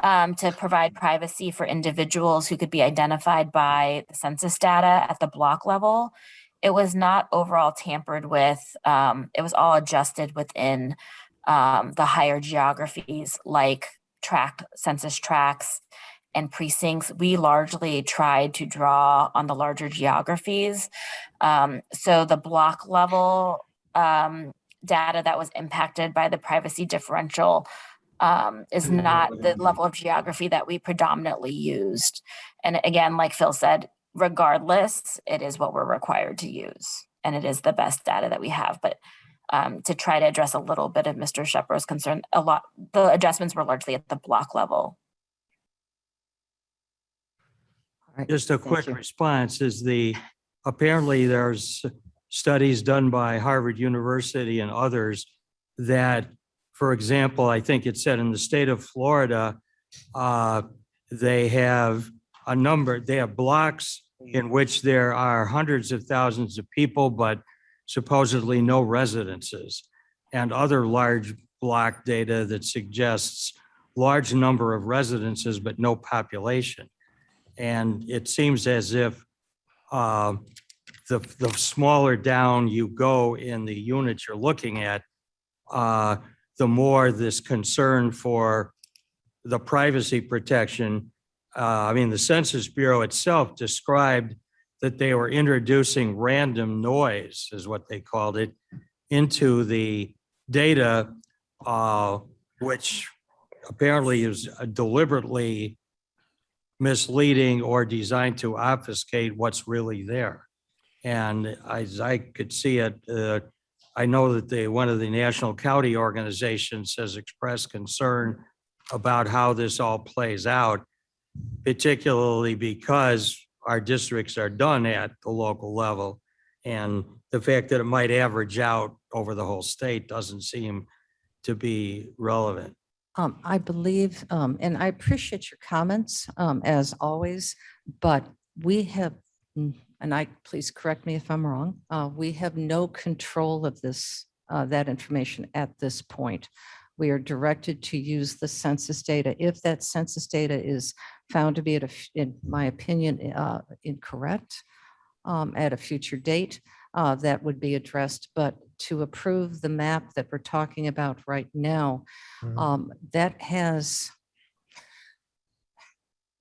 Speaker 17: to provide privacy for individuals who could be identified by the census data at the block level. It was not overall tampered with. It was all adjusted within the higher geographies like census tracts and precincts. We largely tried to draw on the larger geographies. So the block level data that was impacted by the privacy differential is not the level of geography that we predominantly used. And again, like Phil said, regardless, it is what we're required to use. And it is the best data that we have. But to try to address a little bit of Mr. Shepherd's concern, the adjustments were largely at the block level.
Speaker 11: Just a quick response is apparently there's studies done by Harvard University and others that, for example, I think it said in the state of Florida, they have blocks in which there are hundreds of thousands of people, but supposedly no residences, and other large block data that suggests large number of residences, but no population. And it seems as if the smaller down you go in the units you're looking at, the more this concern for the privacy protection. I mean, the Census Bureau itself described that they were introducing random noise, is what they called it, into the data, which apparently is deliberately misleading or designed to obfuscate what's really there. And as I could see it, I know that one of the national county organizations has expressed concern about how this all plays out, particularly because our districts are done at the local level. And the fact that it might average out over the whole state doesn't seem to be relevant.
Speaker 1: I believe, and I appreciate your comments as always, but we have, and please correct me if I'm wrong, we have no control of that information at this point. We are directed to use the census data. If that census data is found to be, in my opinion, incorrect at a future date, that would be addressed. But to approve the map that we're talking about right now, that has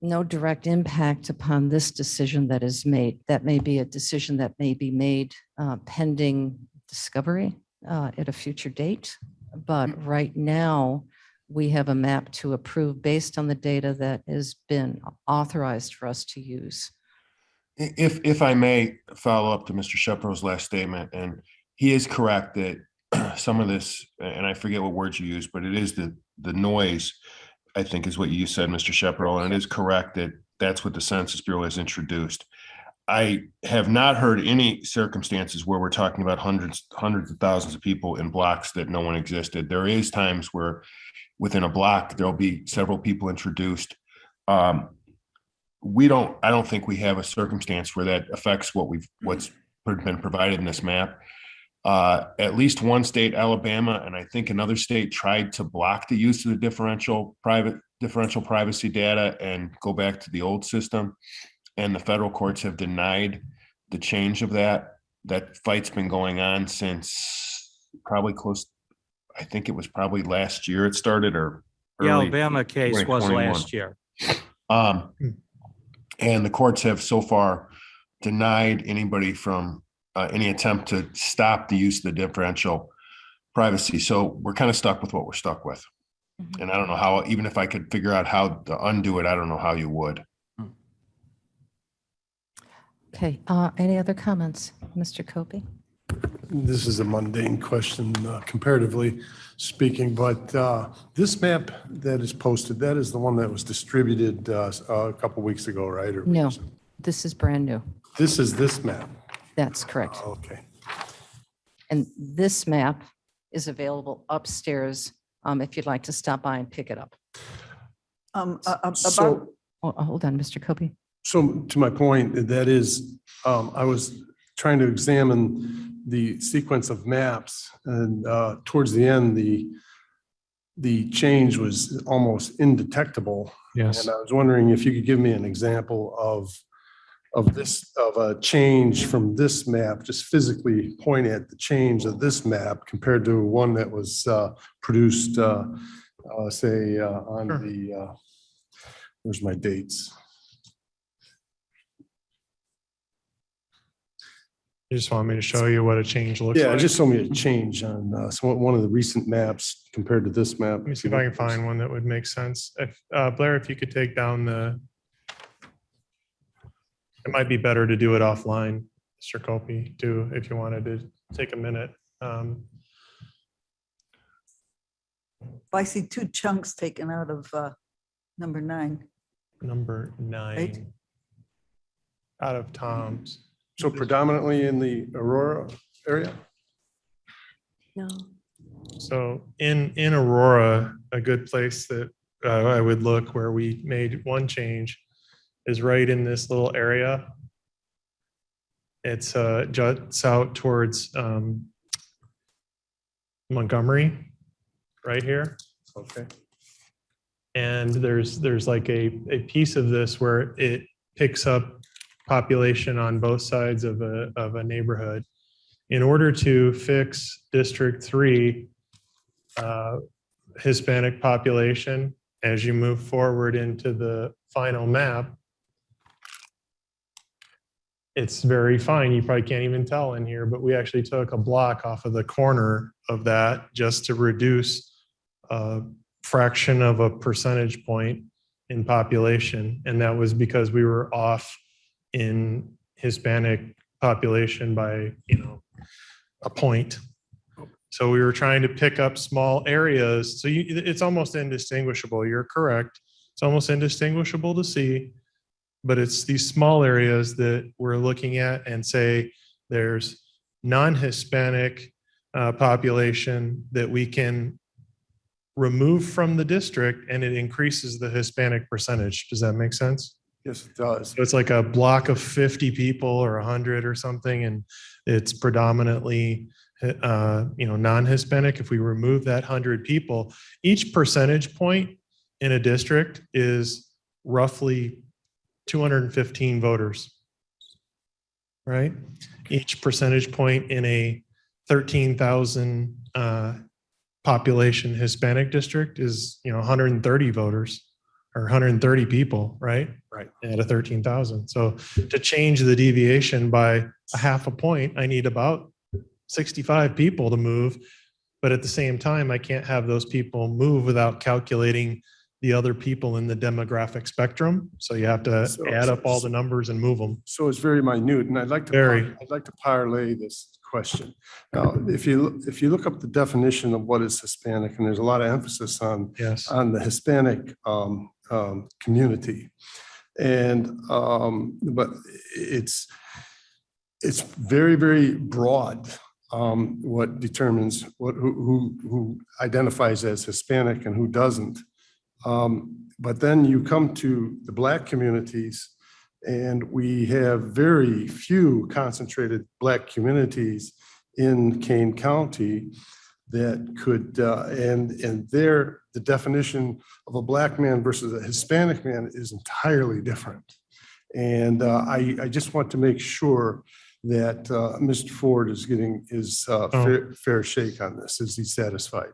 Speaker 1: no direct impact upon this decision that is made. That may be a decision that may be made pending discovery at a future date. But right now, we have a map to approve based on the data that has been authorized for us to use.
Speaker 10: If I may follow up to Mr. Shepherd's last statement, and he is correct that some of this, and I forget what words you used, but it is the noise, I think is what you said, Mr. Shepherd, and it is correct that that's what the Census Bureau has introduced. I have not heard any circumstances where we're talking about hundreds of thousands of people in blocks that no one existed. There is times where within a block, there'll be several people introduced. I don't think we have a circumstance where that affects what's been provided in this map. At least one state, Alabama, and I think another state tried to block the use of the differential privacy data and go back to the old system. And the federal courts have denied the change of that. That fight's been going on since probably I think it was probably last year it started, or
Speaker 11: The
Speaker 10: early
Speaker 11: Alabama case was
Speaker 10: 2021.
Speaker 11: last year.
Speaker 10: And the courts have so far denied anybody from any attempt to stop the use of the differential privacy. So we're kind of stuck with what we're stuck with. And I don't know how, even if I could figure out how to undo it, I don't know how you would.
Speaker 1: Okay, any other comments? Mr. Copey?
Speaker 12: This is a mundane question comparatively speaking, but this map that is posted, that is the one that was distributed a couple weeks ago, right? Or
Speaker 1: No, this is brand new.
Speaker 12: This is this map.
Speaker 1: That's correct.
Speaker 12: Okay.
Speaker 1: And this map is available upstairs if you'd like to stop by and pick it up.
Speaker 12: So,
Speaker 1: Hold on, Mr. Copey.
Speaker 12: so to my point, that is, I was trying to examine the sequence of maps, and towards the end, the change was almost indetectable.
Speaker 6: Yes.
Speaker 12: And I was wondering if you could give me an example of a change from this map, just physically point at the change of this map compared to one that was produced, say, on the, where's my dates?
Speaker 6: You just want me to show you what a change looks
Speaker 12: Yeah,
Speaker 6: like?
Speaker 12: just show me a change on one of the recent maps compared to this map.
Speaker 6: Let me see if I can find one that would make sense. If Blair, if you could take down it might be better to do it offline, Mr. Copey, too, if you wanted to take a minute.
Speaker 3: I see two chunks taken out of number 9.
Speaker 6: Number 9
Speaker 3: Right.
Speaker 6: out of Tom's.
Speaker 12: So predominantly in the Aurora area?
Speaker 18: No.
Speaker 6: So in Aurora, a good place that I would look where we made one change is right in this little area. It's juts out towards Montgomery, right here.
Speaker 12: Okay.
Speaker 6: And there's like a piece of this where it picks up population on both sides of a neighborhood. In order to fix District 3 Hispanic population, as you move forward into the final map, it's very fine. You probably can't even tell in here, but we actually took a block off of the corner of that just to reduce a fraction of a percentage point in population. And that was because we were off in Hispanic population by, a point. So we were trying to pick up small areas. So it's almost indistinguishable. You're correct. It's almost indistinguishable to see, but it's these small areas that we're looking at and say there's non-Hispanic population that we can remove from the district, and it increases the Hispanic percentage. Does that make sense?
Speaker 12: Yes, it does.
Speaker 6: So it's like a block of 50 people or 100 or something, and it's predominantly non-Hispanic. If we remove that 100 people, each percentage point in a district is roughly 215 voters, right? Each percentage point in a 13,000 population Hispanic district is 130 voters or 130 people, right?
Speaker 12: Right.
Speaker 6: At a 13,000. So to change the deviation by a half a point, I need about 65 people to move. But at the same time, I can't have those people move without calculating the other people in the demographic spectrum. So you have to add up all the numbers and move them.
Speaker 12: So it's very minute, and I'd like to parlay this question. Now, if you look up the definition of what is Hispanic, and there's a lot of emphasis on the Hispanic community, and but it's very, very broad. What determines who identifies as Hispanic and who doesn't. But then you come to the Black communities, and we have very few concentrated Black communities in Kane County that could, and there, the definition of a Black man versus a Hispanic man is entirely different. And I just want to make sure that Mr. Ford is getting his fair shake on this. Is he satisfied?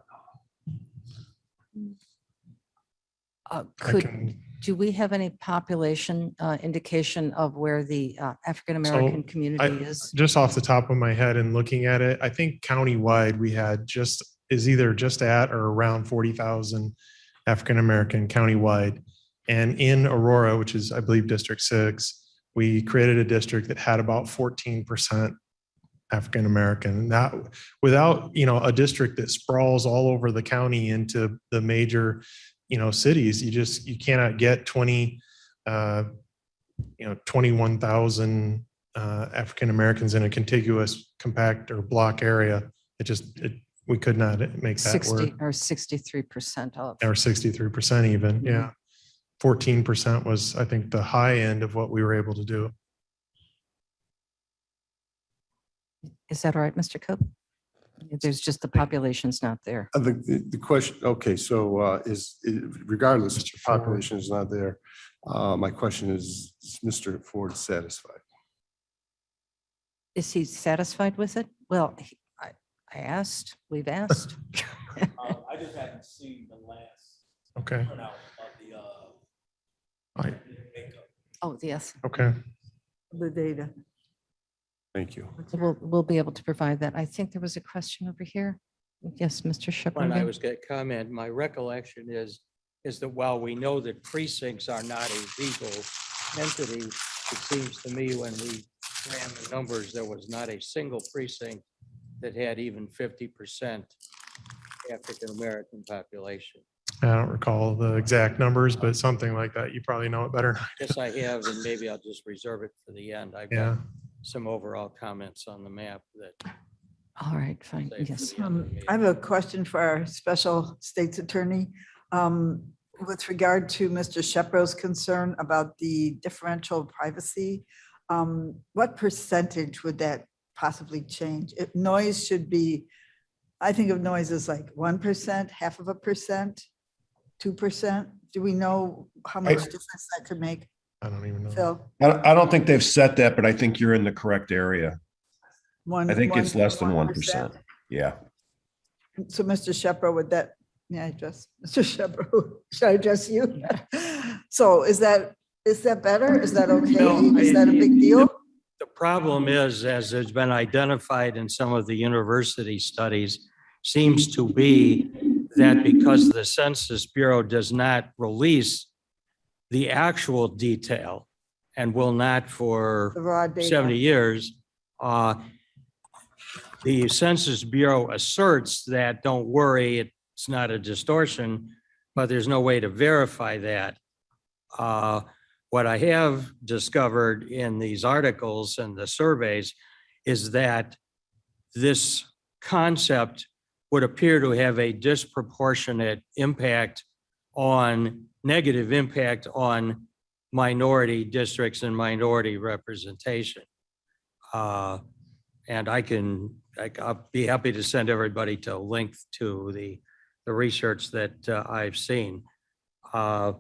Speaker 1: Do we have any population indication of where the African-American community is?
Speaker 6: Just off the top of my head and looking at it, I think countywide, we had is either just at or around 40,000 African-American countywide. And in Aurora, which is, I believe, District 6, we created a district that had about 14% African-American. That without, a district that sprawls all over the county into the major, cities, you cannot get 21,000 African-Americans in a contiguous compact or block area. We could not make that
Speaker 1: 60
Speaker 6: work.
Speaker 1: or 63% of.
Speaker 6: Or 63% even, yeah. 14% was, I think, the high end of what we were able to do.
Speaker 1: Is that all right, Mr. Cope? There's just the population's not there.
Speaker 12: The question, okay, so regardless, if the population is not there, my question is Mr. Ford satisfied?
Speaker 1: Is he satisfied with it? Well, I asked, we've asked.
Speaker 14: I just haven't seen the last
Speaker 6: Okay.
Speaker 14: printout of the makeup.
Speaker 1: Oh, yes.
Speaker 6: Okay.
Speaker 3: The data.
Speaker 12: Thank you.
Speaker 1: We'll be able to provide that. I think there was a question over here. Yes, Mr.
Speaker 11: When I
Speaker 1: Shepherd.
Speaker 11: was going to comment, my recollection is that while we know that precincts are not a legal entity, it seems to me when we ran the numbers, there was not a single precinct that had even 50% African-American population.
Speaker 6: I don't recall the exact numbers, but something like that. You probably know it better. than I do.
Speaker 11: Yes, I have, and maybe I'll just reserve it for the end. I've
Speaker 6: Yeah.
Speaker 11: got some overall comments on the map that.
Speaker 1: All right, fine.
Speaker 11: save for
Speaker 1: Yes.
Speaker 11: the end of the meeting.
Speaker 3: I have a question for our special state's attorney. With regard to Mr. Shepro's concern about the differential privacy, what percentage would that possibly change? If noise should be, I think of noise as like 1%, 0.5%, 2%. Do we know how much difference that could make?
Speaker 6: I don't even know.
Speaker 3: Phil?
Speaker 10: I don't think they've set that, but I think you're in the correct area. I think it's less than 1%. Yeah.
Speaker 3: So Mr. Shepro, would that, yeah, I address Mr. Shepro, should I address you? So is that better? Is that okay?
Speaker 11: No,
Speaker 3: Is that a big deal?
Speaker 11: The problem is, as has been identified in some of the university studies, seems to be that because the Census Bureau does not release the actual detail and will not for
Speaker 3: The raw data.
Speaker 11: 70 years, the Census Bureau asserts that, don't worry, it's not a distortion, but there's no way to verify that. What I have discovered in these articles and the surveys is that this concept would appear to have a disproportionate impact negative impact on minority districts and minority representation. And I'll be happy to send everybody to a link to the research that I've seen. And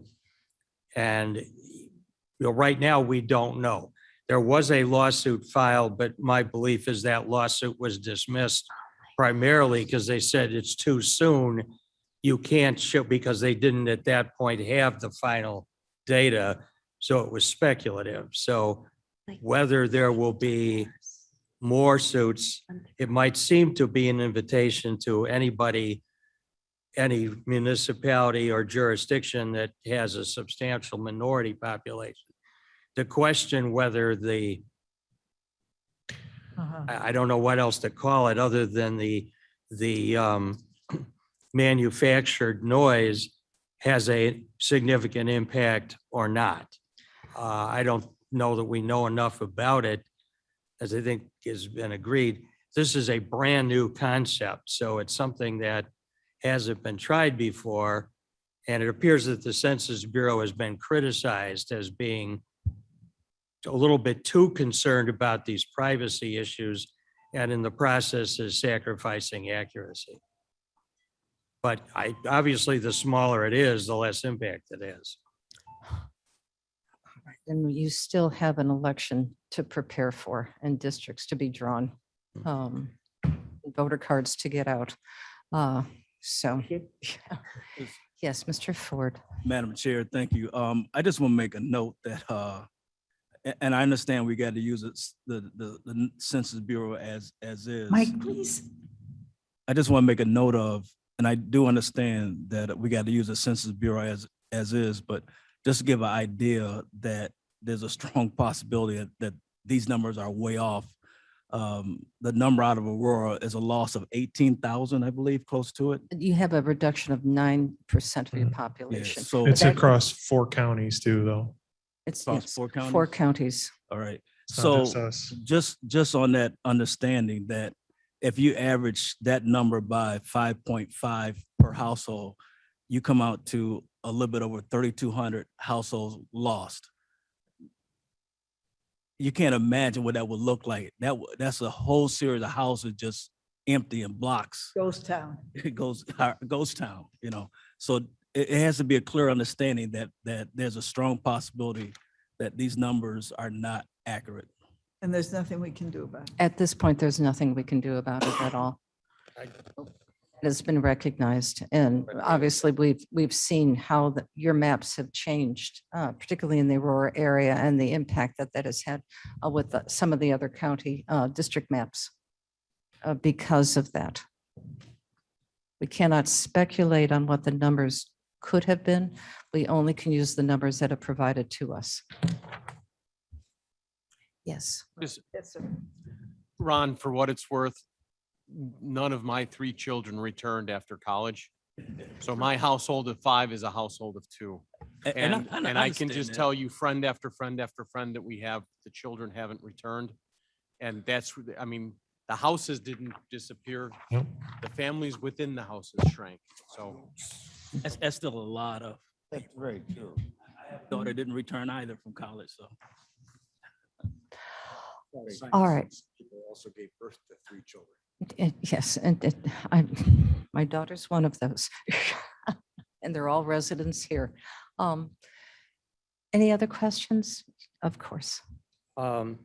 Speaker 11: right now we don't know. There was a lawsuit filed, but my belief is that lawsuit was dismissed primarily because they said it's too soon. You can't show, because they didn't at that point have the final data. So it was speculative. So whether there will be more suits, it might seem to be an invitation to anybody, any municipality or jurisdiction that has a substantial minority population, to question whether I don't know what else to call it other than the manufactured noise has a significant impact or not. I don't know that we know enough about it, as I think has been agreed. This is a brand new concept, so it's something that hasn't been tried before. And it appears that the Census Bureau has been criticized as being a little bit too concerned about these privacy issues, and in the process is sacrificing accuracy. But obviously, the smaller it is, the less impact it is.
Speaker 1: And you still have an election to prepare for and districts to be drawn, voter cards to get out. So Yes, Mr. Ford.
Speaker 14: Madam Chair, thank you. I just want to make a note that, and I understand we got to use the Census Bureau as is.
Speaker 1: Mike, please.
Speaker 14: I just want to make a note of, and I do understand that we got to use the Census Bureau as is, but just to give an idea that there's a strong possibility that these numbers are way off. The number out of Aurora is a loss of 18,000, I believe, close to it.
Speaker 1: You have a reduction of 9% of your population.
Speaker 14: so
Speaker 6: It's
Speaker 1: That-
Speaker 6: across 4 counties too, though.
Speaker 1: It's
Speaker 14: across
Speaker 1: yes,
Speaker 14: 4 counties?
Speaker 1: 4 counties.
Speaker 14: All right.
Speaker 6: It's not
Speaker 14: So
Speaker 6: just us.
Speaker 14: just on that understanding that if you average that number by 5.5 per household, you come out to a little bit over 3,200 households lost. You can't imagine what that would look like. That's a whole series of houses just empty in blocks.
Speaker 3: Ghost town.
Speaker 14: It goes ghost town, you know. So it has to be a clear understanding that there's a strong possibility that these numbers are not accurate.
Speaker 3: And there's nothing we can do about it.
Speaker 1: At this point, there's nothing we can do about it at all. It has been recognized, and obviously we've seen how your maps have changed, particularly in the Aurora area, and the impact that has had with some of the other county district maps because of that. We cannot speculate on what the numbers could have been. We only can use the numbers that are provided to us. Yes.
Speaker 22: Just,
Speaker 3: Yes, sir.
Speaker 22: Ron, for what it's worth, none of my 3 children returned after college. So my household of 5 is a household of 2.
Speaker 14: And I
Speaker 22: And I can
Speaker 14: understand
Speaker 22: just
Speaker 14: that.
Speaker 22: tell you friend after friend after friend that we have, the children haven't returned. And that's, I mean, the houses didn't disappear.
Speaker 6: Yep.
Speaker 22: The families within the houses shrank. So
Speaker 14: That's still a lot of.
Speaker 13: That's very true.
Speaker 14: Daughter didn't return either from college, so.
Speaker 1: All right.
Speaker 12: People also gave birth to 3 children.
Speaker 1: Yes, and my daughter's one of those. And they're all residents here. Any other questions? Of course.
Speaker 11: I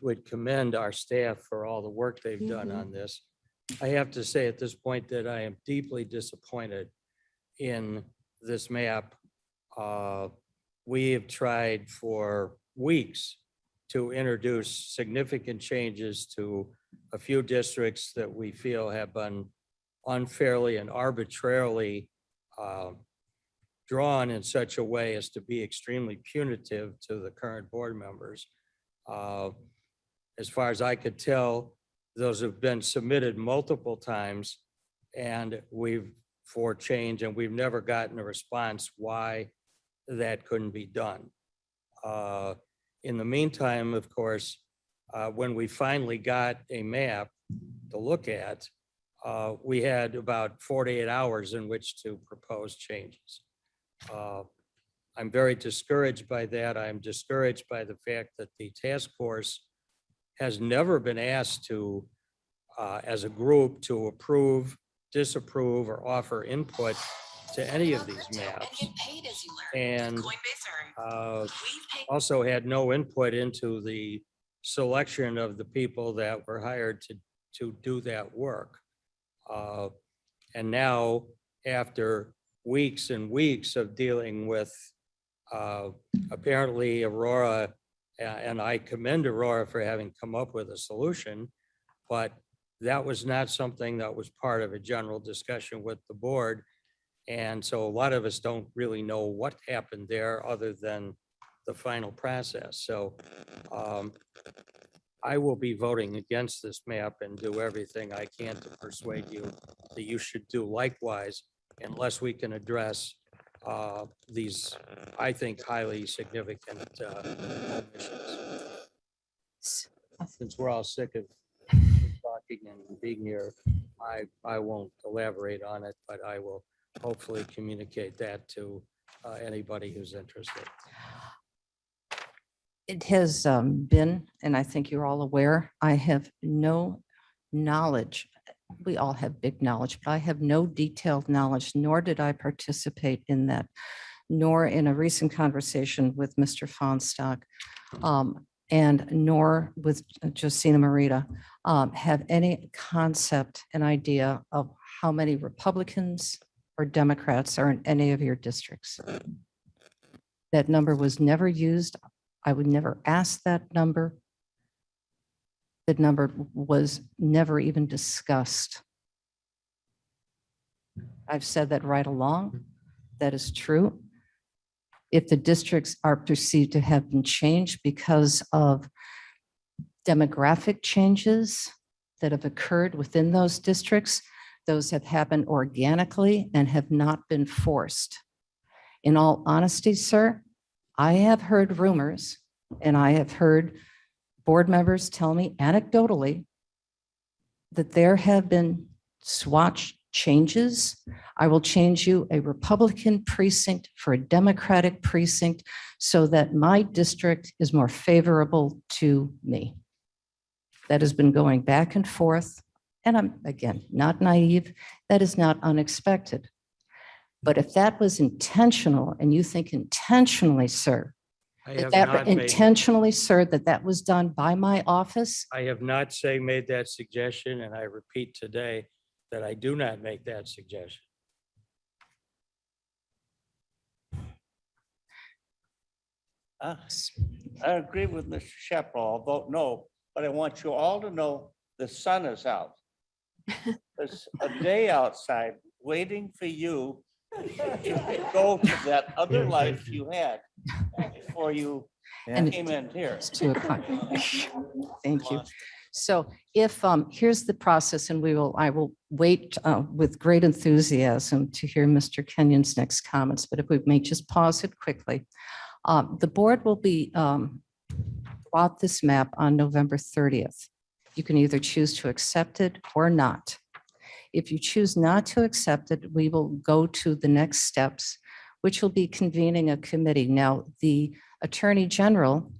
Speaker 11: would commend our staff for all the work they've done on this. I have to say at this point that I am deeply disappointed in this map. We have tried for weeks to introduce significant changes to a few districts that we feel have been unfairly and arbitrarily drawn in such a way as to be extremely punitive to the current board members. As far as I could tell, those have been submitted multiple times and for change, and we've never gotten a response why that couldn't be done. In the meantime, of course, when we finally got a map to look at, we had about 48 hours in which to propose changes. I'm very discouraged by that. I'm discouraged by the fact that the task force has never been asked to, as a group, to approve, disapprove, or offer input to any of these maps. And also had no input into the selection of the people that were hired to do that work. And now, after weeks and weeks of dealing with apparently Aurora, and I commend Aurora for having come up with a solution, but that was not something that was part of a general discussion with the board. And so a lot of us don't really know what happened there other than the final process. So I will be voting against this map and do everything I can to persuade you that you should do likewise, unless we can address these, I think, highly significant omissions. Since we're all sick of talking and being here, I won't elaborate on it, but I will hopefully communicate that to anybody who's interested.
Speaker 1: It has been, and I think you're all aware, I have no knowledge. We all have big knowledge, but I have no detailed knowledge, nor did I participate in that, nor in a recent conversation with Mr. Fonstock. and nor with Josina Marita, have any concept, an idea of how many Republicans or Democrats are in any of your districts. That number was never used. I would never ask that number. That number was never even discussed. I've said that right along. That is true. If the districts are perceived to have been changed because of demographic changes that have occurred within those districts, those have happened organically and have not been forced. In all honesty, sir, I have heard rumors and I have heard board members tell me anecdotally that there have been swatch changes. I will change you a Republican precinct for a Democratic precinct so that my district is more favorable to me. That has been going back and forth. And I'm, again, not naive. That is not unexpected. But if that was intentional, and you think intentionally, sir, that was done by my office,
Speaker 11: I have not made that suggestion, and I repeat today that I do not make that suggestion.
Speaker 9: I agree with Mr. Shepherd. I'll vote no, but I want you all to know the sun is out. There's a day outside waiting for you to go to that other life you had before you
Speaker 1: And
Speaker 9: came in here.
Speaker 1: it's 2 o'clock. Thank you. So if, here's the process, and I will wait with great enthusiasm to hear Mr. Kenyon's next comments, but if we may just pause it quickly. The board will be brought this map on November 30th. You can either choose to accept it or not. If you choose not to accept it, we will go to the next steps, which will be convening a committee. Now, the Attorney General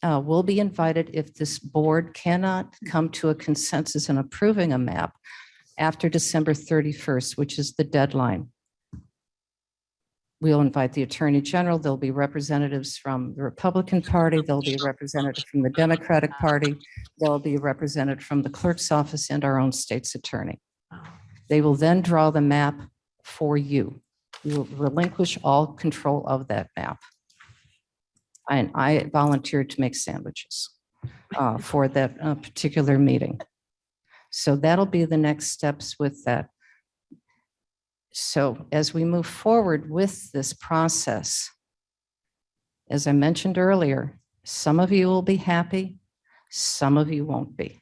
Speaker 1: will be invited if this board cannot come to a consensus in approving a map after December 31st, which is the deadline. We'll invite the Attorney General. There'll be representatives from the Republican Party. There'll be a representative from the Democratic Party. There'll be a representative from the clerk's office and our own state's attorney. They will then draw the map for you. You will relinquish all control of that map. And I volunteered to make sandwiches for that particular meeting. So that'll be the next steps with that. So as we move forward with this process, as I mentioned earlier, some of you will be happy, some of you won't be.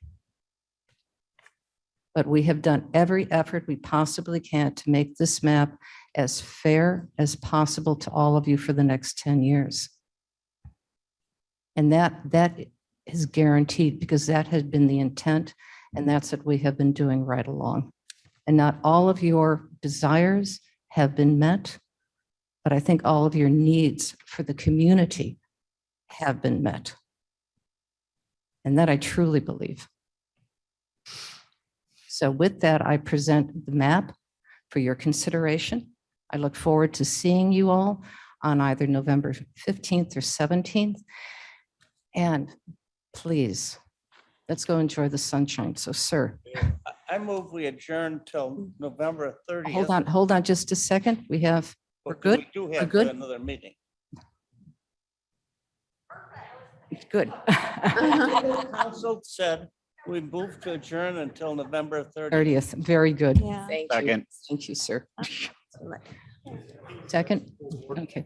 Speaker 1: But we have done every effort we possibly can to make this map as fair as possible to all of you for the next 10 years. And that is guaranteed because that has been the intent, and that's what we have been doing right along. And not all of your desires have been met, but I think all of your needs for the community have been met. And that I truly believe. So with that, I present the map for your consideration. I look forward to seeing you all on either November 15th or 17th. And please, let's go enjoy the sunshine. So, sir.
Speaker 9: I move we adjourn till November 30th.
Speaker 1: Hold on just a second. We're good?
Speaker 9: We do
Speaker 1: We're
Speaker 9: have
Speaker 1: good?
Speaker 9: another meeting.
Speaker 1: Good.
Speaker 9: Council said we move to adjourn until November 30th.
Speaker 1: 30th. Very good.
Speaker 18: Yeah.
Speaker 1: Thank you.
Speaker 9: Second.
Speaker 1: Thank you, sir. Second? Okay.